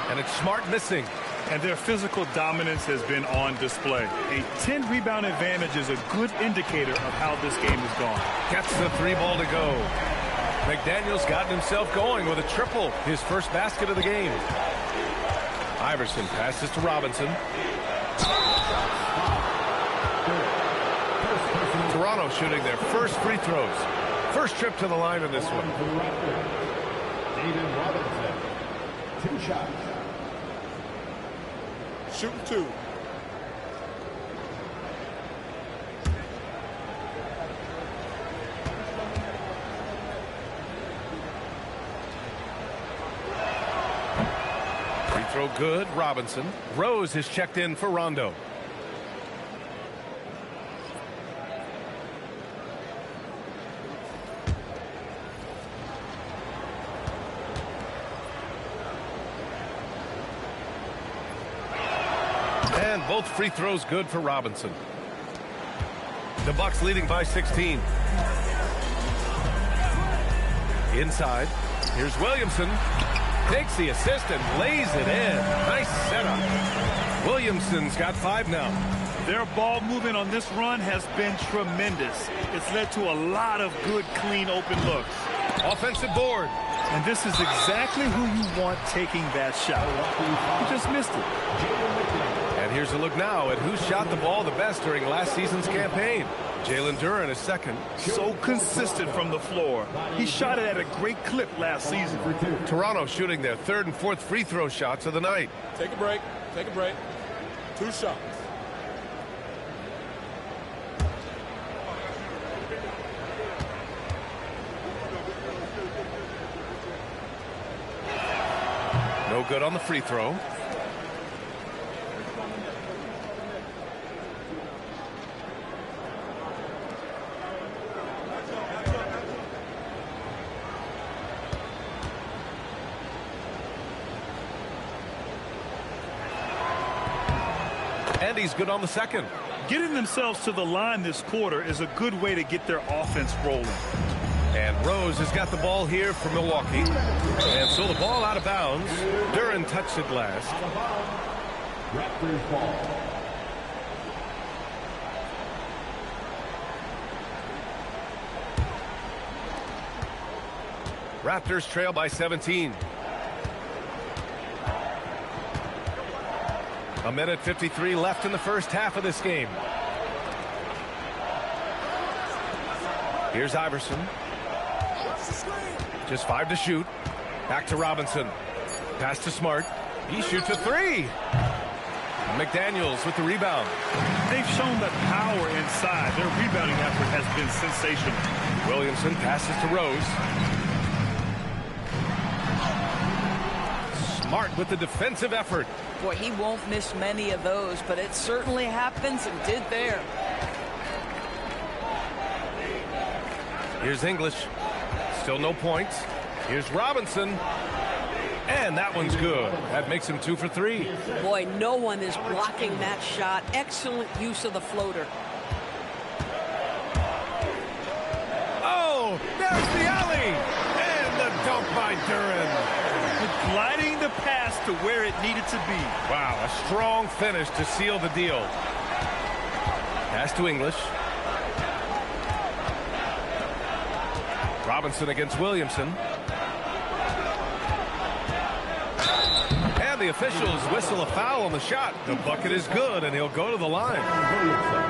And it's Smart missing. And their physical dominance has been on display. A 10-rebound advantage is a good indicator of how this game has gone. Gets the 3-ball to go. McDaniels got himself going with a triple, his first basket of the game. Iverson passes to Robinson. Toronto shooting their first free throws. First trip to the line in this one. David Robinson, 2 shots. Shooting 2. Free throw good, Robinson. Rose is checked in for Rondo. And both free throws good for Robinson. The Bucks leading by 16. Inside. Here's Williamson. Takes the assist and lays it in. Nice setup. Williamson's got 5 now. Their ball movement on this run has been tremendous. It's led to a lot of good, clean, open looks. Offensive board. And this is exactly who you want taking that shot. He just missed it. And here's a look now at who shot the ball the best during last season's campaign. Jalen Duren is second. So consistent from the floor. He shot it at a great clip last season. Toronto shooting their 3rd and 4th free throw shots of the night. Take a break. Take a break. 2 shots. No good on the free throw. And he's good on the second. Getting themselves to the line this quarter is a good way to get their offense rolling. And Rose has got the ball here for Milwaukee. And so the ball out of bounds. Duren touched it last. Raptors ball. Raptors trail by 17. A minute 53 left in the first half of this game. Here's Iverson. Just 5 to shoot. Back to Robinson. Pass to Smart. He shoots a 3. McDaniels with the rebound. They've shown the power inside. Their rebounding effort has been sensational. Williamson passes to Rose. Smart with the defensive effort. Boy, he won't miss many of those, but it certainly happens and did there. Here's English. Still no points. Here's Robinson. And that one's good. That makes him 2 for 3. Boy, no one is blocking that shot. Excellent use of the floater. Oh, there's the alley. And the dunk by Duren. Gliding the pass to where it needed to be. Wow, a strong finish to seal the deal. Pass to English. Robinson against Williamson. And And the officials whistle a foul on the shot. The bucket is good, and he'll go to the line.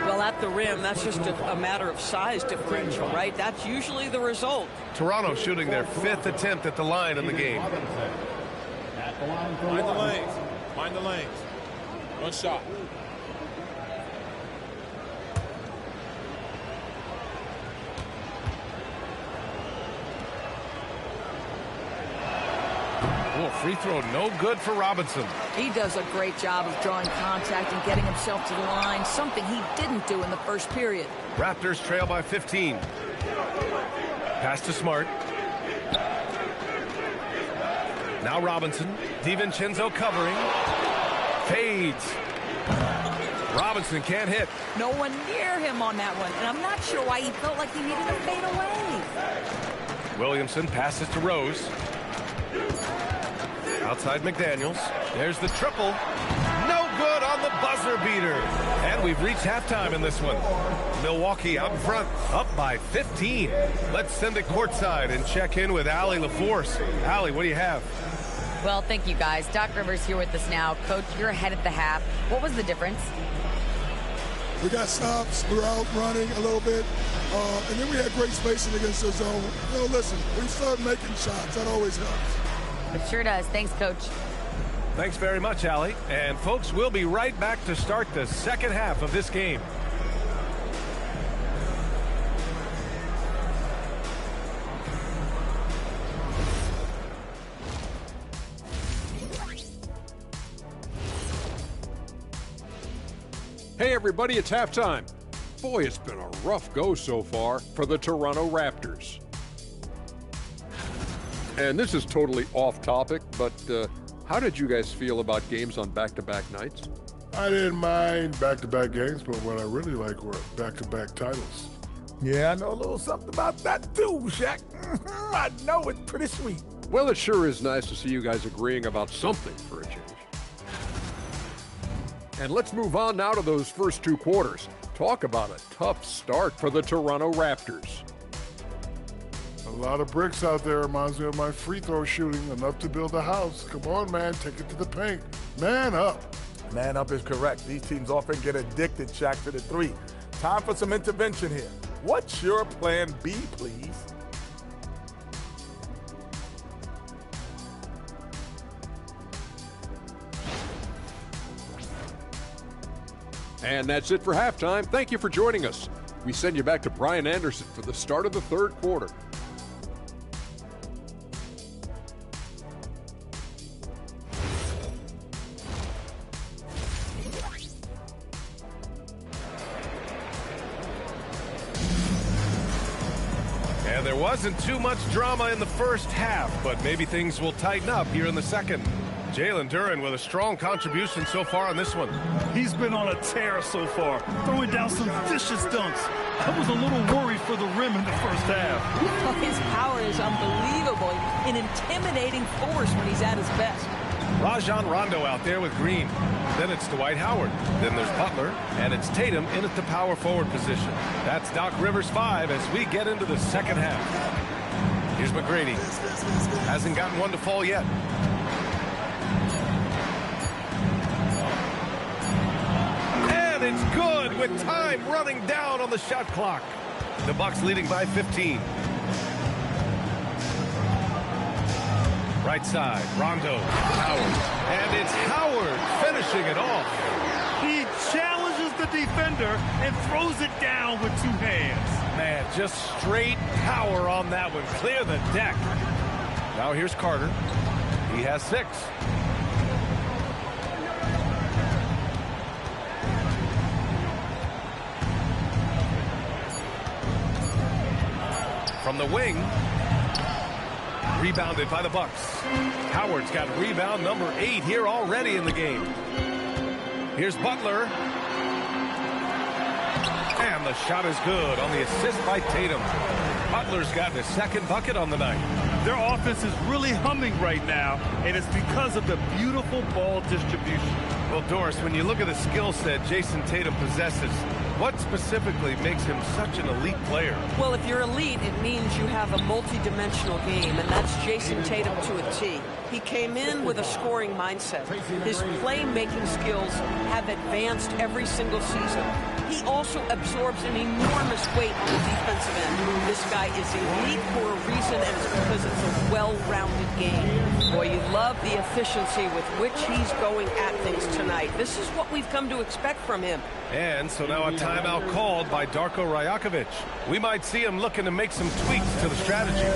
Well, at the rim, that's just a matter of size differential, right? That's usually the result. Toronto shooting their 5th attempt at the line in the game. Mind the lanes. Mind the lanes. One shot. Oh, free throw no good for Robinson. He does a great job of drawing contact and getting himself to the line, something he didn't do in the first period. Raptors trail by 15. Pass to Smart. Now Robinson. DiVincenzo covering. Fades. Robinson can't hit. No one near him on that one, and I'm not sure why he felt like he needed to fade away. Williamson passes to Rose. Outside McDaniels. There's the triple. No good on the buzzer beater. And we've reached halftime in this one. Milwaukee out front, up by 15. Let's send it courtside and check in with Allie LaForce. Allie, what do you have? Well, thank you, guys. Doc Rivers here with us now. Coach, you're ahead at the half. What was the difference? We got stops. We were out running a little bit. And then we had great spacing against the zone. You know, listen, we started making shots. That always helps. It sure does. Thanks, Coach. Thanks very much, Allie. And, folks, we'll be right back to start the second half of this game. Hey, everybody, it's halftime. Boy, it's been a rough go so far for the Toronto Raptors. And this is totally off topic, but how did you guys feel about games on back-to-back nights? I didn't mind back-to-back games, but what I really like were back-to-back titles. Yeah, I know a little something about that too, Shaq. I know it's pretty sweet. Well, it sure is nice to see you guys agreeing about something for a change. And let's move on now to those first two quarters. Talk about a tough start for the Toronto Raptors. A lot of bricks out there. Reminds me of my free throw shooting. Enough to build a house. Come on, man. Take it to the paint. Man up. Man up is correct. These teams often get addicted, Shaq, to the three. Time for some intervention here. What's your plan B, please? And that's it for halftime. Thank you for joining us. We send you back to Brian Anderson for the start of the third quarter. And there wasn't too much drama in the first half, but maybe things will tighten up here in the second. Jalen Duren with a strong contribution so far on this one. He's been on a tear so far, throwing down some vicious dunks. I was a little worried for the rim in the first half. His power is unbelievable, an intimidating force when he's at his best. Rajon Rondo out there with Green. Then it's Dwight Howard. Then there's Butler, and it's Tatum in at the power forward position. That's Doc Rivers 5 as we get into the second half. Here's McGrady. Hasn't gotten one to fall yet. And it's good with time running down on the shot clock. The Bucks leading by 15. Right side, Rondo, Howard. And it's Howard finishing it off. He challenges the defender and throws it down with two hands. Man, just straight power on that one. Clear the deck. Now here's Carter. He has 6. From the wing. Rebounded by the Bucks. Howard's got rebound number 8 here already in the game. Here's Butler. And the shot is good on the assist by Tatum. Butler's got his second bucket on the night. Their offense is really humming right now, and it's because of the beautiful ball distribution. Well, Doris, when you look at the skill set Jason Tatum possesses, what specifically makes him such an elite player? Well, if you're elite, it means you have a multi-dimensional game, and that's Jason Tatum to a T. He came in with a scoring mindset. His playmaking skills have advanced every single season. He also absorbs an enormous weight on the defensive end. This guy is elite for a reason, and it's because it's a well-rounded game. Boy, you love the efficiency with which he's going at things tonight. This is what we've come to expect from him. And so now a timeout called by Darko Rajakovic. We might see him looking to make some tweaks to the strategy.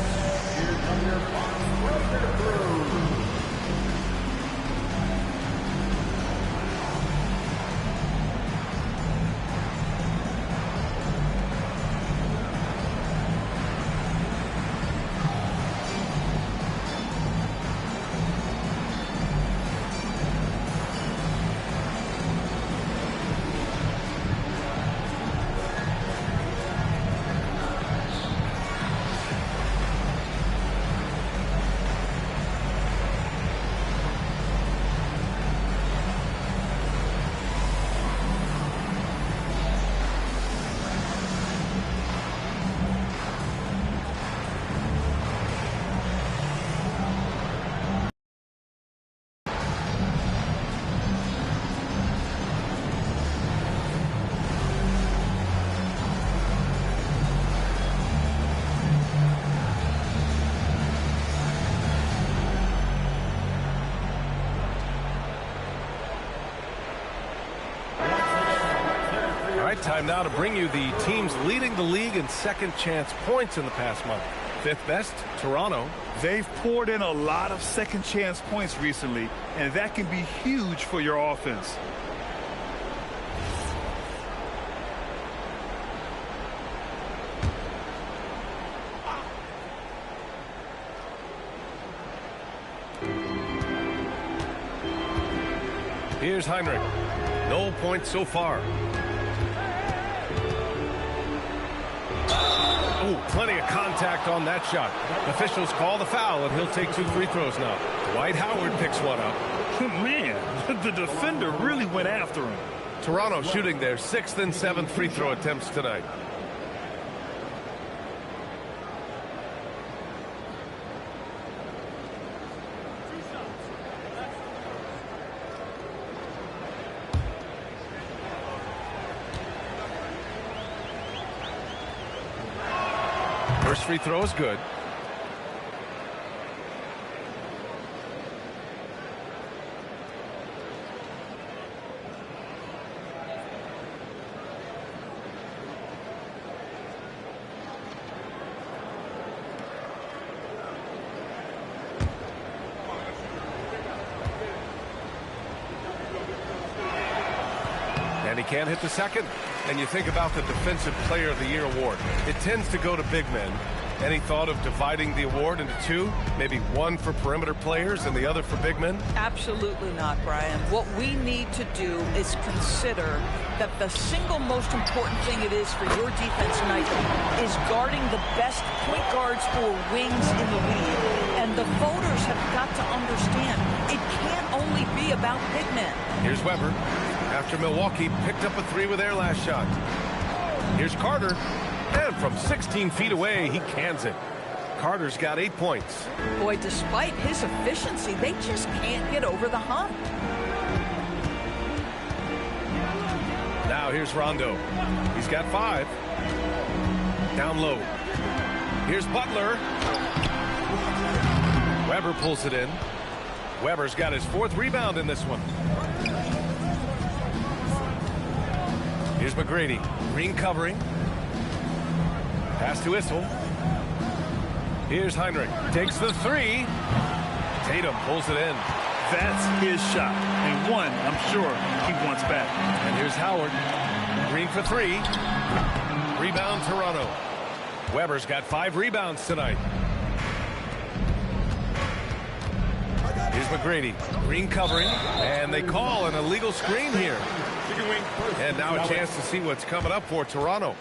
Time now to bring you the teams leading the league in second chance points in the past month. Fifth best, Toronto. They've poured in a lot of second chance points recently, and that can be huge for your offense. Here's Heinrich. No points so far. Oh, plenty of contact on that shot. Officials call the foul, and he'll take 2 free throws now. Dwight Howard picks one up. Man, the defender really went after him. Toronto shooting their 6th and 7th free throw attempts tonight. First free throw is good. And he can't hit the second. And you think about the Defensive Player of the Year award. It tends to go to big men. Any thought of dividing the award into 2? Maybe one for perimeter players and the other for big men? Absolutely not, Brian. What we need to do is consider that the single most important thing it is for your defense tonight is guarding the best point guards or wings in the league. And the voters have got to understand it can't only be about big men. Here's Weber. After Milwaukee picked up a 3 with their last shot. Here's Carter. And from 16 feet away, he cans it. Carter's got 8 points. Boy, despite his efficiency, they just can't get over the hump. Now here's Rondo. He's got 5. Down low. Here's Butler. Weber pulls it in. Weber's got his 4th rebound in this one. Here's McGrady. Green covering. Pass to Issel. Here's Heinrich. Takes the 3. Tatum pulls it in. That's his shot. And one, I'm sure, he wants back. And here's Howard. Green for 3. Rebound Toronto. Weber's got 5 rebounds tonight. Here's McGrady. Green covering. And they call an illegal screen here. And now a chance to see what's coming up for Toronto.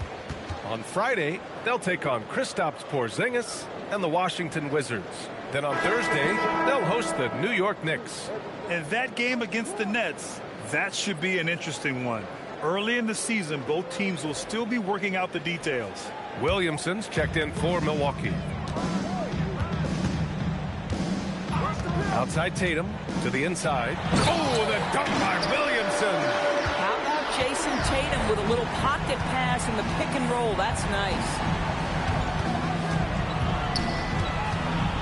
On Friday, they'll take on Kristaps Porzingis and the Washington Wizards. Then on Thursday, they'll host the New York Knicks. And that game against the Nets, that should be an interesting one. Early in the season, both teams will still be working out the details. Williamson's checked in for Milwaukee. Outside Tatum to the inside. Oh, the dunk by Williamson. How about Jason Tatum with a little pocket pass in the pick and roll? That's nice.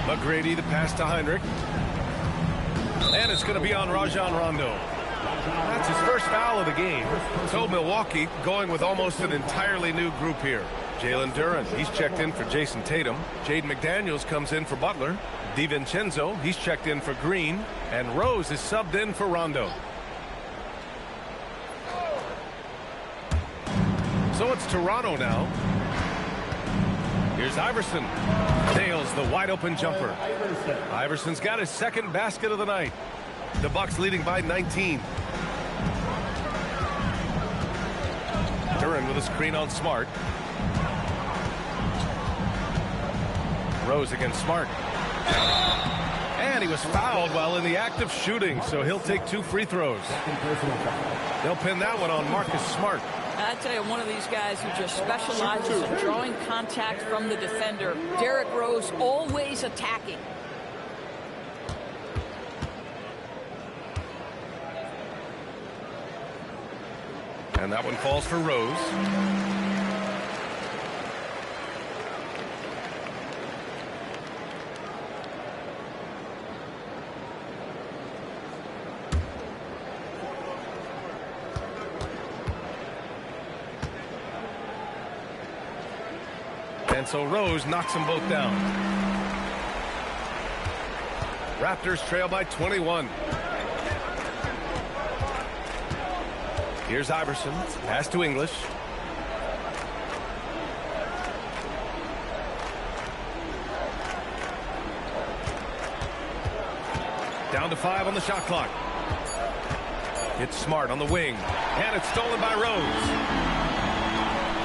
McGrady the pass to Heinrich. And it's going to be on Rajon Rondo. That's his first foul of the game. So Milwaukee going with almost an entirely new group here. Jalen Duren, he's checked in for Jason Tatum. Jaden McDaniels comes in for Butler. DiVincenzo, he's checked in for Green. And Rose is subbed in for Rondo. So it's Toronto now. Here's Iverson. Nails the wide open jumper. Iverson's got his second basket of the night. The Bucks leading by 19. Duren with a screen on Smart. Rose against Smart. And he was fouled while in the act of shooting, so he'll take 2 free throws. They'll pin that one on Marcus Smart. I tell you, one of these guys who just specializes in drawing contact from the defender. Derrick Rose always attacking. And that one falls for Rose. And so Rose knocks them both down. Raptors trail by 21. Here's Iverson. Pass to English. Down to 5 on the shot clock. It's Smart on the wing. And it's stolen by Rose.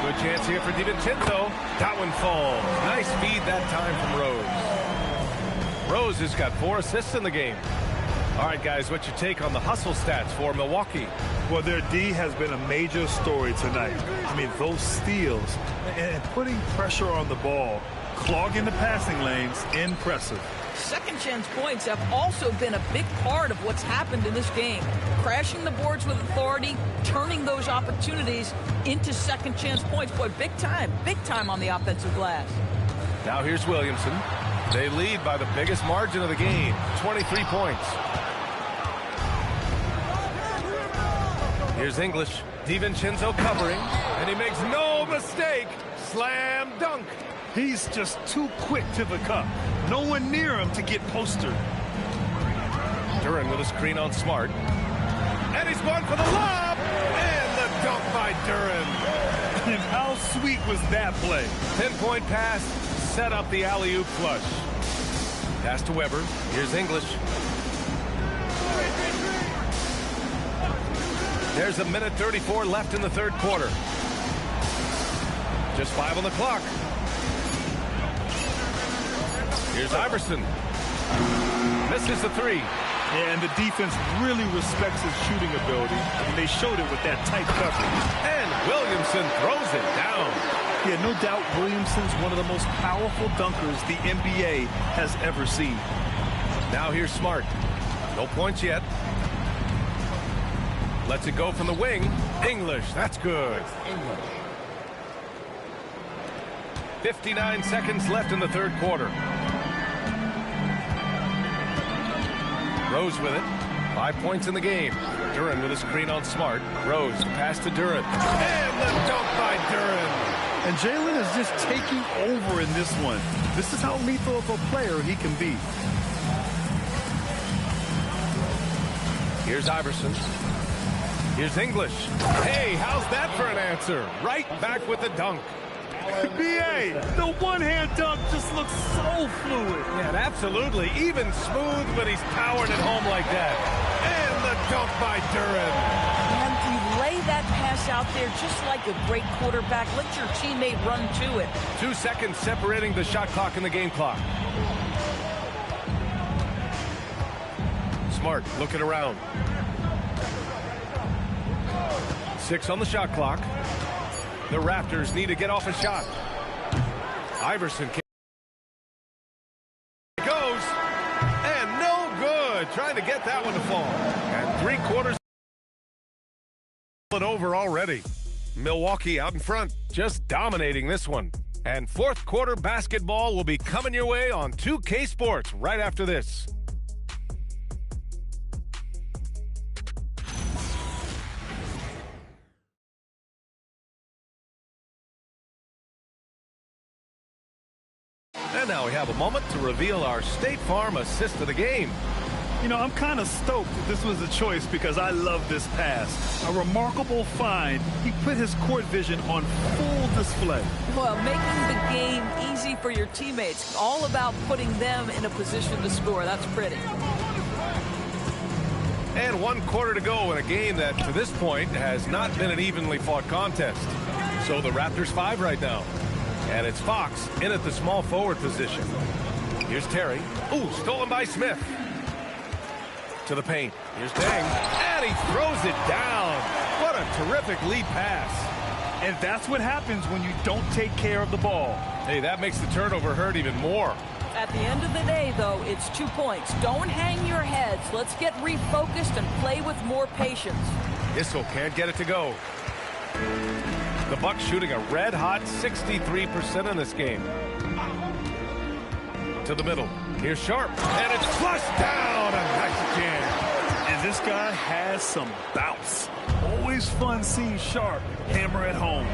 Good chance here for DiVincenzo. That one falls. Nice feed that time from Rose. Rose has got 4 assists in the game. All right, guys, what's your take on the hustle stats for Milwaukee? Well, their D has been a major story tonight. I mean, those steals and putting pressure on the ball, clogging the passing lanes, impressive. Second chance points have also been a big part of what's happened in this game. Crashing the boards with authority, turning those opportunities into second chance points. Boy, big time on the offensive glass. Now here's Williamson. They lead by the biggest margin of the game, 23 points. Here's English. DiVincenzo covering, and he makes no mistake. Slam dunk. He's just too quick to the cup. No one near him to get postered. Duren with a screen on Smart. And he's going for the lob. And the dunk by Duren. And how sweet was that play? Pinpoint pass, set up the alley-oop flush. Pass to Weber. Here's English. There's 1:34 left in the third quarter. Just 5 on the clock. Here's Iverson. Misses the 3. Yeah, and the defense really respects his shooting ability, and they showed it with that tight coverage. And Williamson throws it down. Yeah, no doubt Williamson's one of the most powerful dunkers the NBA has ever seen. Now here's Smart. No points yet. Lets it go from the wing. English, that's good. 59 seconds left in the third quarter. Rose with it. 5 points in the game. Duren with a screen on Smart. Rose, pass to Duren. And the dunk by Duren. And Jalen is just taking over in this one. This is how lethal of a player he can be. Here's Iverson. Here's English. Hey, how's that for an answer? Right back with the dunk. B.A., the one-hand dunk just looks so fluid. Yeah, absolutely. Even smooth when he's powered at home like that. And the dunk by Duren. And you lay that pass out there just like a great quarterback. Let your teammate run to it. 2 seconds separating the shot clock and the game clock. Smart looking around. 6 on the shot clock. The Raptors need to get off a shot. Iverson goes, and no good. get that one to fall. And 3/4 it over already. Milwaukee out in front, just dominating this one. And fourth quarter basketball will be coming your way on 2K Sports right after this. And now we have a moment to reveal our State Farm assist of the game. You know, I'm kind of stoked that this was a choice because I love this pass. A remarkable find. He put his court vision on full display. Well, making the game easy for your teammates. All about putting them in a position to score. That's pretty. And 1 quarter to go in a game that, to this point, has not been an evenly fought contest. So the Raptors 5 right now. And it's Fox in at the small forward position. Here's Terry. Ooh, stolen by Smith. To the paint. Here's Deng. And he throws it down. What a terrific lead pass. And that's what happens when you don't take care of the ball. Hey, that makes the turnover hurt even more. At the end of the day, though, it's 2 points. Don't hang your heads. Let's get refocused and play with more patience. Issel can't get it to go. The Bucks shooting a red-hot 63% in this game. To the middle. Here's Sharp. And it's flushed down. A nice jam. And this guy has some bounce. Always fun seeing Sharp hammer at home.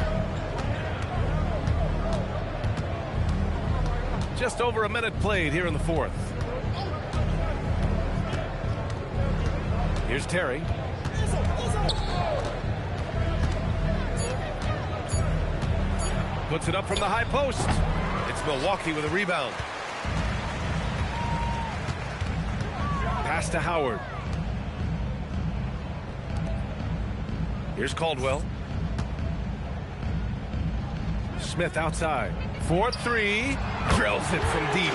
Just over a minute played here in the fourth. Here's Terry. Puts it up from the high post. It's Milwaukee with a rebound. Pass to Howard. Here's Caldwell. Smith outside. 4-3. Drills it from deep.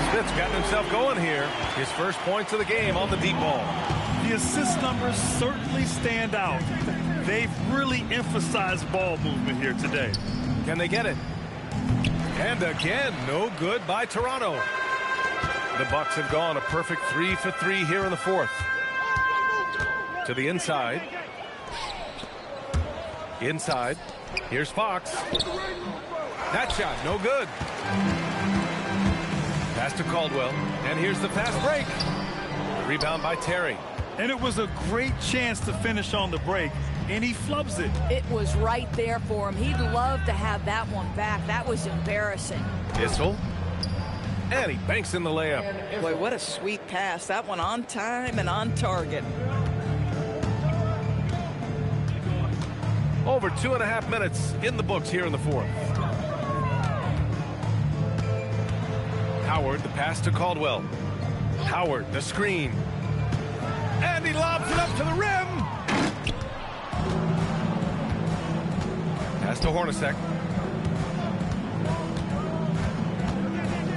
Smith's gotten himself going here. His first points of the game on the deep ball. The assist numbers certainly stand out. They've really emphasized ball movement here today. Can they get it? And again, no good by Toronto. The Bucks have gone a perfect 3 for 3 here in the fourth. To the inside. Inside. Here's Fox. That shot, no good. Pass to Caldwell. And here's the fast break. Rebound by Terry. And it was a great chance to finish on the break, and he flubs it. It was right there for him. He'd love to have that one back. That was embarrassing. Issel. And he banks in the layup. Boy, what a sweet pass. That one on time and on target. Over 2.5 minutes in the books here in the fourth. Howard, the pass to Caldwell. Howard, the screen. And he lobs it up to the rim. Pass to Hornacek.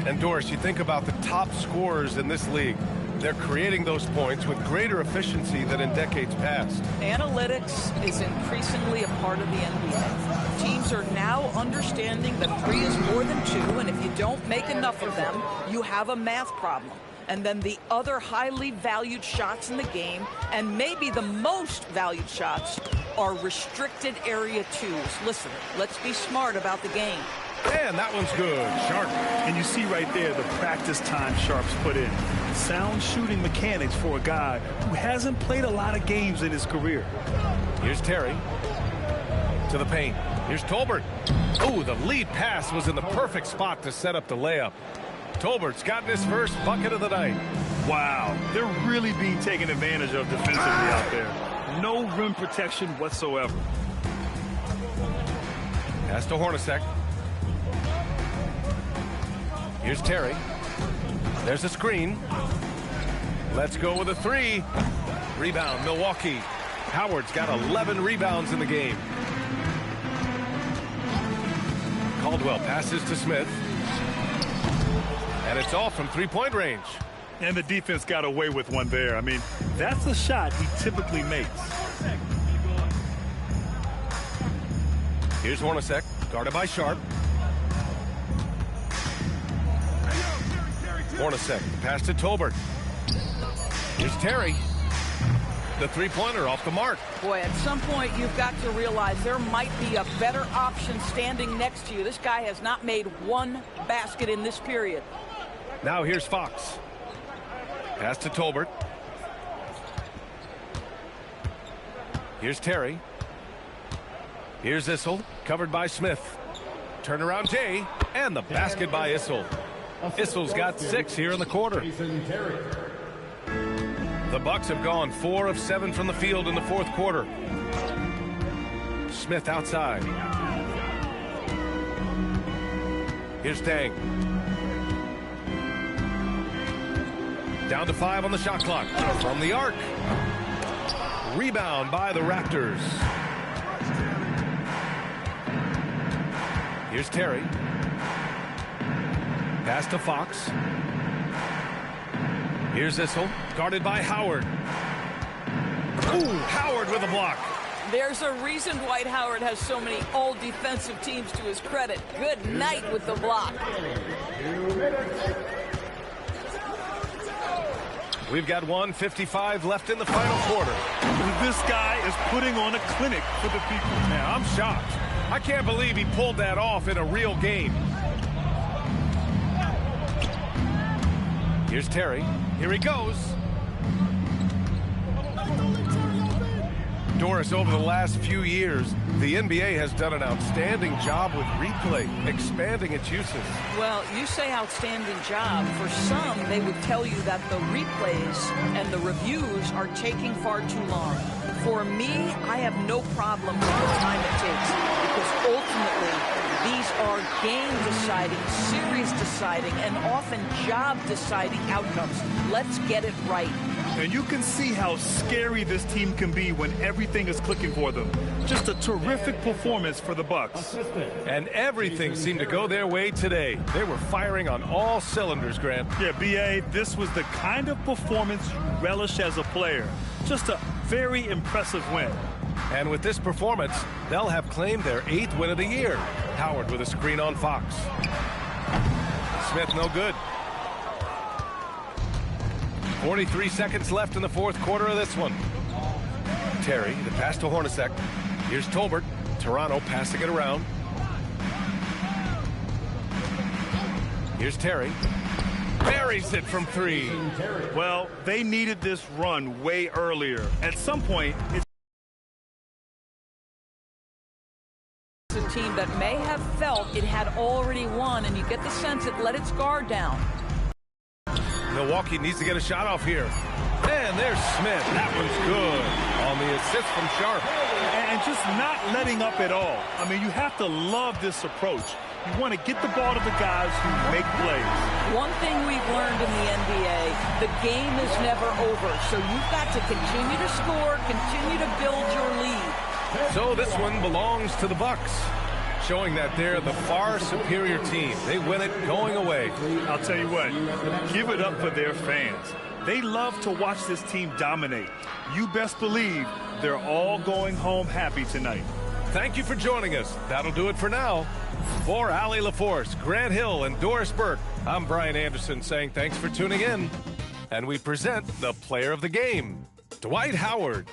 And Doris, you think about the top scorers in this league. They're creating those points with greater efficiency than in decades past. Analytics is increasingly a part of the NBA. Teams are now understanding that 3 is more than 2, and if you don't make enough of them, you have a math problem. And then the other highly valued shots in the game, and maybe the most valued shots, are restricted area 2s. Listen, let's be smart about the game. And that one's good. Sharp. And you see right there the practice time Sharp's put in. Sound shooting mechanics for a guy who hasn't played a lot of games in his career. Here's Terry. To the paint. Here's Tolbert. Oh, the lead pass was in the perfect spot to set up the layup. Tolbert's gotten his first bucket of the night. Wow, they're really being taken advantage of defensively out there. No rim protection whatsoever. Pass to Hornacek. Here's Terry. There's a screen. Let's go with a 3. Rebound, Milwaukee. Howard's got 11 rebounds in the game. Caldwell passes to Smith. And it's all from three-point range. And the defense got away with one there. I mean, that's a shot he typically makes. Here's Hornacek, guarded by Sharp. Hornacek, pass to Tolbert. Here's Terry. The three-pointer off the mark. Boy, at some point, you've got to realize there might be a better option standing next to you. This guy has not made one basket in this period. Now here's Fox. Pass to Tolbert. Here's Terry. Here's Issel, covered by Smith. Turnaround Jay, and the basket by Issel. Issel's got 6 here in the quarter. The Bucks have gone 4 of 7 from the field in the fourth quarter. Smith outside. Here's Dang. Down to 5 on the shot clock. From the arc. Rebound by the Raptors. Here's Terry. Pass to Fox. Here's Issel, guarded by Howard. Ooh, Howard with a block. There's a reason Dwight Howard has so many all-defensive teams to his credit. Good night with the block. We've got 1:55 left in the final quarter. This guy is putting on a clinic for the people. Yeah, I'm shocked. I can't believe he pulled that off in a real game. Here's Terry. Here he goes. Doris, over the last few years, the NBA has done an outstanding job with replay, expanding its uses. Well, you say outstanding job. For some, they would tell you that the replays and the reviews are taking far too long. For me, I have no problem with the time it takes, because ultimately, these are game-deciding, series-deciding, and often job-deciding outcomes. Let's get it right. And you can see how scary this team can be when everything is clicking for them. Just a terrific performance for the Bucks. And everything seemed to go their way today. They were firing on all cylinders, Grant. Yeah, B.A., this was the kind of performance you relish as a player. Just a very impressive win. And with this performance, they'll have claimed their 8th win of the year. Howard with a screen on Fox. Smith no good. 43 seconds left in the fourth quarter of this one. Terry, the pass to Hornacek. Here's Tolbert. Toronto passing it around. Here's Terry. Buries it from 3. Well, they needed this run way earlier. At some point, it's a team that may have felt it had already won, and you get the sense it let its guard down. Milwaukee needs to get a shot off here. And there's Smith. That one's good on the assist from Sharp. And just not letting up at all. I mean, you have to love this approach. You want to get the ball to the guys who make plays. One thing we've learned in the NBA, the game is never over. So you've got to continue to score, continue to build your lead. So this one belongs to the Bucks, showing that they're the far superior team. They win it going away. I'll tell you what, give it up for their fans. They love to watch this team dominate. You best believe they're all going home happy tonight. Thank you for joining us. That'll do it for now. For Allie LaForce, Grant Hill, and Doris Burke, I'm Brian Anderson saying thanks for tuning in. And we present the player of the game, Dwight Howard.